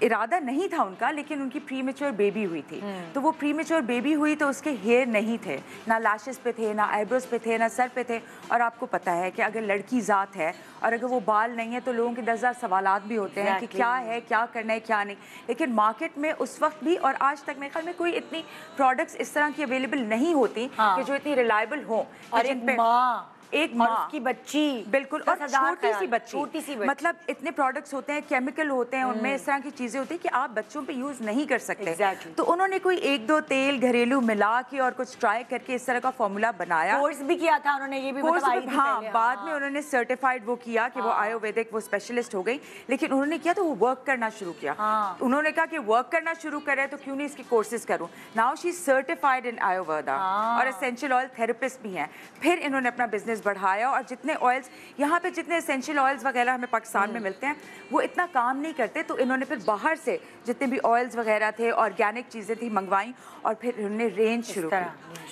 इरादा नहीं था उनका, लेकिन उनकी प्रीमेच्योर बेबी हुई थी। तो वो प्रीमेच्योर बेबी हुई तो उसके हेयर नहीं थे, ना लैशेस पे थे, ना आईब्रोज पे थे, ना सर पे थे। और आपको पता है कि अगर लड़की ज़ात है और अगर वो बाल नहीं है तो लोगों के 10,000 सवालात भी होते हैं कि क्या है, क्या करना है, क्या नहीं। लेकिन मार्केट में उस वक्त भी और आज तक मेरे ख्याल में कोई इतनी प्रोडक्ट्स इस तरह की अवेलेबल नहीं होती कि जो इतनी रिलायबल हो। और एक माँ की बच्ची, बिल्कुल, और छोटी सी बच्ची, मतलब इतने प्रोडक्ट्स होते हैं, केमिकल होते हैं उनमें, इस तरह की चीजें होती हैं कि आप बच्चों पे यूज नहीं कर सकते। तो उन्होंने कोई 1-2 तेल घरेलू मिला के और कुछ ट्राई करके इस तरह का फॉर्मूला बनाया। कोर्स भी किया था उन्होंने, ये भी हाँ, बाद में उन्होंने सर्टिफाइड वो किया कि वो आयुर्वेदिक वो स्पेशलिस्ट हो गई। लेकिन उन्होंने किया तो वो वर्क करना शुरू किया। उन्होंने कहा कि वर्क करना शुरू करे तो क्यों नहीं इसकी कोर्सेज करूं। नाउ शी सर्टिफाइड इन आयुर्वेदा और एसेंशियल ऑयल थेरेपिस्ट भी हैं। फिर इन्होंने अपना बिजनेस बढ़ाया और जितने ऑयल्स यहाँ पे, जितने एसेंशियल ऑयल्स वगैरह हमें पाकिस्तान में मिलते हैं, वो इतना काम नहीं करते। तो इन्होंने फिर बाहर से जितने भी ऑयल्स वगैरह थे, ऑर्गेनिक चीज़ें थी, मंगवाई और फिर इन्होंने रेंज शुरू की,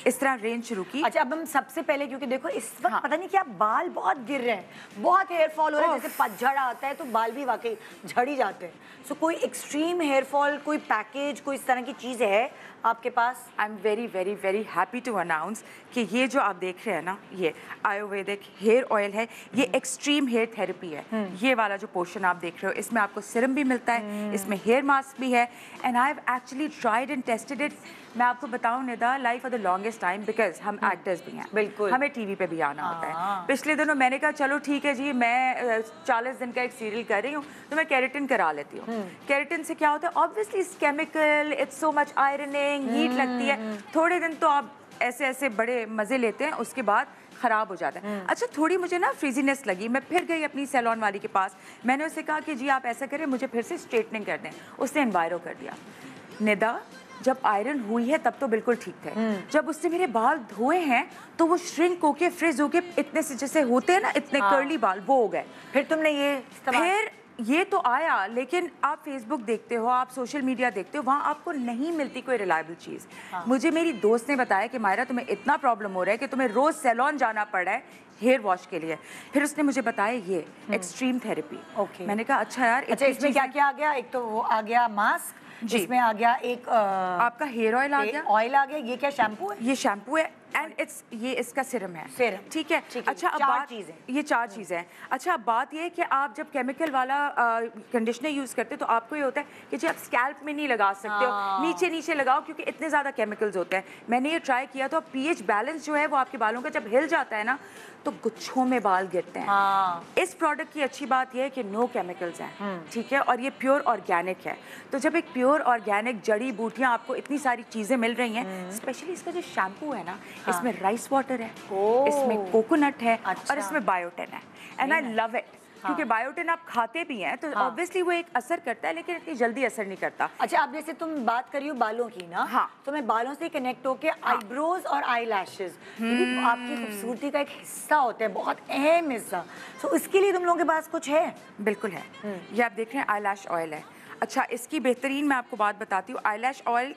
इस तरह रेंज शुरू की। अच्छा, अब हम सबसे पहले, क्योंकि देखो इस वक्त पता नहीं क्या बाल बहुत गिर रहे हैं, बहुत हेयर फॉल हो रहा है, जैसे पतझड़ आता है तो बाल भी वाकई झड़ ही जाते हैं। सो कोई एक्सट्रीम हेयर फॉल, कोई पैकेज, कोई इस तरह की चीज़ है आपके पास? I am very very very happy to announce कि ये जो आप देख रहे हैं ना, ये आयुर्वेदिक हेयर ऑयल है, ये एक्सट्रीम हेयर थेरेपी है। ये वाला जो पोर्शन आप देख रहे हो, इसमें आपको सिरम भी मिलता है, इसमें हेयर मास्क भी है। And I have actually tried and tested it. मैं आपको बताऊं Nida, life for the longest time, because हम एक्टर्स भी हैं, बिल्कुल, हमें टीवी पे भी आना होता है। पिछले दिनों मैंने कहा चलो ठीक है जी, मैं 40 दिन का एक सीरियल कर रही हूँ तो मैं केराटिन करा लेती हूँ। केराटिन से क्या होता है, obviously it's chemical, it's so much ironing, heat लगती है, थोड़े दिन तो आप ऐसे ऐसे बड़े मज़े लेते हैं, उसके बाद ख़राब हो जाता है। अच्छा, थोड़ी मुझे ना फ्रीजीनेस लगी, मैं फिर गई अपनी सैलून वाली के पास, मैंने उससे कहा कि जी आप ऐसा करें, मुझे फिर से स्ट्रेटनिंग कर दें। उसने एनवायरो कर दिया। निदा, जब आयरन हुई है तब तो बिल्कुल ठीक थे, जब उससे मेरे बाल धोए हैं तो वो श्रिंक होके, फ्रिज होके, इतने से जैसे होते हैं ना, इतने कर्ली बाल, वो हो गए। फिर तुमने ये तो आया, लेकिन आप फेसबुक देखते हो, आप सोशल मीडिया देखते हो, वहाँ आपको नहीं मिलती कोई रिलायबल चीज़। मुझे मेरी दोस्त ने बताया कि मायरा तुम्हें इतना प्रॉब्लम हो रहा है कि तुम्हें रोज़ सैलून जाना पड़ रहा है हेयर वॉश के लिए। फिर उसने मुझे बताया ये एक्सट्रीम थेरेपी। मैंने कहा अच्छा यार, अच्छा इसमें क्या क्या आ गया? एक तो वो आ गया मास्क, जिसमें आ गया एक आपका हेयर ऑयल आ गया, ऑयल आ गया, ये क्या शैम्पू है? ये शैम्पू है एंड ये इसका सिरम है, सिरम, ठीक है। अच्छा, अब बात ये 4 चीज़ें हैं। अच्छा, अब बात ये है कि आप जब केमिकल वाला कंडीशनर यूज़ करते हो तो आपको ये होता है कि जी आप स्कैल्प में नहीं लगा सकते हो, नीचे नीचे लगाओ, क्योंकि इतने ज़्यादा केमिकल्स होते हैं। मैंने ये ट्राई किया तो पीएच बैलेंस जो है वो आपके बालों का जब हिल जाता है ना, तो गुच्छों में बाल गिरते हैं। इस प्रोडक्ट की अच्छी बात यह है कि नो केमिकल्स हैं, ठीक है, और ये प्योर ऑर्गेनिक है। तो जब एक प्योर ऑर्गेनिक जड़ी बूटियां, आपको इतनी सारी चीज़ें मिल रही हैं, स्पेशली इसका जो शैम्पू है ना, इसमें राइस वाटर है, इसमें कोकोनट है, और इसमें बायोटिन है। एंड आई लव इट, क्योंकि बायोटिन आप खाते भी हैं तो ऑब्वियसली वो एक असर करता है, लेकिन इतनी जल्दी असर नहीं करता। अच्छा, अब जैसे तुम बात करी हो बालों की ना, तो मैं बालों से कनेक्ट होके आईब्रोज और आई लैशेज आपकी खूबसूरती का एक हिस्सा होते हैं, बहुत अहम हिस्सा। तो इसके लिए तुम लोगों के पास कुछ है? बिल्कुल है। ये आप देख रहे हैं आई लैश ऑयल है। अच्छा, इसकी बेहतरीन मैं आपको बात बताती हूँ। आई लैश ऑयल,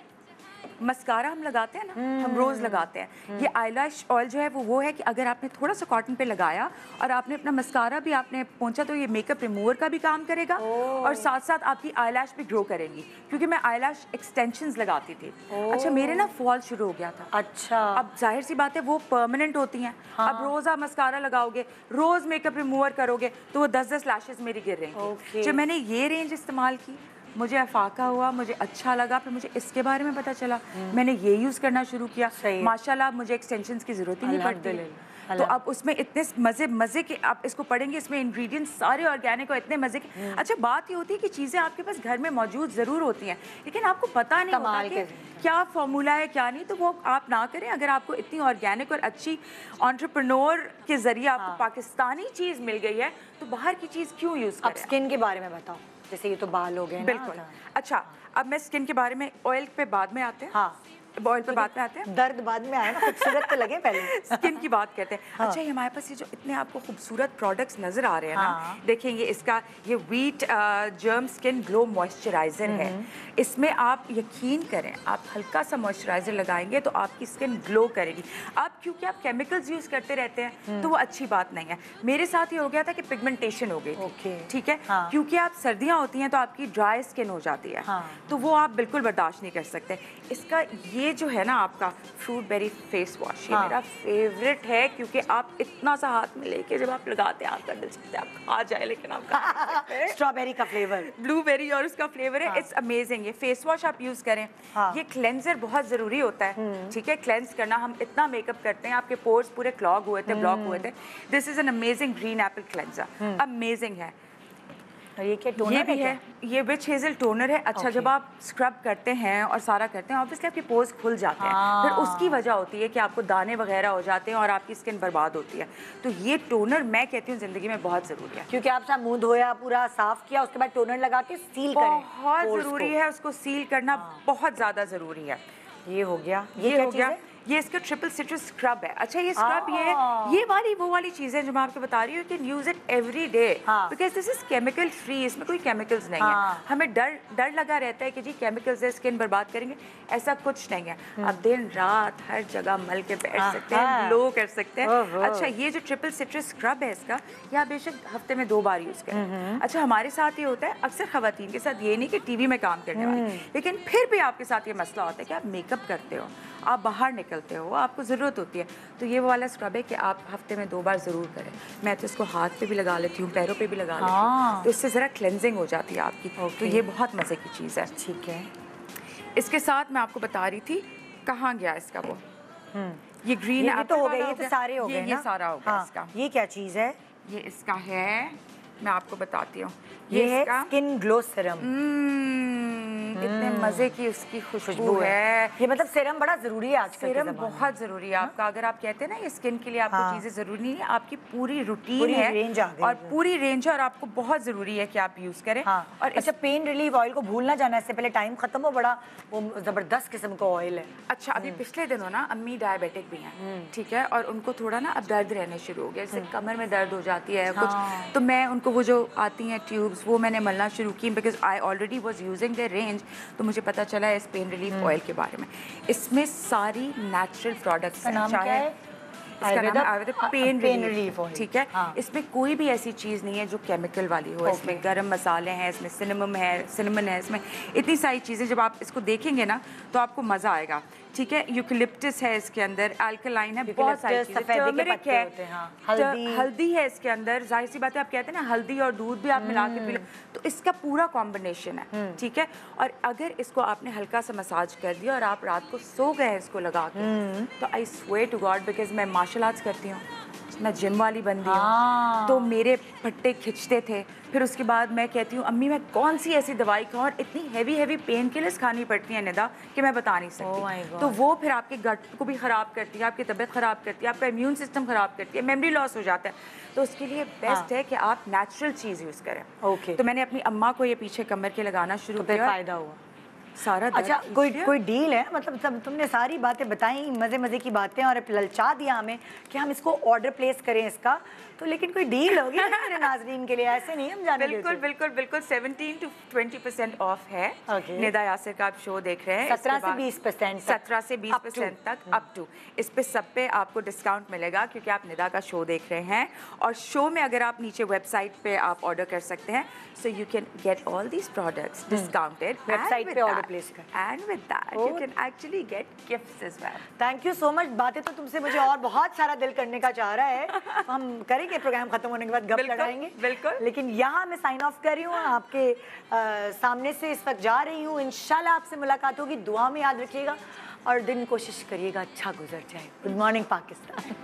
मस्कारा हम लगाते हैं ना, हम रोज़ लगाते हैं। ये आईलैश ऑयल जो है वो है कि अगर आपने थोड़ा सा कॉटन पे लगाया और आपने अपना मस्कारा भी आपने पोंछा तो ये मेकअप रिमूवर का भी काम करेगा और साथ साथ आपकी आईलैश भी ग्रो करेंगी, क्योंकि मैं आईलैश एक्सटेंशंस लगाती थी। अच्छा, मेरे ना फॉल शुरू हो गया था। अच्छा, अब जाहिर सी बात है वो परमानेंट होती हैं। अब रोज़ आप मस्कारा लगाओगे, रोज़ मेकअप रिमूवर करोगे तो वो 10-10 लैशेज मेरी गिर रही। जब मैंने ये रेंज इस्तेमाल की, मुझे अफाका हुआ, मुझे अच्छा लगा, फिर मुझे इसके बारे में पता चला, मैंने ये यूज़ करना शुरू किया। माशाल्लाह मुझे एक्सटेंशंस की ज़रूरत ही नहीं पड़ती। तो अब उसमें इतने मज़े के, आप इसको पढ़ेंगे, इसमें इंग्रेडिएंट्स सारे ऑर्गेनिक और इतने मज़े के। अच्छा, बात ये होती है कि चीज़ें आपके पास घर में मौजूद ज़रूर होती हैं, लेकिन आपको पता नहीं होता क्या फॉर्मूला है क्या नहीं, तो वो आप ना करें। अगर आपको इतनी ऑर्गेनिक और अच्छी एंटरप्रेन्योर के जरिए आपको पाकिस्तानी चीज़ मिल गई है तो बाहर की चीज़ क्यों यूज़ करें। अब स्किन के बारे में बताओ, जैसे ये तो बाल हो गए। बिल्कुल। अच्छा, अब मैं स्किन के बारे में, ऑयल पे बाद में आते हैं। हाँ, ऑयल पे बात में आते हैं, दर्द बाद में आया ना, खूबसूरत तो लगे पहले। स्किन की बात करते हैं। हाँ। अच्छा, ये हमारे पास ये जो इतने आपको खूबसूरत प्रोडक्ट्स नजर आ रहे हैं ना, देखेंगे इसका ये wheat germ skin glow moisturiser है। इसमें आप यकीन करें, आप हल्का सा मॉइस्चराइजर लगाएंगे तो आपकी स्किन ग्लो करेगी। अब क्योंकि आप केमिकल्स यूज करते रहते हैं तो वो अच्छी बात नहीं है। मेरे साथ ये हो गया था कि पिगमेंटेशन हो गई थी, ठीक है, क्योंकि आप सर्दियाँ होती हैं तो आपकी ड्राई स्किन हो जाती है, तो वो आप बिल्कुल बर्दाश्त नहीं कर सकते। इसका ये जो है ना आपका फ्रूट बेरी फेस वॉश, ये मेरा फेवरेट है, क्योंकि आप इतना सा हाथ में लेके जब आप लगाते हैं आपका दिल चाहता है आप खा जाए, लेकिन आप स्ट्रॉबेरी का फ्लेवर, ब्लूबेरी और उसका फ्लेवर है। It's amazing. ये फेस वॉश आप यूज करें। ये क्लेंजर बहुत जरूरी होता है, ठीक है, क्लेंस करना। हम इतना मेकअप करते हैं, आपके पोर्स पूरे क्लॉग हुए थे, ब्लॉक हुए थे। This is an amazing green Apple cleanser, amazing है। ये क्या टोनर ये भी है, ये विच हेजल टोनर है। अच्छा, जब आप स्क्रब करते हैं और सारा करते हैं, ऑब्वियसली आपके पोर्स खुल जाते हैं, फिर उसकी वजह होती है कि आपको दाने वगैरह हो जाते हैं और आपकी स्किन बर्बाद होती है। तो ये टोनर मैं कहती हूँ ज़िंदगी में बहुत ज़रूरी है, क्योंकि आप मुंह धोया, पूरा साफ किया, उसके बाद टोनर लगा के सील करें। बहुत ज़रूरी है, उसको सील करना बहुत ज़्यादा ज़रूरी है। ये हो गया, ये हो गया। ये इसका ट्रिपल सिट्रस स्क्रब है। अच्छा, ये स्क्रब ये वाली वो वाली चीज़ें जो मैं आपको बता रही हूँ, कि use it every day because this is chemical free. इसमें कोई केमिकल्स नहीं है। हमें डर लगा रहता है कि जी केमिकल्स है, स्किन बर्बाद करेंगे, ऐसा कुछ नहीं है। आप दिन रात हर जगह मल के बैठ सकते हैं, ग्लो कर सकते हैं। अच्छा, ये जो ट्रिपल सिट्रस स्क्रब है इसका, ये आप बेशक हफ्ते में 2 बार यूज़ करें। अच्छा, हमारे साथ ये होता है अक्सर खवातीन के साथ, ये नहीं कि टीवी में काम करने वाले, लेकिन फिर भी आपके साथ ये मसला होता है कि आप मेकअप करते हो, आप बाहर निकलते हो, आपको ज़रूरत होती है, तो ये वो वाला स्क्रब है कि आप हफ्ते में 2 बार ज़रूर करें। मैं तो इसको हाथ पे भी लगा लेती हूँ, पैरों पे भी लगा लेती हूँ, तो इससे ज़रा क्लेंजिंग हो जाती है आपकी। तो ये बहुत मज़े की चीज़ है। ठीक है। इसके साथ मैं आपको बता रही थी, कहाँ गया इसका वो, ये ग्रीन ये तो हो गए, ये तो सारे हो गए, ये सारा हो गया इसका। ये क्या चीज़ है? ये इसका है, मैं आपको बताती हूँ, ये है स्किन ग्लो सीरम। कितने मजे की उसकी खुशबू है। ये मतलब सीरम बड़ा जरूरी है आजकल के सीरम बहुत जरूरी है आपका। अगर आप कहते हैं ना ये स्किन के लिए आपको चीजें जरूरी नहीं है, आपकी पूरी रूटीन है और पूरी रेंज है और आपको बहुत जरूरी है कि आप यूज करें। और अच्छा, पेन रिलीफ ऑयल को भूलना जाना, इससे पहले टाइम खत्म हो, बड़ा वो जबरदस्त किस्म का ऑयल है। अच्छा, अभी पिछले दिनों ना अम्मी डायबिटिक भी हैं, ठीक है, और उनको थोड़ा ना अब दर्द रहने शुरू हो गया, जैसे कमर में दर्द हो जाती है कुछ, तो मैं उनको वो जो आती हैं ट्यूब्स, वो मैंने मलना शुरू की, because I already was using the range. तो मुझे पता चला है इस पेन रिलीफ ऑयल के बारे में। इसमें सारी नेचुरल प्रोडक्ट्स हैं, चाहे इसका नाम आयुर्वेदिक पेन रिलीफ, ठीक है। इसमें कोई भी ऐसी चीज़ नहीं है जो केमिकल वाली हो। इसमें गरम मसाले हैं, इसमें सिनेमन है, इसमें इतनी सारी चीज़ें, जब आप इसको देखेंगे ना तो आपको मज़ा आएगा, ठीक है। यूकलिप्टस है इसके अंदर, अल्कलाइन है, बहुत सारी चीज़ें, टर्मरिक है, हल्दी है इसके अंदर। जाहिर सी बात है, आप कहते हैं ना हल्दी और दूध भी आप मिला के पी लो, तो इसका पूरा कॉम्बिनेशन है, ठीक है। और अगर इसको आपने हल्का सा मसाज कर दिया और आप रात को सो गए इसको लगा के, तो I swear to God, because मैं मार्शल आर्ट्स करती हूँ, मैं जिम वाली बंदी हूँ, तो मेरे फट्टे खिंचते थे। फिर उसके बाद मैं कहती हूँ अम्मी मैं कौन सी ऐसी दवाई खाऊँ, और इतनी हैवी पेन किलर्स खानी पड़ती हैं निदा कि मैं बता नहीं सकती। तो वो फिर आपके गट को भी ख़राब करती है, आपकी तबीयत ख़राब करती है, आपका इम्यून सिस्टम ख़राब करती है, मेमोरी लॉस हो जाता है। तो उसके लिए बेस्ट है कि आप नेचुरल चीज़ यूज़ करें। तो मैंने अपनी अम्मा को ये पीछे कमर के लगाना शुरू किया, फ़ायदा हुआ सारा। अच्छा, कोई डील है? मतलब सब तुमने सारी बातें बताई, मज़े की बातें, और ललचा दिया हमें कि हम इसको ऑर्डर प्लेस करें इसका, तो लेकिन कोई डील होगी ना मेरे नाज़रीन के लिए? ऐसे नहीं हम जाने बिल्कुल 17 to 20% ऑफ है। निदा यासिर का आप शो देख रहे हैं, 17 से 20% 17 से 20% तक अप टू। इस पे सब पे आपको डिस्काउंट मिलेगा क्योंकि आप निदा का शो देख रहे हैं, और शो में अगर आप नीचे वेबसाइट पे आप ऑर्डर कर सकते हैं, so you can get all these products discounted website पे ऑर्डर प्लेस कर, and with that you can actually get gifts as well. Thank you so much. बातें तो तुमसे मुझे और बहुत सारा दिल करने का चाह रहा है, हम करेंगे प्रोग्राम खत्म होने के बाद गप लड़ाएंगे, बिल्कुल। लेकिन यहाँ मैं साइन ऑफ कर रही हूँ, आपके सामने से इस वक्त जा रही हूँ। इंशाल्लाह आपसे मुलाकात होगी, दुआ में याद रखिएगा और दिन कोशिश करिएगा अच्छा गुजर जाए। Good morning Pakistan.